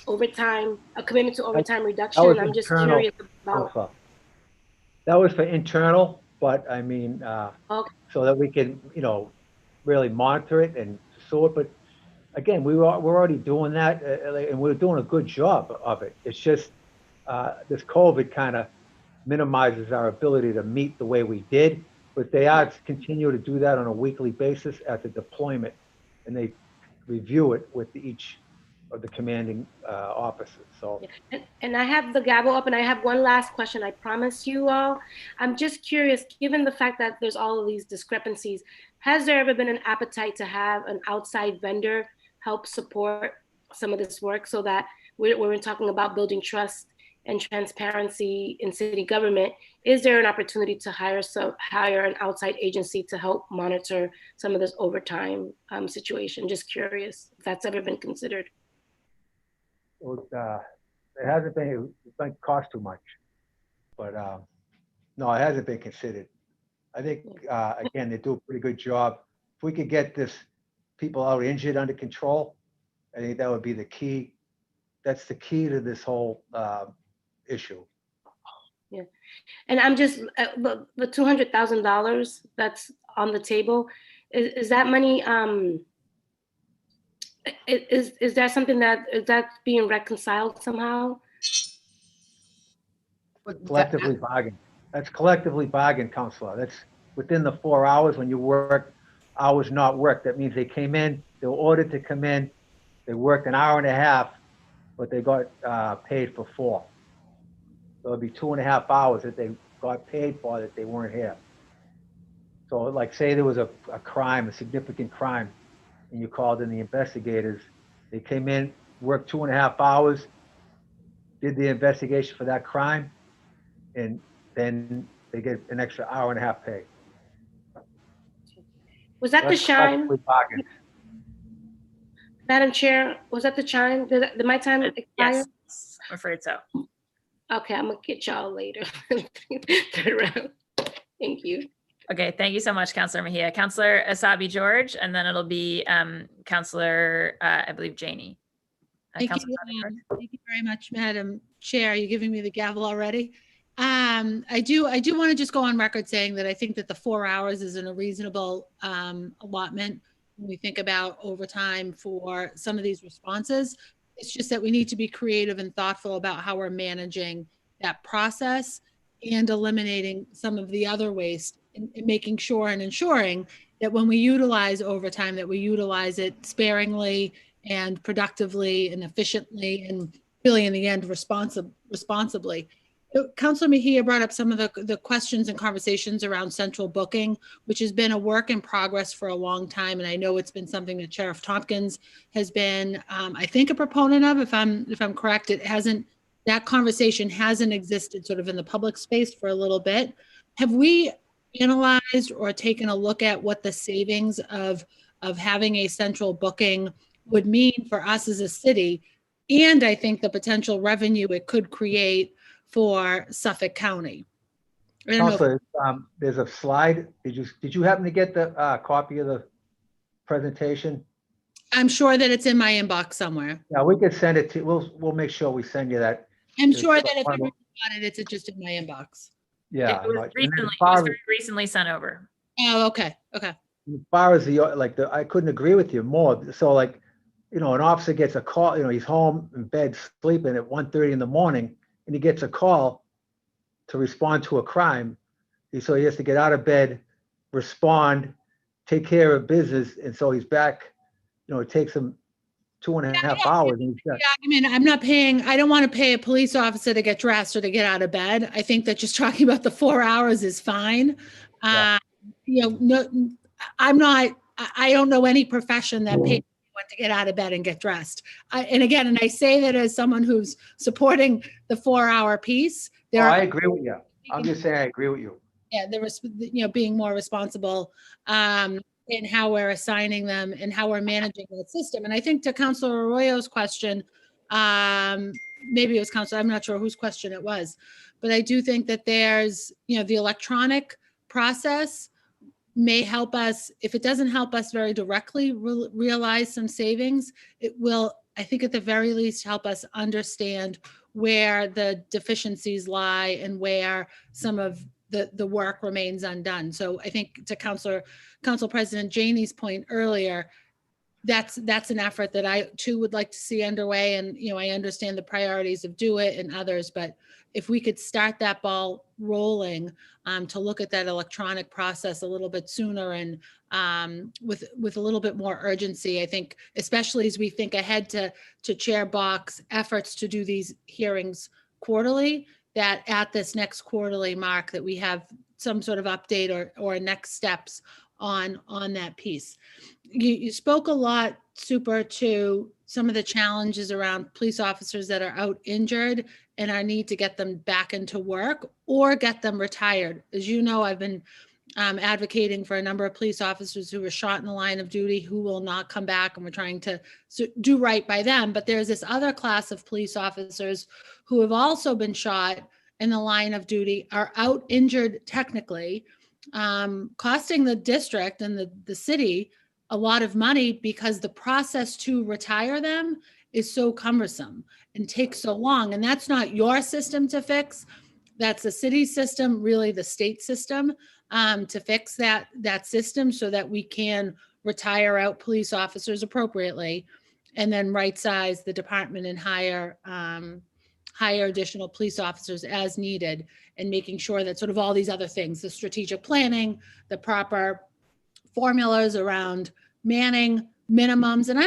overtime, a commitment to overtime reduction. was I'm just internal, curious about. Alpha. That was for internal, but I mean, Okay. so that we can, really monitor it and sort. But again, we're already doing that, and we're doing a good job of it. It's just this COVID kind of minimizes our ability to meet the way we did. But they are continue to do that on a weekly basis at the deployment, and they review it with each of the commanding officers. So. And I have the gavel up, and I have one last question. I promise you all. I'm just curious, given the fact that there's all of these discrepancies, has there ever been an appetite to have an outside vendor help support some of this work so that we're talking about building trust and transparency in city government? Is there an opportunity to hire an outside agency to help monitor some of this overtime situation? Just curious if that's ever been considered. It hasn't been, it might cost too much, but no, it hasn't been considered. I think, again, they do a pretty good job. If we could get people out injured under control, I think that would be the key. That's the key to this whole issue. Yeah. And I'm just, the $200,000 that's on the table, is that money, is that something is that being reconciled somehow? Collectively bargained. That's collectively bargained, Counselor. That's within the 4 hours when you work hours not worked. That means they came in, they were ordered to come in, they worked an hour and a half, but they got paid for 4. So it'd be 2.5 hours that they got paid for that they weren't here. So like say there was a crime, a significant crime, and you called in the investigators, they came in, worked 2.5 hours, did the investigation for that crime, and then they get an extra hour and a half pay. Was that the chime? Bargained. Madam Chair, was that the chime? Did my time expire? Yes, I'm afraid so. Okay, I'm gonna get y'all later. Turn around. Thank you. Okay, thank you so much, Councillor Mejia. Councillor Asabi George, and then it'll be Councillor, I believe, Janey. Thank you. Thank you very much, Madam Chair. You're giving me the gavel already. I do want to just go on record saying that I think that the 4 hours is a reasonable allotment when we think about overtime for some of these responses. It's just that we need to be creative and thoughtful about how we're managing that process and eliminating some of the other waste and making sure and ensuring that when we utilize overtime, that we utilize it sparingly and productively and efficiently and really in the end responsibly. Councilor Mejia brought up some of the questions and conversations around central booking, which has been a work in progress for a long time. And I know it's been something that Sheriff Tompkins has been, I think, a proponent of. If I'm correct, that conversation hasn't existed sort of in the public space for a little bit. Have we analyzed or taken a look at what the savings of having a central booking would mean for us as a city? And I think the potential revenue it could create for Suffolk County. I don't know. Counselor, there's a slide. Did you happen to get the copy of the presentation? I'm sure that it's in my inbox somewhere. Yeah, we could send it to. We'll make sure we send you that. I'm sure that if everyone got it, it's just in my inbox. Yeah, it was very recently sent over. Oh, okay, okay. As far as I couldn't agree with you more. So an officer gets a call. He's home in bed sleeping at 1:30 in the morning, and he gets a call to respond to a crime. So he has to get out of bed, respond, take care of business, and so he's back. It takes him 2.5 hours. And Yeah, I mean, I don't want to pay a police officer to get dressed or to get out of bed. I think that just talking about the 4 hours is fine. Yeah. No, I don't know any profession that pays anyone to get out of bed and get dressed. And I say that as someone who's supporting the 4-hour piece. I agree with you. I'm just saying, I agree with you. Yeah, being more responsible in how we're assigning them and how we're managing the system. And I think to Councilor Arroyo's question, maybe it was Councilor, I'm not sure whose question it was, but I do think that there's, the electronic process may help us. If it doesn't help us very directly realize some savings, it will, I think at the very least, help us understand where the deficiencies lie and where some of the work remains undone. So I think to Council President Janey's point earlier, that's an effort that I too would like to see underway. And, I understand the priorities of Do It and others, but if we could start that ball rolling to look at that electronic process a little bit sooner and with a little bit more urgency, I think, especially as we think ahead to Chair Bach's efforts to do these hearings quarterly, that at this next quarterly mark that we have some sort of update or next steps on that piece. You spoke a lot, Super, to some of the challenges around police officers that are out injured and our need to get them back into work or get them retired. As you know, I've been advocating for a number of police officers who were shot in the line of duty who will not come back, and we're trying to do right by them. But there's this other class of police officers who have also been shot in the line of duty, are out injured technically, costing the district and the city a lot of money because the process to retire them is so cumbersome and takes so long. And that's not your system to fix. That's the city system, really the state system, to fix that system so that we can retire out police officers appropriately and then right size the department and hire additional police officers as needed, and making sure that sort of all these other things, the strategic planning, the proper formulas around manning minimums. And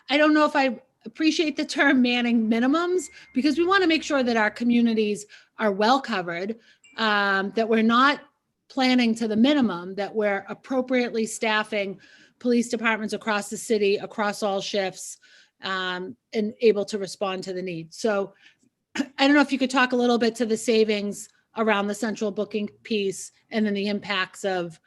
I don't know if I appreciate the term manning minimums, because we want to make sure that our communities are well covered, that we're not planning to the minimum, that we're appropriately staffing police departments across the city, across all shifts, and able to respond to the needs. So I don't know if you could talk a little bit to the savings around the central booking piece, and then the impacts of,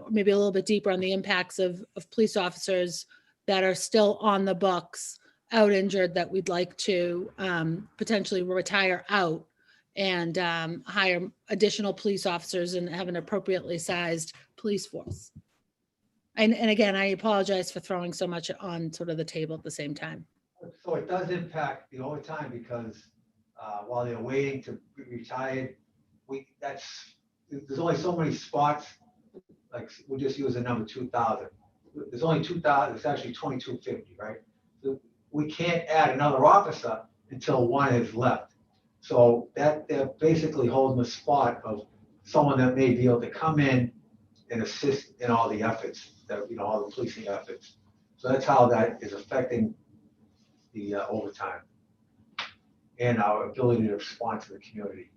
maybe a little bit deeper on the impacts of police officers that are still on the books, out injured, that we'd like to potentially retire out and hire additional police officers and have an appropriately sized police force. And again, I apologize for throwing so much on sort of the table at the same time. So it does impact the overtime because while they're waiting to be retired, there's only so many spots. Like we'll just use the number 2,000. There's only 2,000. It's actually 2,250, right? So we can't add another officer until one is left. So that they're basically holding the spot of someone that may be able to come in and assist in all the efforts, that all the policing efforts. So that's how that is affecting the overtime and our ability to respond to the community.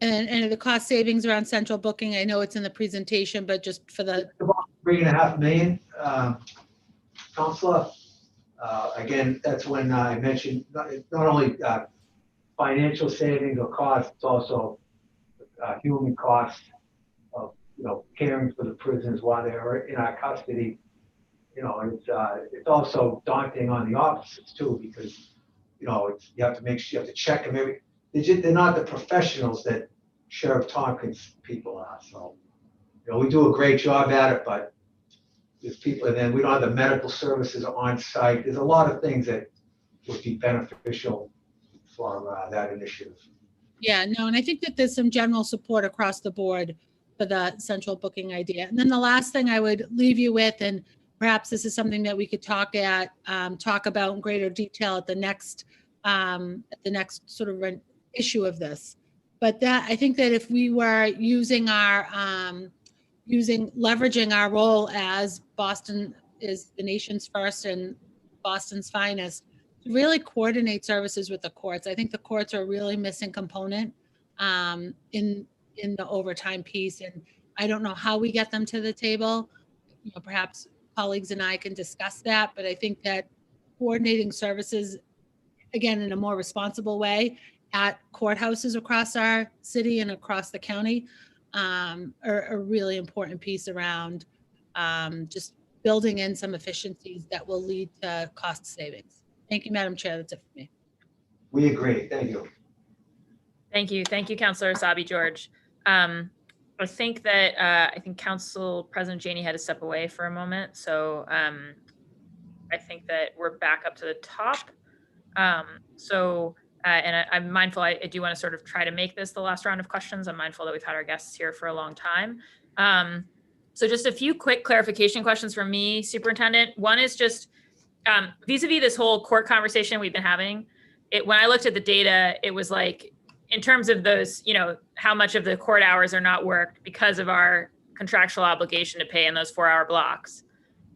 And the cost savings around central booking, I know it's in the presentation, but just for the about $3.5 million, Counselor. Again, that's when I mentioned not only financial savings or costs, it's also human costs of caring for the prisoners while they're in our custody. It's also daunting on the officers too, because you have to make sure you have to check them they're not the professionals that Sheriff Tompkins people are. So we do a great job at it, but there's people, and then we don't have the medical services on site. There's a lot of things that would be beneficial for that initiative. Yeah, no, and I think that there's some general support across the board for the central booking idea. And then the last thing I would leave you with, and perhaps this is something that we could talk about in greater detail at the next sort of issue of this. But that I think that if we were leveraging our role as Boston is the nation's first and Boston's finest, to really coordinate services with the courts. I think the courts are a really missing component in the overtime piece, and I don't know how we get them to the table. You know, perhaps colleagues and I can discuss that, but I think that coordinating services, again, in a more responsible way at courthouses across our city and across the county are a really important piece around just building in some efficiencies that will lead to cost savings. Thank you, Madam Chair. That's it for me. We agree. Thank you. Thank you. Thank you, Councilor Asabi George. I think that I think Council President Janey had to step away for a moment. So I think that we're back up to the top. And I'm mindful, I do want to sort of try to make this the last round of questions. I'm mindful that we've had our guests here for a long time. So just a few quick clarification questions from me, Superintendent. One is just vis-a-vis this whole court conversation we've been having. When I looked at the data, it was like, in terms of those, you know, how much of the court hours are not worked because of our contractual obligation to pay in those 4-hour blocks.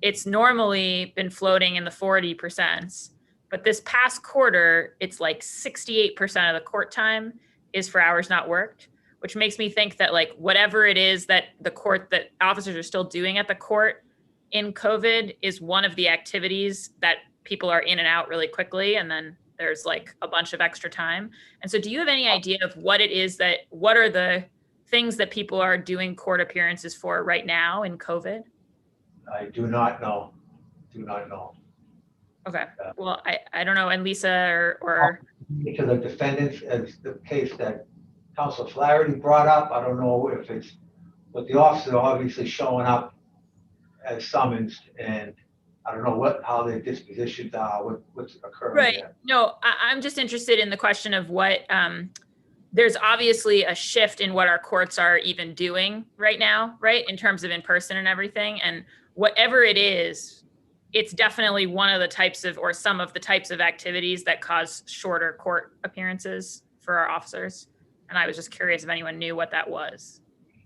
It's normally been floating in the 40%, but this past quarter, it's like 68% of the court time is for hours not worked, which makes me think that like whatever it is that that officers are still doing at the court in COVID is one of the activities that people are in and out really quickly, and then there's like a bunch of extra time. And so do you have any idea of what are the things that people are doing court appearances for right now in COVID? I do not know. Do not know. Okay. Well, I don't know. And Lisa or To the defendants, as the case that Council Flaherty brought up, I don't know if it's, but the officer obviously showing up as summoned, and I don't know how their dispositions are, what's occurring right. there. No, I'm just interested in the question of what, there's obviously a shift in what our courts are even doing right now, right? In terms of in-person and everything. And whatever it is, it's definitely one of the types of, or some of the types of activities that cause shorter court appearances for our officers. And I was just curious if anyone knew what that was.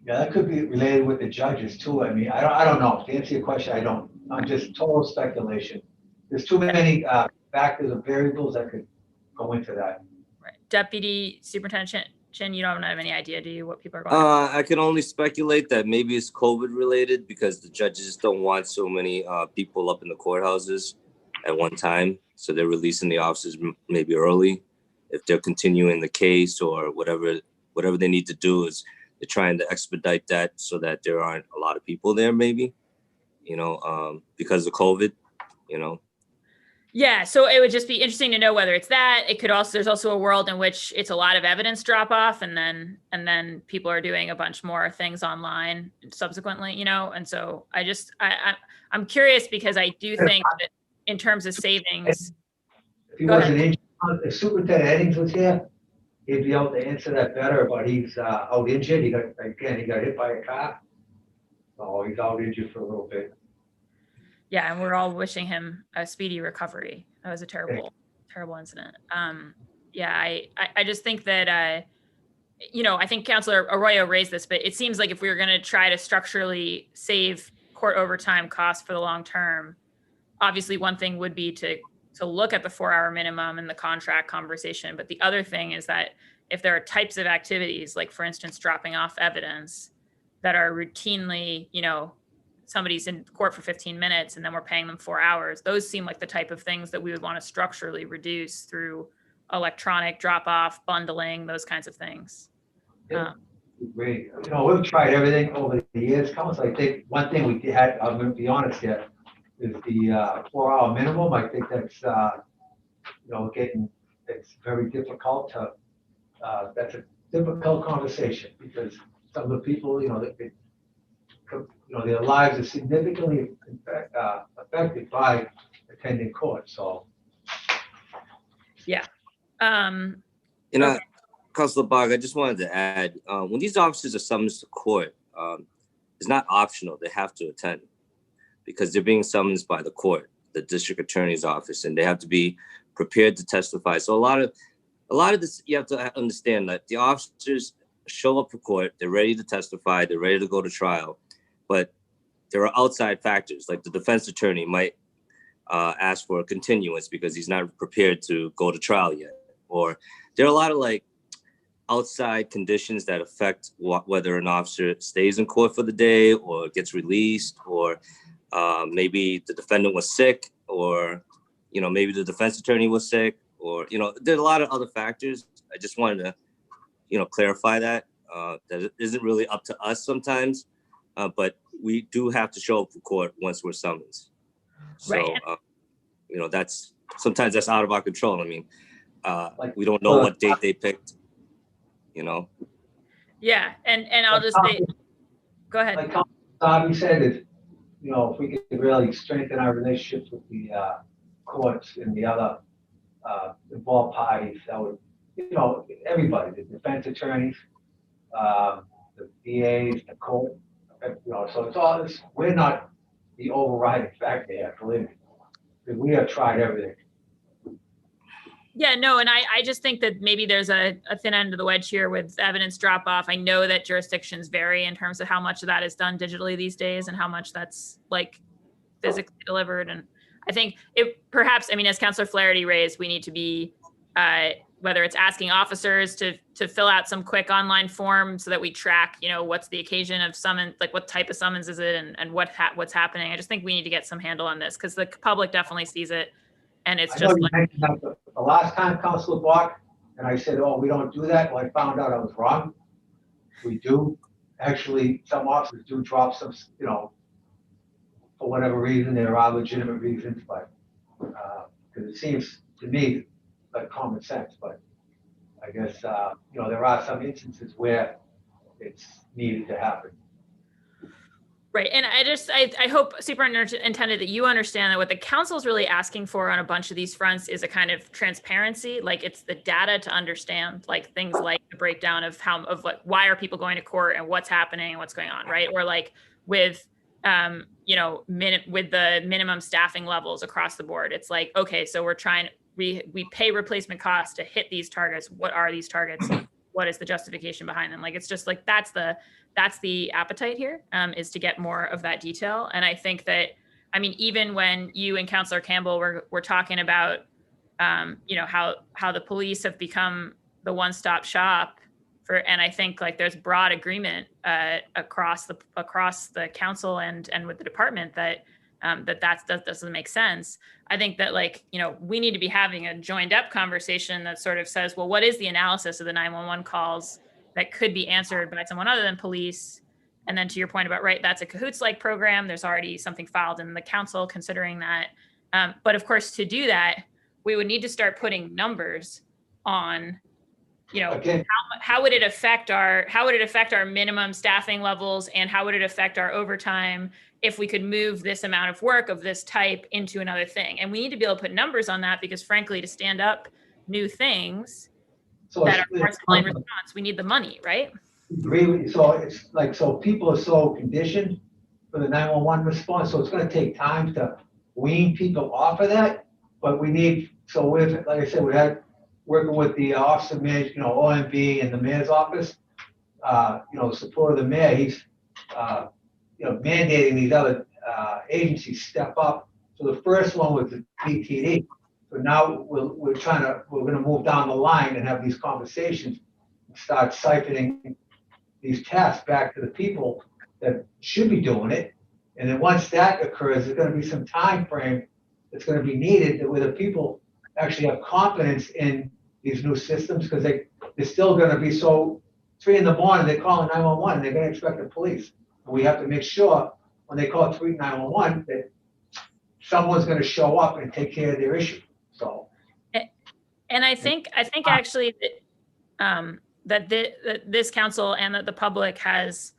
Yeah, that could be related with the judges too. I mean, I don't know. To answer your question, I don't. I'm just total speculation. There's too many factors and variables that could go into that. Right. Deputy Superintendent Chin, you don't have any idea, do you, what people are going through? I can only speculate that maybe it's COVID related because the judges don't want so many people up in the courthouses at one time. So they're releasing the officers maybe early if they're continuing the case or whatever they need to do is they're trying to expedite that so that there aren't a lot of people there maybe, because of COVID, Yeah, so it would just be interesting to know whether it's that. It could also, there's also a world in which it's a lot of evidence drop off and then people are doing a bunch more things online subsequently, and so I'm curious because I do think that in terms of savings. If he wasn't injured, if Superintendent Eddings was here, he'd be able to answer that better, but he's out injured. He got hit by a car. So he's out injured for a little bit. Yeah, and we're all wishing him a speedy recovery. That was a terrible incident. I just think that, I think Councilor Arroyo raised this, but it seems like if we were going to try to structurally save court overtime costs for the long term, obviously one thing would be to look at the 4-hour minimum and the contract conversation. But the other thing is that if there are types of activities, like for instance, dropping off evidence that are routinely, somebody's in court for 15 minutes and then we're paying them 4 hours, those seem like the type of things that we would want to structurally reduce through electronic drop off, bundling, those kinds of things. Great. We've tried everything over the years. I think one thing we had, I'm going to be honest here, is the 4-hour minimum. I think that's, it's very difficult to, that's a difficult conversation because some of the people, their lives are significantly affected by attending court. So, yeah. Councilor Bog, I just wanted to add, when these officers are summoned to court, it's not optional. They have to attend because they're being summoned by the court, the district attorney's office, and they have to be prepared to testify. So a lot of this, you have to understand that the officers show up for court, they're ready to testify, they're ready to go to trial, but there are outside factors, like the defense attorney might ask for a continuance because he's not prepared to go to trial yet. Or there are a lot of like outside conditions that affect whether an officer stays in court for the day or gets released, or maybe the defendant was sick, or, you know, maybe the defense attorney was sick, or, you know, there's a lot of other factors. I just wanted to, you know, clarify that it isn't really up to us sometimes, but we do have to show up for court once we're summoned. So, Right. you know, sometimes that's out of our control. I mean, we don't know what date they picked, you know? Yeah, and I'll just say, go ahead. Like Bobby said, is, you know, if we could really strengthen our relationships with the courts and the other involved parties, that would, you know, everybody, the defense attorneys, the DAs, the court, you know, so it's all this, we're not the overriding factor here, believe me. Because we have tried everything. Yeah, no, and I just think that maybe there's a thin end of the wedge here with evidence drop off. I know that jurisdictions vary in terms of how much of that is done digitally these days and how much that's like physically delivered. And I think it perhaps, I mean, as Councilor Flaherty raised, we need to be, whether it's asking officers to fill out some quick online form so that we track, you know, what's the occasion of summons, like what type of summons is it and what's happening. I just think we need to get some handle on this because the public definitely sees it. And it's I know just you like, mentioned that the last time, Councilor Block, and I said, oh, we don't do that. Well, I found out I was wrong. We do. Actually, some officers do drop some, you know, for whatever reason, there are legitimate reasons, but, because it seems to me like common sense, but I guess, you know, there are some instances where it's needed to happen. right. And I hope, Superintendent, that you understand that what the council is really asking for on a bunch of these fronts is a kind of transparency. Like it's the data to understand, like things like the breakdown of why are people going to court and what's happening and what's going on, right? Or like with, you know, with the minimum staffing levels across the board. It's like, okay, so we're trying, we pay replacement costs to hit these targets. What are these targets? What is the justification behind them? Like, it's just like, that's the appetite here, is to get more of that detail. And I think that, I mean, even when you and Councilor Campbell were talking about, you know, how the police have become the one-stop shop for, and I think like there's broad agreement across the council and with the department that that doesn't make sense. I think that, like, you know, we need to be having a joined up conversation that sort of says, well, what is the analysis of the 911 calls that could be answered by someone other than police? And then to your point about, right, that's a cahoots-like program. There's already something filed in the council considering that. But of course, to do that, we would need to start putting numbers on, you know, Okay. how would it affect our minimum staffing levels, and how would it affect our overtime if we could move this amount of work of this type into another thing? And we need to be able to put numbers on that, because frankly, to stand up new things that are first line response, we need the money, right? Agree with you. So it's like, so people are so conditioned for the 911 response, so it's gonna take time to wean people off of that. But we need, so with, like I said, we had working with the officer manager, you know, OMB and the mayor's office, you know, the support of the mayor, he's, you know, mandating these other agencies step up. So the first one was the DTD. So now we're gonna move down the line and have these conversations and start siphoning these tasks back to the people that should be doing it. And then once that occurs, there's gonna be some time frame that's gonna be needed where the people actually have confidence in these new systems, because they're still gonna be so 3 a.m, they're calling 911, they're gonna expect the police. And we have to make sure when they call 911 that someone's gonna show up and take care of their issue, so. And I think actually that this council and that the public has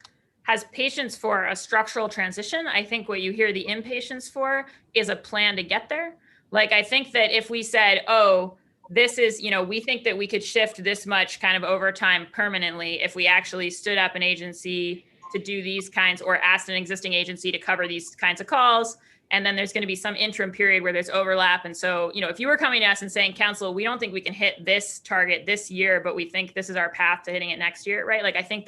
patience for a structural transition. I think what you hear the impatience for is a plan to get there. Like, I think that if we said, oh, this is, you know, we think that we could shift this much kind of overtime permanently if we actually stood up an agency to do these kinds, or asked an existing agency to cover these kinds of calls. And then there's going to be some interim period where there's overlap. And so, you know, if you were coming to us and saying, council, we don't think we can hit this target this year, but we think this is our path to hitting it next year, right? Like, I think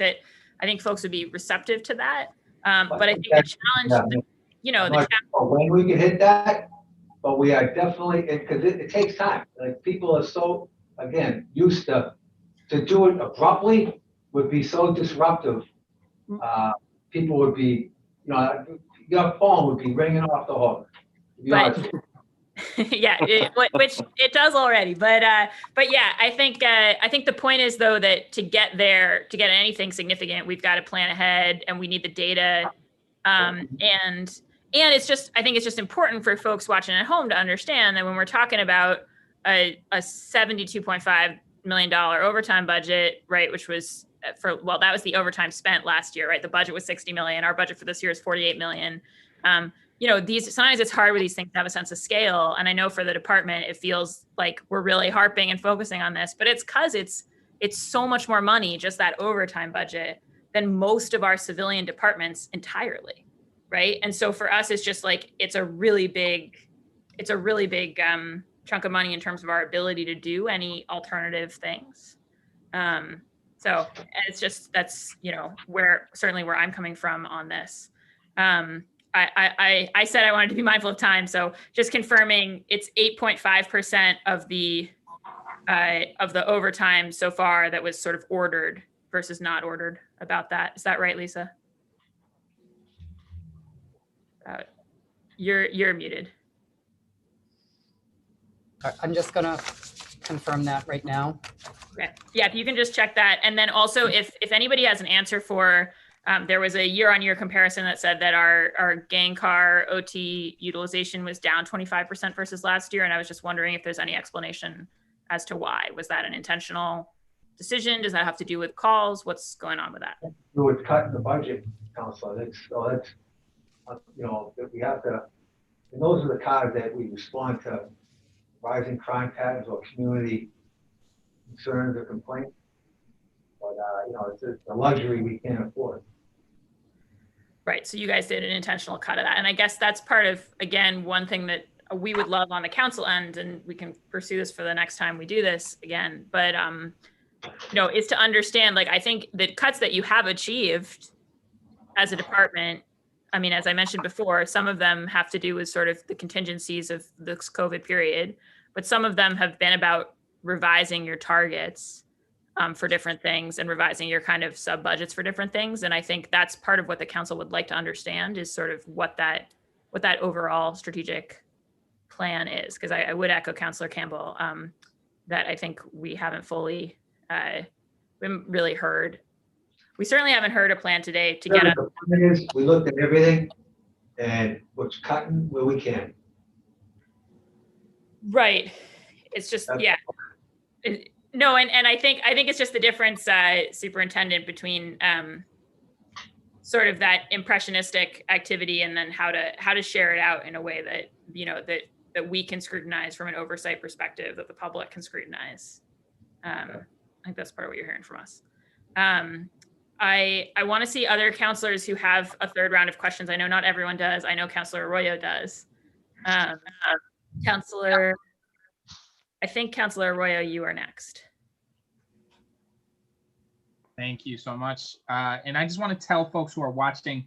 folks would be receptive to that. But I think the challenge, you know, I'm not sure when we can hit that, but we are definitely, because it takes time. Like people are so, again, used to do it abruptly would be so disruptive. People would be, you know, your phone would be ringing off the hook. To be honest with you. yeah, which it does already, but yeah, I think the point is though that to get there, to get anything significant, we've got to plan ahead, and we need the data, and it's just, I think it's just important for folks watching at home to understand that when we're talking about a $72.5 million overtime budget, right, which was that was the overtime spent last year, right? The budget was 60 million. Our budget for this year is 48 million. You know, sometimes it's hard with these things to have a sense of scale. And I know for the department, it feels like we're really harping and focusing on this, but it's because it's so much more money, just that overtime budget, than most of our civilian departments entirely, right? And so for us, it's just like, it's a really big chunk of money in terms of our ability to do any alternative things. So it's just, that's, you know, certainly where I'm coming from on this. I said I wanted to be mindful of time, so just confirming it's 8.5% of the overtime so far that was sort of ordered versus not ordered. About that, is that right, Lisa? You're muted. I'm just gonna confirm that right now. Okay. Yeah, if you can just check that, and then also if anybody has an answer for. There was a year-on-year comparison that said that our gang car OT utilization was down 25% versus last year. And I was just wondering if there's any explanation as to why. Was that an intentional decision? Does that have to do with calls? What's going on with that? Do with cutting the budget, Counselor. That's you know, we have to, and those are the cars that we respond to rising crime patterns or community concerns or complaints. But, you know, it's a luxury we can't afford. Right. So you guys did an intentional cut of that. And I guess that's part of, again, one thing that we would love on the council end, and we can pursue this for the next time we do this again. But, you know, is to understand, like, I think the cuts that you have achieved as a department, I mean, as I mentioned before, some of them have to do with sort of the contingencies of this COVID period, but some of them have been about revising your targets for different things and revising your kind of sub budgets for different things. And I think that's part of what the council would like to understand, is sort of what that overall strategic plan is. Because I would echo Councillor Campbell that I think we haven't fully, we haven't really heard. We certainly haven't heard a plan today to get The point is, we looked at everything and we're cutting where we can. Right. It's just, yeah. No, and I think it's just the difference, Superintendent, between sort of that impressionistic activity and then how to share it out in a way that, you know, that we can scrutinize from an oversight perspective, that the public can scrutinize. I think that's part of what you're hearing from us. I want to see other counselors who have a third round of questions. I know not everyone does. I know Councillor Arroyo does. I think Councillor Arroyo, you are next. Thank you so much. And I just want to tell folks who are watching,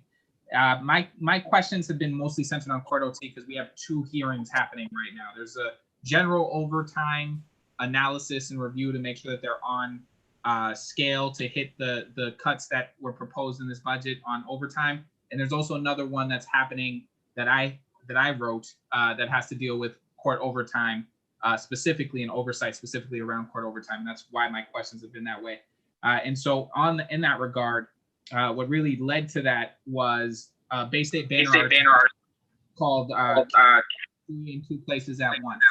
my questions have been mostly centered on court OT because we have 2 hearings happening right now. There's a general overtime analysis and review to make sure that they're on scale to hit the cuts that were proposed in this budget on overtime. And there's also another one that's happening that I wrote that has to deal with court overtime specifically, and oversight specifically around court overtime. And that's why my questions have been that way. And so in that regard, what really led to that was a Bay State Banner article called in 2 Places at Once.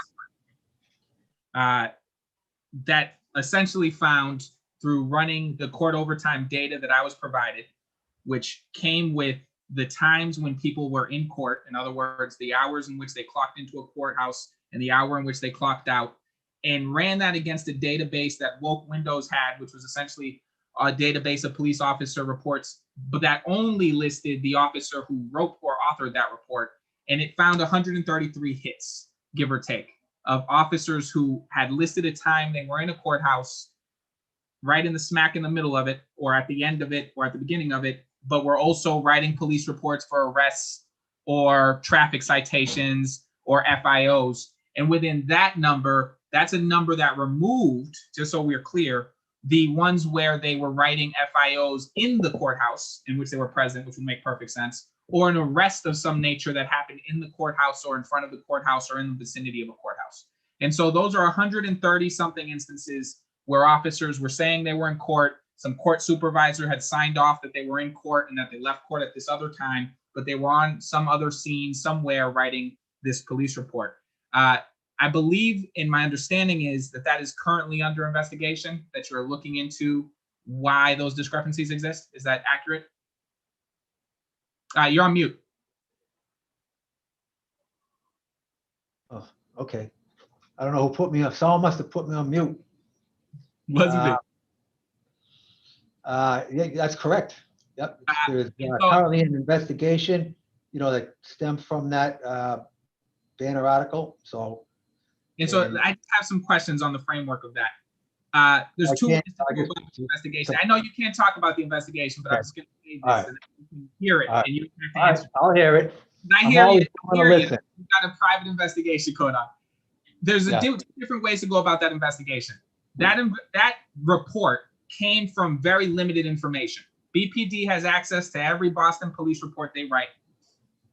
That essentially found, through running the court overtime data that I was provided, which came with the times when people were in court, in other words, the hours in which they clocked into a courthouse and the hour in which they clocked out, and ran that against a database that Woke Windows had, which was essentially a database of police officer reports, but that only listed the officer who wrote or authored that report. And it found 133 hits, give or take, of officers who had listed a time they were in a courthouse, right in the smack in the middle of it, or at the end of it, or at the beginning of it, but we're also writing police reports for arrests or traffic citations or FIOs. And within that number, that's a number that removed, just so we're clear, the ones where they were writing FIOs in the courthouse in which they were present, which would make perfect sense, or an arrest of some nature that happened in the courthouse or in front of the courthouse or in the vicinity of a courthouse. And so those are 130 something instances where officers were saying they were in court. Some court supervisor had signed off that they were in court and that they left court at this other time, but they were on some other scene somewhere writing this police report. I believe, in my understanding, is that that is currently under investigation, that you're looking into why those discrepancies exist. Is that accurate? You're on mute. Oh, okay. I don't know who put me on. Someone must have put me on mute. Wasn't it? Yeah, that's correct. Yep. There's currently an investigation, that stemmed from that Banner article. And so I have some questions on the framework of that. There's two ways to go about the investigation. I know you can't talk about the investigation, but I'm just going to say this and you can hear it and you have to answer. I'll hear it. I hear you. You've got a private investigation going on. There's two different ways to go about that investigation. That report came from very limited information. BPD has access to every Boston police report they write,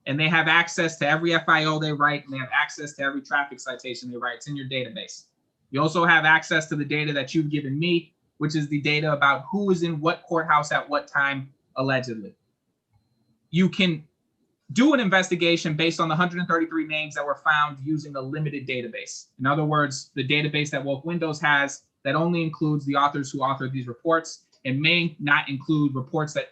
and they have access to every FIO they write, and they have access to every traffic citation they write. It's in your database. You also have access to the data that you've given me, which is the data about who was in what courthouse at what time, allegedly. You can do an investigation based on the 133 names that were found using a limited database. In other words, the database that Woke Windows has that only includes the authors who authored these reports and may not include reports that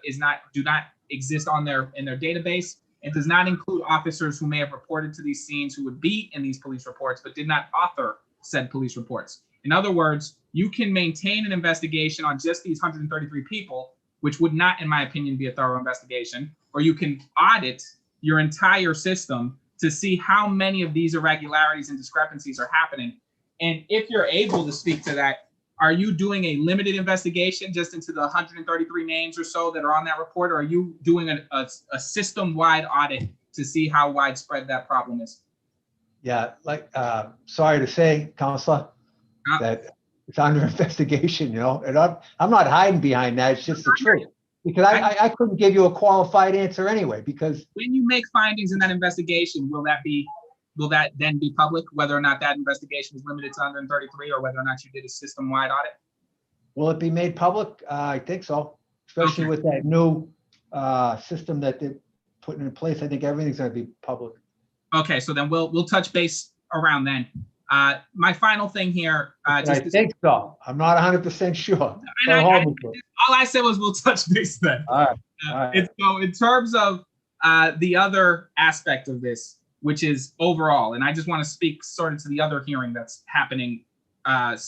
do not exist in their database. It does not include officers who may have reported to these scenes who would be in these police reports but did not author said police reports. In other words, you can maintain an investigation on just these 133 people, which would not, in my opinion, be a thorough investigation, or you can audit your entire system to see how many of these irregularities and discrepancies are happening. And if you're able to speak to that, are you doing a limited investigation just into the 133 names or so that are on that report, or are you doing a system-wide audit to see how widespread that problem is? Yeah, sorry to say, Counselor, that it's under investigation, and I'm not hiding behind that. It's just the truth. Because I couldn't give you a qualified answer anyway, because when you make findings in that investigation, will that then be public, whether or not that investigation is limited to 133 or whether or not you did a system-wide audit? Will it be made public? I think so, especially with that new system that they're putting in place. I think everything's going to be public. Okay, so then we'll touch base around then. My final thing here. I think so. I'm not 100% sure. All I said was we'll touch base then. All right. And so in terms of the other aspect of this, which is overall, and I just want to speak sort of to the other hearing that's happening at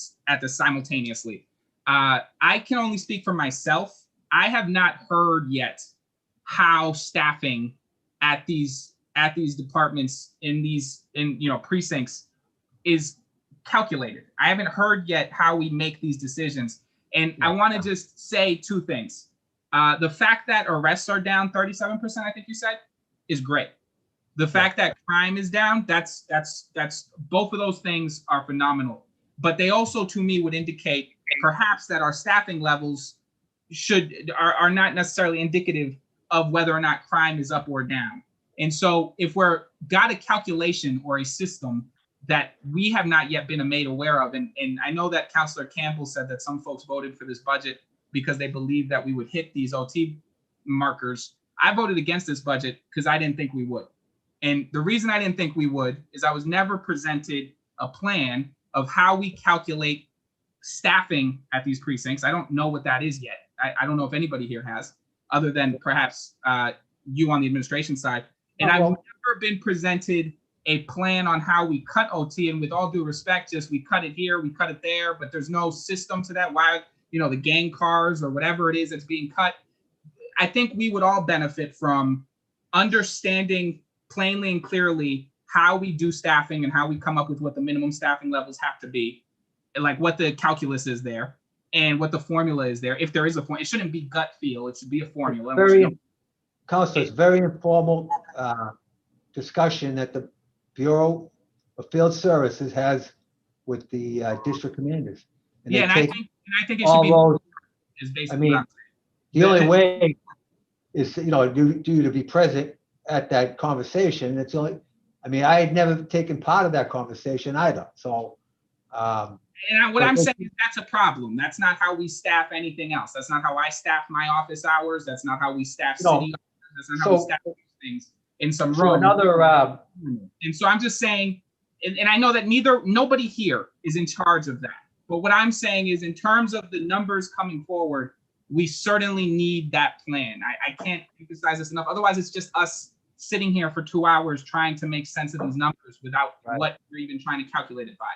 this simultaneously. I can only speak for myself. I have not heard yet how staffing at these departments in precincts is calculated. I haven't heard yet how we make these decisions. And I want to just say two things. The fact that arrests are down 37%, I think you said, is great. The fact that crime is down, that's both of those things are phenomenal. But they also, to me, would indicate perhaps that our staffing levels are not necessarily indicative of whether or not crime is up or down. And so if we're got a calculation or a system that we have not yet been made aware of, and I know that Councillor Campbell said that some folks voted for this budget because they believed that we would hit these OT markers. I voted against this budget because I didn't think we would. And the reason I didn't think we would is I was never presented a plan of how we calculate staffing at these precincts. I don't know what that is yet. I don't know if anybody here has, other than perhaps you on the administration side. And I've never been presented a plan on how we cut OT. And with all due respect, just we cut it here, we cut it there, but there's no system to that. Why, the gang cars or whatever it is that's being cut. I think we would all benefit from understanding plainly and clearly how we do staffing and how we come up with what the minimum staffing levels have to be, and like what the calculus is there. and what the formula is there. If there is a formula, it shouldn't be gut feel. It should be a formula. and we should know- Counselor, it's very informal discussion that the Bureau of Field Services has with the district commanders. And Yeah, they and I take think it should all be those, is I basically what mean, I'm saying. the only way is, you to be present at that conversation. It's only, I mean, I had never taken part of that conversation either, so. What I'm saying is that's a problem. That's not how we staff anything else. That's not how I staff my office hours. That's not how we staff city offices. That's not how we staff these things in some So room. and so I'm just saying, and I know that nobody here is in charge of that. But what I'm saying is, in terms of the numbers coming forward, we certainly need that plan. I can't emphasize this enough. Otherwise, it's just us sitting here for 2 hours trying to make sense of these numbers without what we're even trying to calculate it by.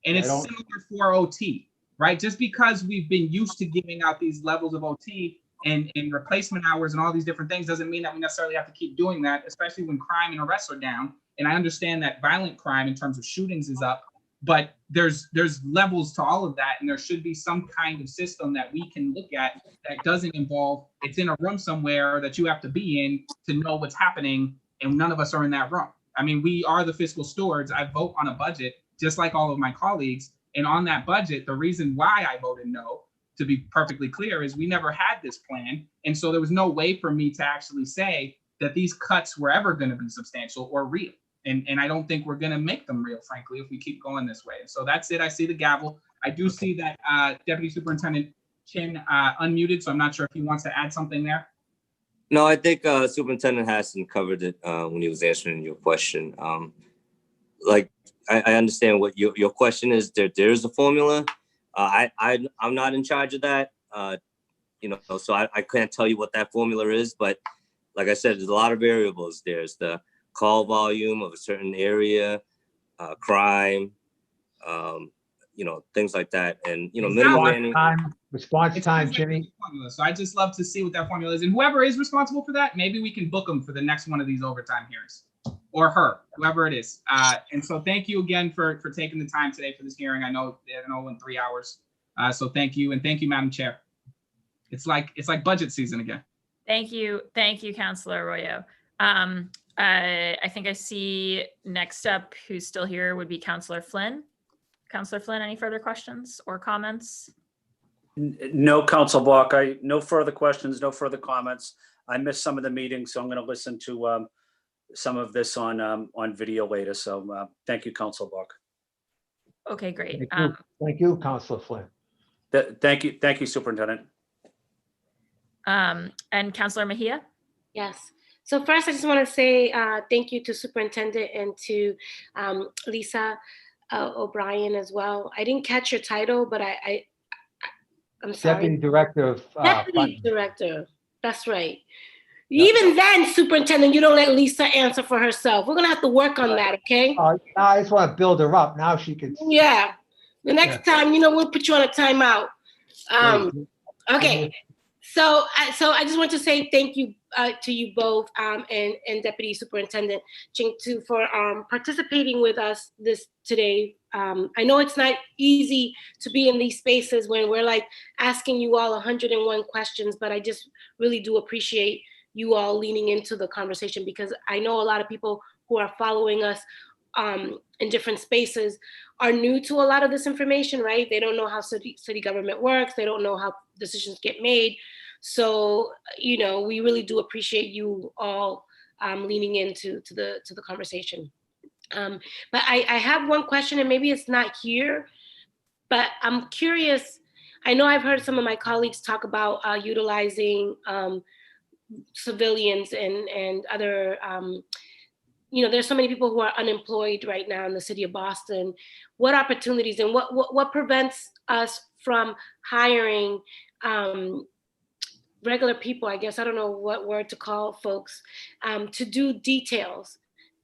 And it's similar for OT, right? Just because we've been used to giving out these levels of OT and replacement hours and all these different things doesn't mean that we necessarily have to keep doing that, especially when crime and arrests are down. And I understand that violent crime in terms of shootings is up, but there's levels to all of that. And there should be some kind of system that we can look at that doesn't involve, it's in a room somewhere that you have to be in to know what's happening. And none of us are in that room. I mean, we are the fiscal stewards. I vote on a budget, just like all of my colleagues. And on that budget, the reason why I voted no, to be perfectly clear, is we never had this plan. And so there was no way for me to actually say that these cuts were ever going to be substantial or real. And I don't think we're going to make them real, frankly, if we keep going this way. So that's it. I see the gavel. I do see that Deputy Superintendent Chin unmuted, so I'm not sure if he wants to add something there. No, I think Superintendent Hassan covered it when he was answering your question. Like, I understand what your question is. There is a formula. I'm not in charge of that, so I can't tell you what that formula is. But like I said, there's a lot of variables. There's the call volume of a certain area, crime, things like that, and response time, Jimmy. So I just love to see what that formula is, and whoever is responsible for that, maybe we can book them for the next one of these overtime hearings, or her, whoever it is. And so thank you again for taking the time today for this hearing. I know in 3 hours. So thank you, and thank you, Madam Chair. It's like budget season again. Thank you, Councilor Arroyo. I think I see next up, who's still here, would be Councilor Flynn. Councilor Flynn, any further questions or comments? No, Council Block. No further questions, no further comments. I missed some of the meetings, so I'm going to listen to some of this on video later. So thank you, Council Block. Okay, great. Thank you, Councilor Flynn. Thank you, Superintendent. And Councilor Mejia? Yes. So first, I just want to say thank you to Superintendent and to Lisa O'Brien as well. I didn't catch your title, but I'm sorry. Deputy Director of Deputy Director. That's right. Yep. Even then, Superintendent, you don't let Lisa answer for herself. We're gonna have to work on that, okay? I just want to build her up. Now she can. Yeah. The next time, we'll put you on a timeout. Okay. So I just want to say thank you to you both and Deputy Superintendent Ching too for participating with us today. I know it's not easy to be in these spaces when we're like asking you all 101 questions, but I just really do appreciate you all leaning into the conversation, because I know a lot of people who are following us in different spaces are new to a lot of this information, right? They don't know how city government works. They don't know how decisions get made. So, we really do appreciate you all leaning into the conversation. But I have one question, and maybe it's not here, but I'm curious. I know I've heard some of my colleagues talk about utilizing civilians and other, there's so many people who are unemployed right now in the city of Boston. What opportunities and what prevents us from hiring regular people, I guess, I don't know what word to call folks, to do details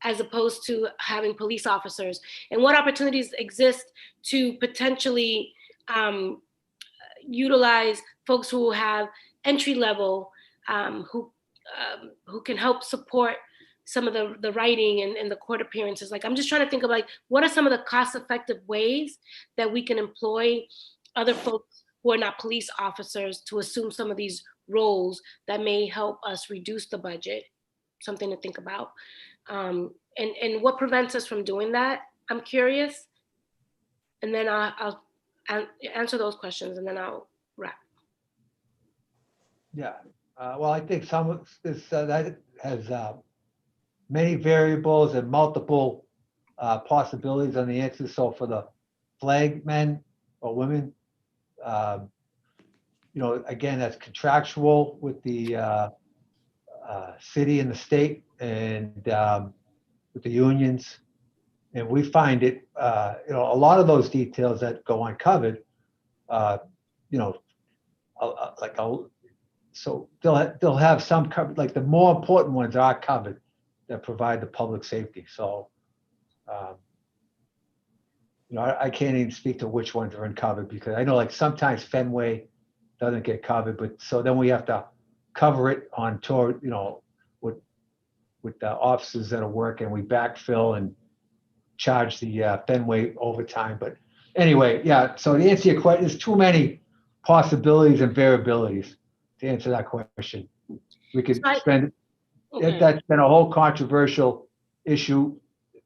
as opposed to having police officers? And what opportunities exist to potentially utilize folks who have entry level, who can help support some of the writing and the court appearances? Like, I'm just trying to think of what are some of the cost effective ways that we can employ other folks who are not police officers to assume some of these roles that may help us reduce the budget. Something to think about. And what prevents us from doing that? I'm curious. And then I'll answer those questions and then I'll wrap. Yeah, well, I think some of this, that has many variables and multiple possibilities on the answers. So for the flag men or women, you know, again, that's contractual with the city and the state and with the unions. And we find it, you know, a lot of those details that go uncovered, you know, like so they'll have some covered, like the more important ones are covered that provide the public safety. So, you know, I can't even speak to which ones are uncovered because I know like sometimes Fenway doesn't get covered, but so then we have to cover it on tour, you know, with the officers that are working, we backfill and charge the Fenway overtime. But anyway, yeah, so to answer your question, there's too many possibilities and variabilities to answer that question. We could spend, that's been a whole controversial issue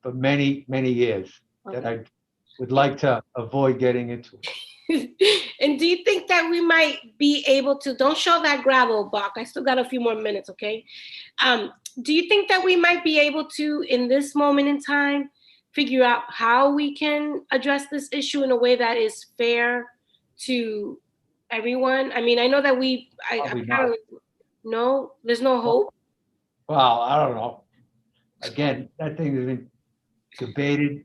for many, many years that I would like to avoid getting into. And do you think that we might be able to, don't show that gravel, Bach, I still got a few more minutes, okay? Do you think that we might be able to, in this moment in time, figure out how we can address this issue in a way that is fair to everyone? I mean, I know that apparently, no, there's no hope. Well, I don't know. Again, that thing has been debated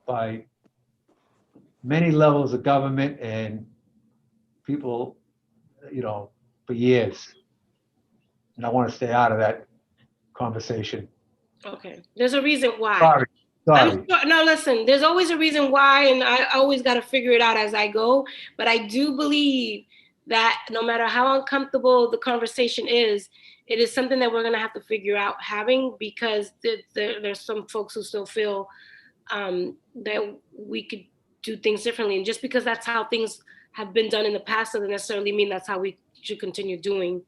by many levels of government and people, you know, for years. And I want to stay out of that conversation. Okay, there's a reason why. Sorry. No, listen, there's always a reason why, and I always got to figure it out as I go. But I do believe that no matter how uncomfortable the conversation is, it is something that we're going to have to figure out having, because there's some folks who still feel that we could do things differently. And just because that's how things have been done in the past doesn't necessarily mean that's how we should continue doing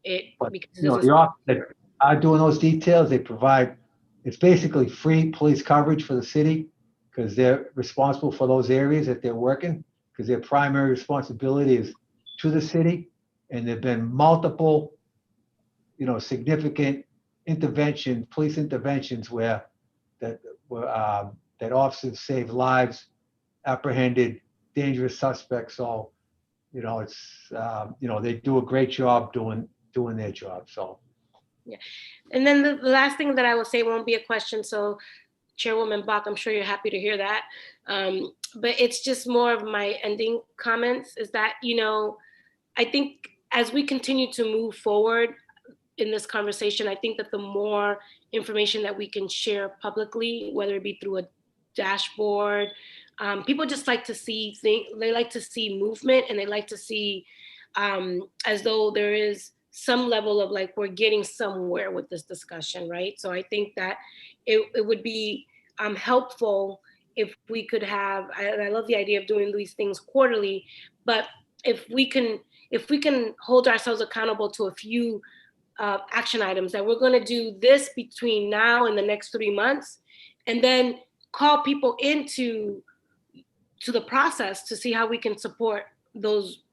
it. But, Because you know, the officers that are doing those details, they provide, it's basically free police coverage for the city because they're responsible for those areas that they're working, because their primary responsibility is to the city. And there've been multiple, you know, significant interventions, police interventions where that officers saved lives, apprehended dangerous suspects. So, you know, it's, you know, they do a great job doing their job. So. Yeah. And then the last thing that I will say won't be a question. So Chairwoman Bach, I'm sure you're happy to hear that. But it's just more of my ending comments is that, you know, I think as we continue to move forward in this conversation, I think that the more information that we can share publicly, whether it be through a dashboard, people just like to see things, they like to see movement, and they like to see as though there is some level of like, we're getting somewhere with this discussion, right? So I think that it would be helpful if we could have, I love the idea of doing these things quarterly, but if we can hold ourselves accountable to a few action items that we're going to do this between now and the next 3 months, and then call people into the process to see how we can support those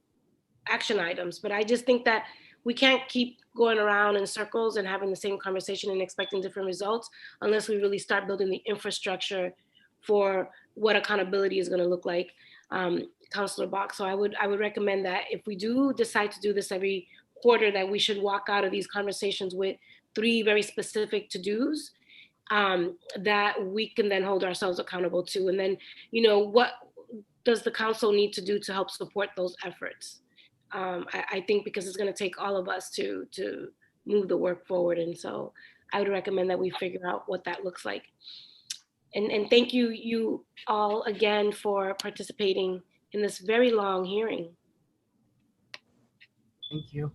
action items. But I just think that we can't keep going around in circles and having the same conversation and expecting different results unless we really start building the infrastructure for what accountability is going to look like. Councilor Bach, so I would recommend that if we do decide to do this every quarter, that we should walk out of these conversations with 3 very specific to-dos that we can then hold ourselves accountable to. And then, you know, what does the council need to do to help support those efforts? I think because it's going to take all of us to move the work forward. And so I would recommend that we figure out what that looks like. And thank you all again for participating in this very long hearing. Thank you.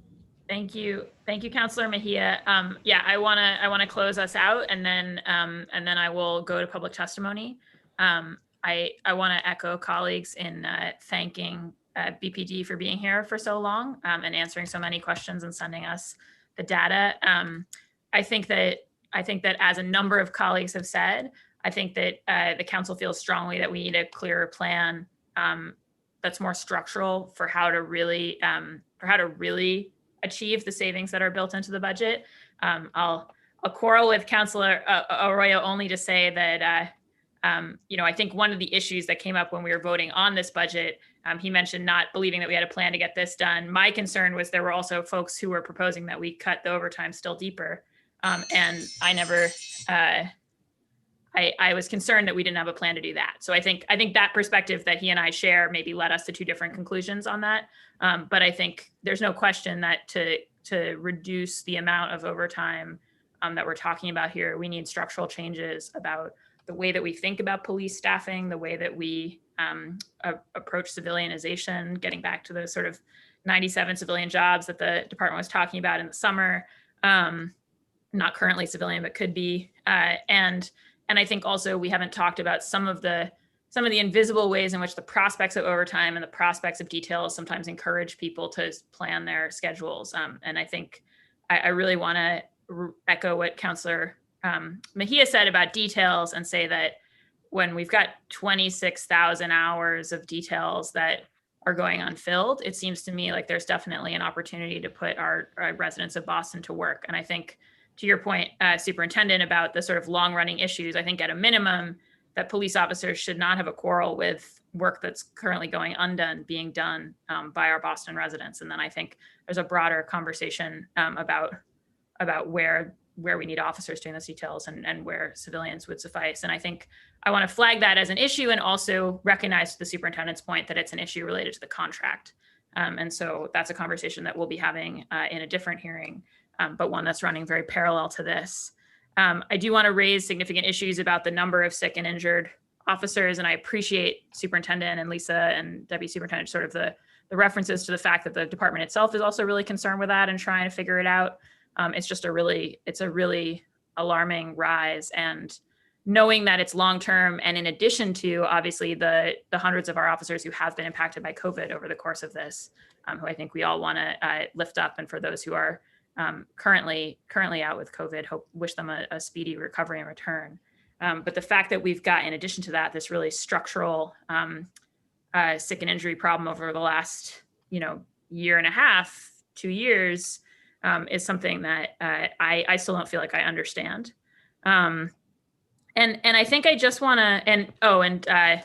Thank you. Thank you, Councilor Mejia. Yeah, I wanna close us out, and then I will go to public testimony. I want to echo colleagues in thanking BPD for being here for so long and answering so many questions and sending us the data. I think that as a number of colleagues have said, I think that the council feels strongly that we need a clearer plan that's more structural for how to really achieve the savings that are built into the budget. I'll quarrel with Councilor Arroyo only to say that I think one of the issues that came up when we were voting on this budget, he mentioned not believing that we had a plan to get this done. My concern was there were also folks who were proposing that we cut the overtime still deeper. And I never, I was concerned that we didn't have a plan to do that. So I think that perspective that he and I share maybe led us to two different conclusions on that. But I think there's no question that to reduce the amount of overtime that we're talking about here, we need structural changes about the way that we think about police staffing, the way that we approach civilianization, getting back to the sort of 97 civilian jobs that the department was talking about in the summer. Not currently civilian, but could be. And I think also we haven't talked about some of the invisible ways in which the prospects of overtime and the prospects of details sometimes encourage people to plan their schedules. And I think I really want to echo what Councilor Mejia said about details and say that when we've got 26,000 hours of details that are going unfilled, it seems to me like there's definitely an opportunity to put our residents of Boston to work. And I think to your point, Superintendent, about the sort of long running issues, I think at a minimum that police officers should not have a quarrel with work that's currently going undone being done by our Boston residents. And then I think there's a broader conversation about where we need officers doing those details and where civilians would suffice. And I think I want to flag that as an issue and also recognize the superintendent's point that it's an issue related to the contract. And so that's a conversation that we'll be having in a different hearing, but one that's running very parallel to this. I do want to raise significant issues about the number of sick and injured officers, and I appreciate Superintendent and Lisa and Deputy Superintendent sort of the references to the fact that the department itself is also really concerned with that and trying to figure it out. It's a really alarming rise, and knowing that it's long-term, and in addition to obviously the hundreds of our officers who have been impacted by COVID over the course of this, who I think we all want to lift up, and for those who are currently out with COVID, wish them a speedy recovery and return. But the fact that we've got, in addition to that, this really structural sick and injury problem over the last year and a half, 2 years, is something that I still don't feel like I understand. And I think I just want to,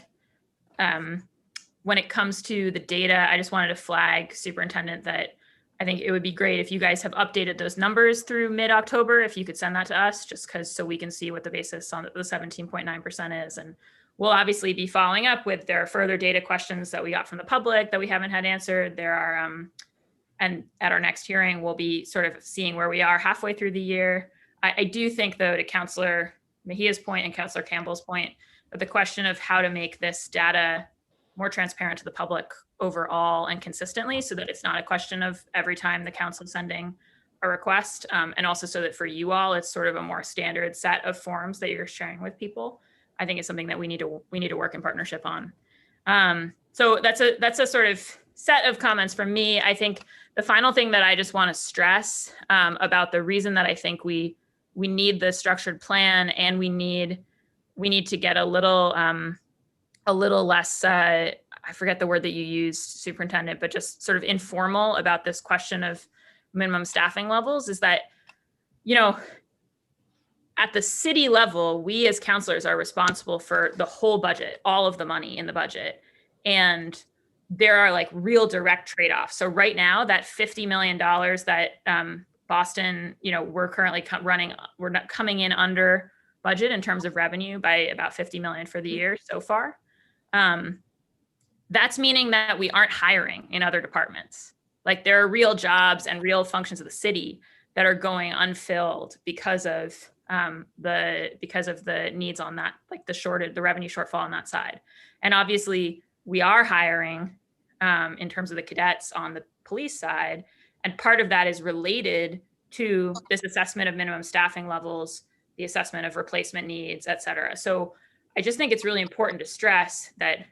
when it comes to the data, I just wanted to flag, Superintendent, that I think it would be great if you guys have updated those numbers through mid-October, if you could send that to us, just so we can see what the basis on the 17.9% is. And we'll obviously be following up with, there are further data questions that we got from the public that we haven't had answered. There are, and at our next hearing, we'll be sort of seeing where we are halfway through the year. I do think, though, to Councilor Mejia's point and Councilor Campbell's point, that the question of how to make this data more transparent to the public overall and consistently, so that it's not a question of every time the council sending a request, and also so that for you all, it's sort of a more standard set of forms that you're sharing with people. I think it's something that we need to work in partnership on. So that's a sort of set of comments from me. I think the final thing that I just want to stress about the reason that I think we need the structured plan, and we need to get a little less, I forget the word that you used, Superintendent, but just sort of informal about this question of minimum staffing levels, is that, at the city level, we as counselors are responsible for the whole budget, all of the money in the budget. And there are like real direct trade-offs. So right now, that $50 million that Boston, we're currently we're not coming in under budget in terms of revenue by about $50 million for the year so far. That's meaning that we aren't hiring in other departments. Like, there are real jobs and real functions of the city that are going unfilled because of the needs on that, like the revenue shortfall on that side. And obviously we are hiring in terms of the cadets on the police side. And part of that is related to this assessment of minimum staffing levels, the assessment of replacement needs, et cetera. So I just think it's really important to stress that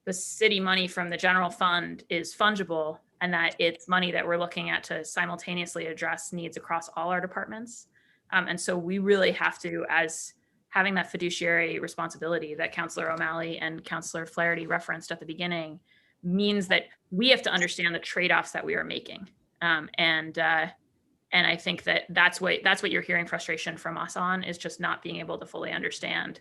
the city money from the general fund is fungible and that it's money that we're looking at to simultaneously address needs across all our departments. And so we really have to, as having that fiduciary responsibility that Councillor O'Malley and Councillor Flaherty referenced at the beginning, means that we have to understand the trade-offs that we are making. And I think that that's what you're hearing frustration from us on, is just not being able to fully understand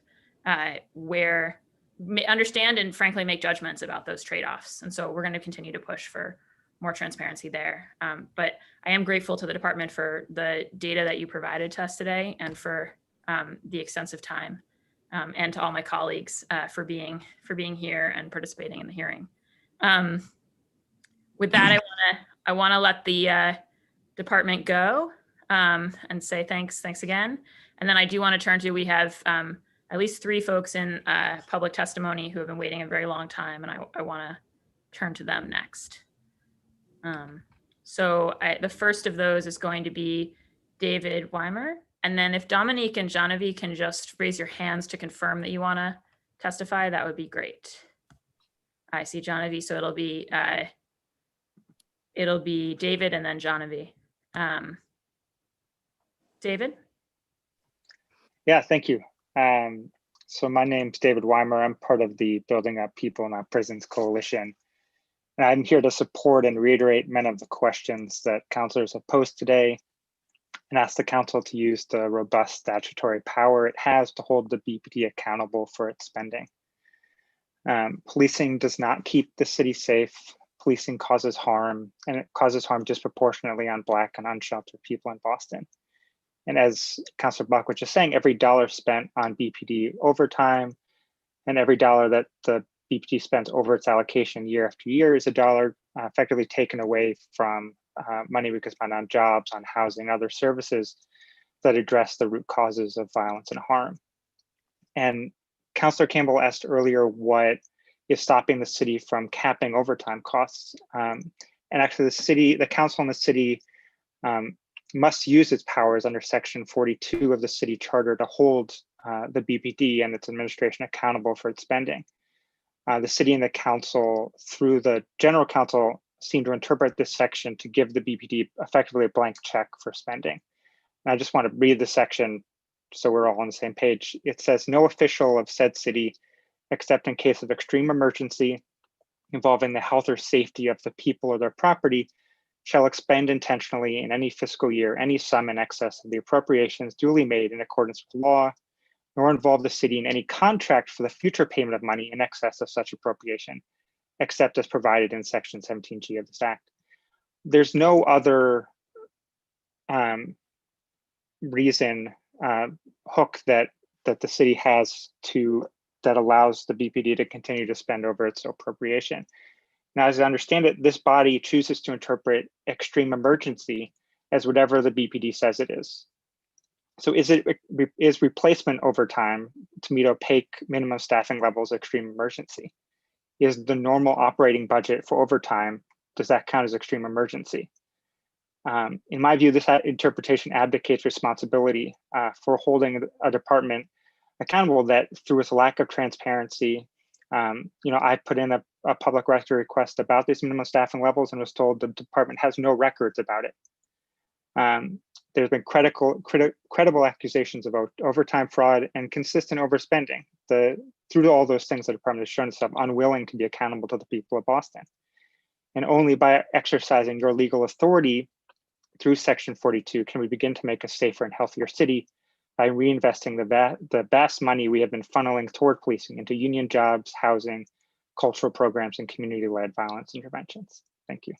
understand and frankly make judgments about those trade-offs. And so we're going to continue to push for more transparency there. But I am grateful to the department for the data that you provided to us today, and for the extensive time, and to all my colleagues for being here and participating in the hearing. With that, I want to let the department go and say thanks again. And then I do want to turn to, we have at least 3 folks in public testimony who have been waiting a very long time, and I want to turn to them next. So the first of those is going to be David Weimer. And then if Dominique and Genevieve can just raise your hands to confirm that you want to testify, that would be great. I see Genevieve, so it'll be David and then Genevieve. David? Yeah, thank you. So my name's David Weimer. I'm part of the Building Up People Not Prisons Coalition. And I'm here to support and reiterate many of the questions that councilors have posed today, and ask the council to use the robust statutory power it has to hold the BPD accountable for its spending. Policing does not keep the city safe. Policing causes harm, and it causes harm disproportionately on Black and unsheltered people in Boston. And as Councilor Buck was just saying, every dollar spent on BPD overtime and every dollar that the BPD spends over its allocation year after year is a dollar effectively taken away from money we could spend on jobs, on housing, other services that address the root causes of violence and harm. And Councilor Campbell asked earlier what is stopping the city from capping overtime costs. And actually the council and the city must use its powers under Section 42 of the city charter to hold the BPD and its administration accountable for its spending. The city and the council, through the general counsel, seem to interpret this section to give the BPD effectively a blank check for spending. And I just want to read the section so we're all on the same page. It says, no official of said city, except in case of extreme emergency involving the health or safety of the people or their property, shall expend intentionally in any fiscal year any sum in excess of the appropriations duly made in accordance with law, nor involve the city in any contract for the future payment of money in excess of such appropriation, except as provided in Section 17G of this Act. There's no other reason, hook that the city has that allows the BPD to continue to spend over its appropriation. Now, as I understand it, this body chooses to interpret extreme emergency as whatever the BPD says it is. So is replacement overtime to meet opaque minimum staffing levels extreme emergency? Is the normal operating budget for overtime, does that count as extreme emergency? In my view, this interpretation abdicates responsibility for holding a department accountable that, through its lack of transparency, I put in a public record request about these minimum staffing levels and was told the department has no records about it. There's been credible accusations about overtime fraud and consistent overspending. Through all those things, the department has shown itself unwilling to be accountable to the people of Boston. And only by exercising your legal authority through Section 42 can we begin to make a safer and healthier city by reinvesting the vast money we have been funneling toward policing into union jobs, housing, cultural programs, and community-led violence interventions. Thank you.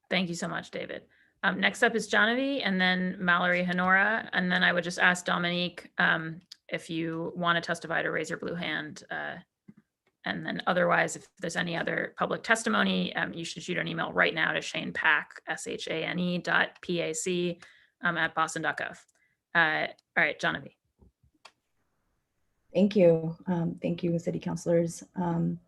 Thank you so much, David. Next up is Genevieve, and then Mallory Honora, and then I would just ask Dominique if you want to testify to raise your blue hand. And then otherwise, if there's any other public testimony, you should shoot an email right now to Shane Pack, SHANE.PAC at boston.gov. All right, Genevieve. Thank you. Thank you, city councilors. I'm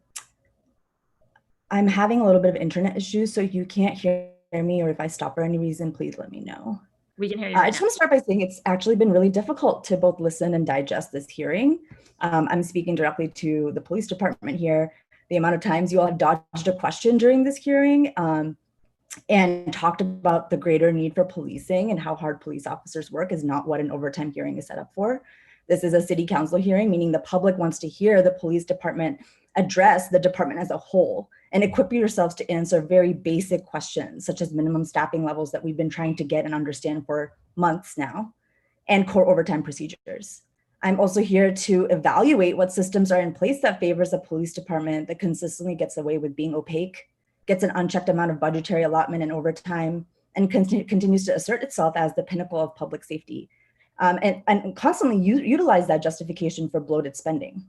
having a little bit of internet issues, so if you can't hear me or if I stop for any reason, please let me know. We can hear you I right just now. want to start by saying it's actually been really difficult to both listen and digest this hearing. I'm speaking directly to the police department here. The amount of times you all have dodged a question during this hearing and talked about the greater need for policing and how hard police officers work is not what an overtime hearing is set up for. This is a city council hearing, meaning the public wants to hear the police department address the department as a whole and equip yourselves to answer very basic questions, such as minimum staffing levels that we've been trying to get and understand for months now, and core overtime procedures. I'm also here to evaluate what systems are in place that favors a police department that consistently gets away with being opaque, gets an unchecked amount of budgetary allotment and overtime, and continues to assert itself as the pinnacle of public safety, and constantly utilize that justification for bloated spending.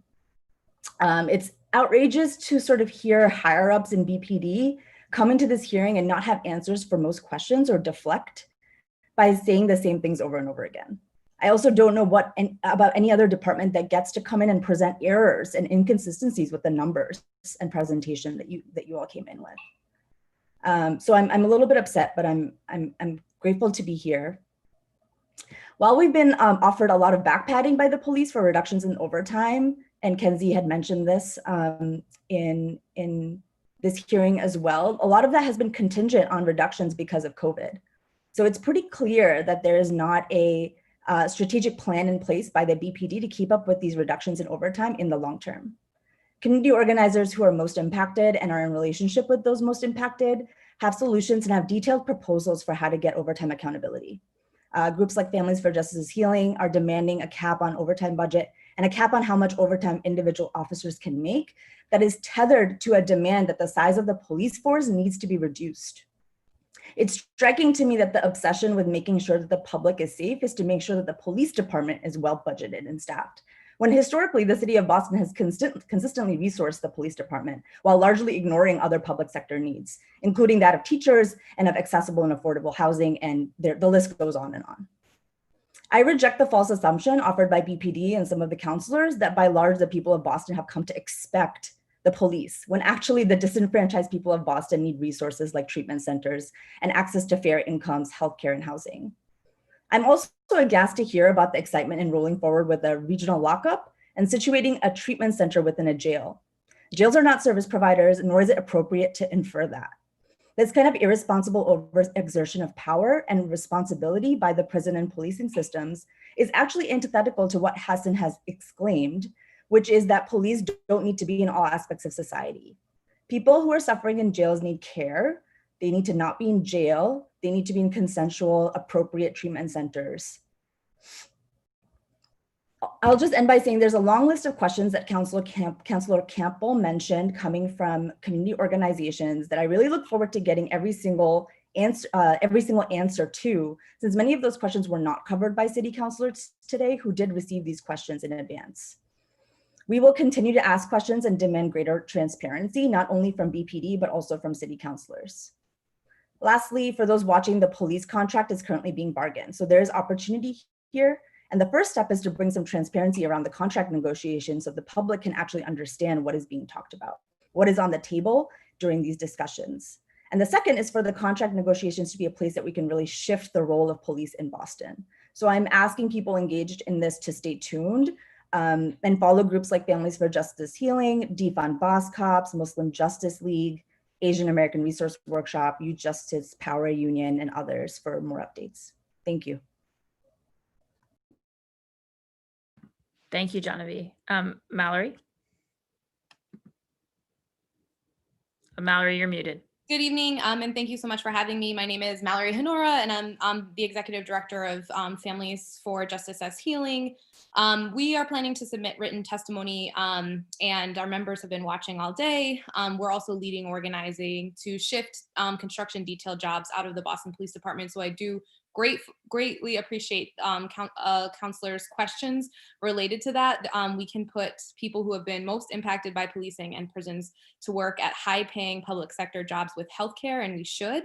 It's outrageous to sort of hear higher ups in BPD come into this hearing and not have answers for most questions or deflect by saying the same things over and over again. I also don't know about any other department that gets to come in and present errors and inconsistencies with the numbers and presentation that you all came in with. So I'm a little bit upset, but I'm grateful to be here. While we've been offered a lot of back padding by the police for reductions in overtime, and Kenzie had mentioned this in this hearing as well, a lot of that has been contingent on reductions because of COVID. So it's pretty clear that there is not a strategic plan in place by the BPD to keep up with these reductions in overtime in the long term. Community organizers who are most impacted and are in relationship with those most impacted have solutions and have detailed proposals for how to get overtime accountability. Groups like Families for Justice's Healing are demanding a cap on overtime budget and a cap on how much overtime individual officers can make that is tethered to a demand that the size of the police force needs to be reduced. It's striking to me that the obsession with making sure that the public is safe is to make sure that the police department is well budgeted and staffed, when historically the city of Boston has consistently resourced the police department while largely ignoring other public sector needs, including that of teachers and of accessible and affordable housing, and the list goes on and on. I reject the false assumption offered by BPD and some of the counselors that by large the people of Boston have come to expect the police, when actually the disenfranchised people of Boston need resources like treatment centers and access to fair incomes, healthcare, and housing. I'm also aghast to hear about the excitement in rolling forward with a regional lockup and situating a treatment center within a jail. Jails are not service providers, nor is it appropriate to infer that. This kind of irresponsible overexertion of power and responsibility by the prison and policing systems is actually antithetical to what Hassan has exclaimed, which is that police don't need to be in all aspects of society. People who are suffering in jails need care. They need to not be in jail. They need to be in consensual, appropriate treatment centers. I'll just end by saying there's a long list of questions that Councillor Campbell mentioned coming from community organizations that I really look forward to getting every single answer to, since many of those questions were not covered by city councilors today who did receive these questions in advance. We will continue to ask questions and demand greater transparency, not only from BPD, but also from city councilors. Lastly, for those watching, the police contract is currently being bargained. So there is opportunity here. And the first step is to bring some transparency around the contract negotiations so the public can actually understand what is being talked about, what is on the table during these discussions. And the second is for the contract negotiations to be a place that we can really shift the role of police in Boston. So I'm asking people engaged in this to stay tuned and follow groups like Families for Justice Healing, Defund Boss Cops, Muslim Justice League, Asian American Resource Workshop, Youth Justice Power Union, and others for more updates. Thank you. Thank you, Genevieve. Mallory? Mallory, you're muted. Good evening, and thank you so much for having me. My name is Mallory Honora, and I'm the Executive Director of Families for Justice as Healing. We are planning to submit written testimony, and our members have been watching all day. We're also leading organizing to shift construction detail jobs out of the Boston Police Department, so I do greatly appreciate counselors' questions related to that. We can put people who have been most impacted by policing and prisons to work at high-paying public sector jobs with healthcare, and we should.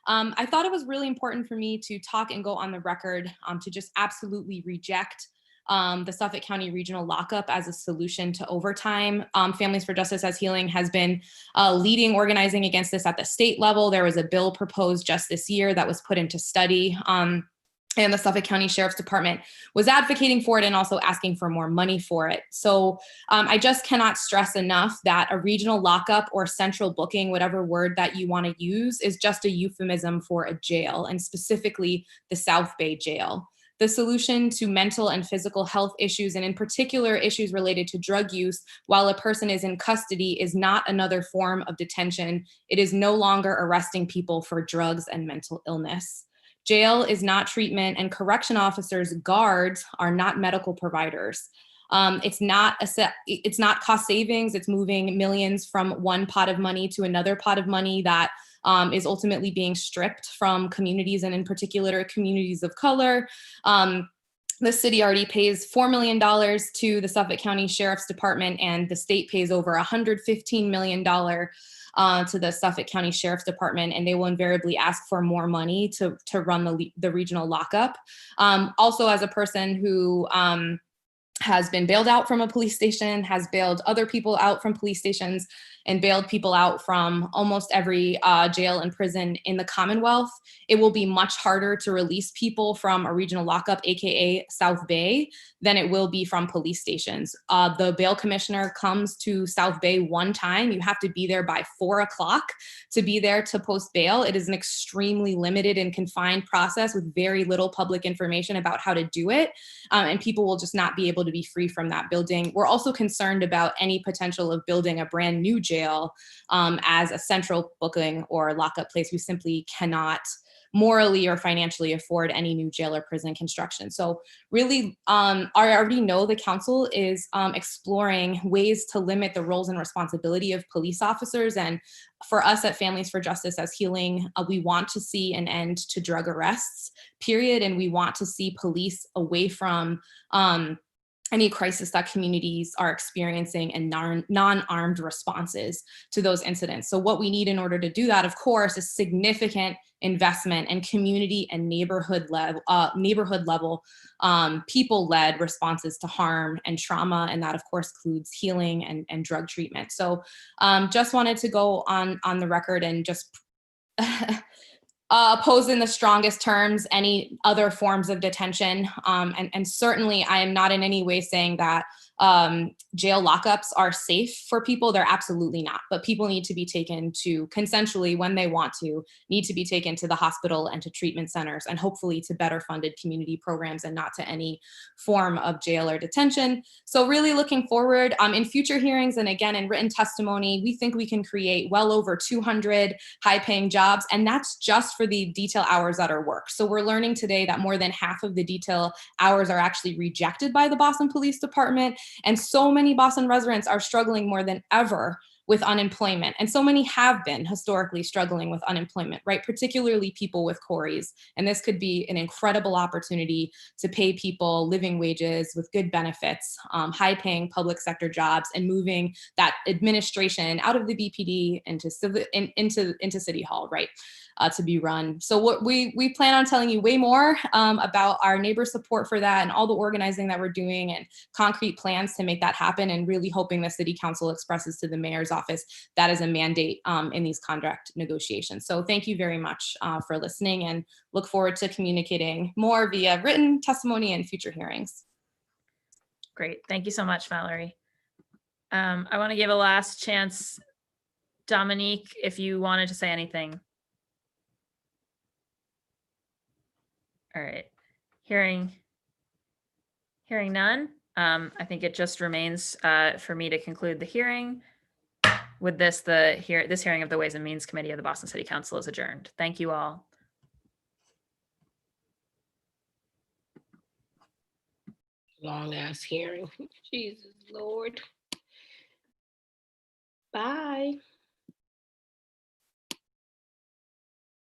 I thought it was really important for me to talk and go on the record to just absolutely reject the Suffolk County Regional Lockup as a solution to overtime. Families for Justice as Healing has been leading organizing against this at the state level. There was a bill proposed just this year that was put into study and the Suffolk County Sheriff's Department was advocating for it and also asking for more money for it. So I just cannot stress enough that a regional lockup or central booking, whatever word that you want to use, is just a euphemism for a jail, and specifically the South Bay Jail. The solution to mental and physical health issues, and in particular issues related to drug use while a person is in custody, is not another form of detention. It is no longer arresting people for drugs and mental illness. Jail is not treatment, and correction officers, guards, are not medical providers. It's not cost savings. It's moving millions from one pot of money to another pot of money that is ultimately being stripped from communities, and in particular communities of color. The city already pays $4 million to the Suffolk County Sheriff's Department, and the state pays over $115 million to the Suffolk County Sheriff's Department, and they will invariably ask for more money to run the regional lockup. Also, as a person who has been bailed out from a police station, has bailed other people out from police stations, and bailed people out from almost every jail and prison in the Commonwealth, it will be much harder to release people from a regional lockup, AKA South Bay, than it will be from police stations. The bail commissioner comes to South Bay one time. You have to be there by 4 o'clock to be there to post bail. It is an extremely limited and confined process with very little public information about how to do it. And people will just not be able to be free from that building. We're also concerned about any potential of building a brand new jail as a central booking or lockup place. We simply cannot morally or financially afford any new jail or prison construction. So really, I already know the council is exploring ways to limit the roles and responsibility of police officers. And for us at Families for Justice as Healing, we want to see an end to drug arrests, period. And we want to see police away from any crisis that communities are experiencing and non-armed responses to those incidents. So what we need in order to do that, of course, is significant investment in community and neighborhood level people-led responses to harm and trauma. And that, of course, includes healing and drug treatment. So just wanted to go on the record and just oppose in the strongest terms any other forms of detention. And certainly I am not in any way saying that jail lockups are safe for people. They're absolutely not. But people need to be taken to consensually, when they want to, need to be taken to the hospital and to treatment centers, and hopefully to better funded community programs and not to any form of jail or detention. So really looking forward in future hearings, and again, in written testimony, we think we can create well over 200 high-paying jobs, and that's just for the detail hours that are worked. So we're learning today that more than half of the detail hours are actually rejected by the Boston Police Department. And so many Boston residents are struggling more than ever with unemployment. And so many have been historically struggling with unemployment, right? Particularly people with COREs. And this could be an incredible opportunity to pay people living wages with good benefits, high-paying public sector jobs, and moving that administration out of the BPD into City Hall, right? To be run. So what we plan on telling you way more about our neighbor support for that and all the organizing that we're doing and concrete plans to make that happen, and really hoping the city council expresses to the mayor's office that is a mandate in these contract negotiations. So thank you very much for listening, and look forward to communicating more via written testimony and future hearings. Great. Thank you so much, Valerie. I want to give a last chance, Dominique, if you wanted to say anything. All right, hearing none, I think it just remains for me to conclude the hearing. With this, this hearing of the Ways and Means Committee of the Boston City Council is adjourned. Thank you all. Long ass hearing. Jesus Lord. Bye.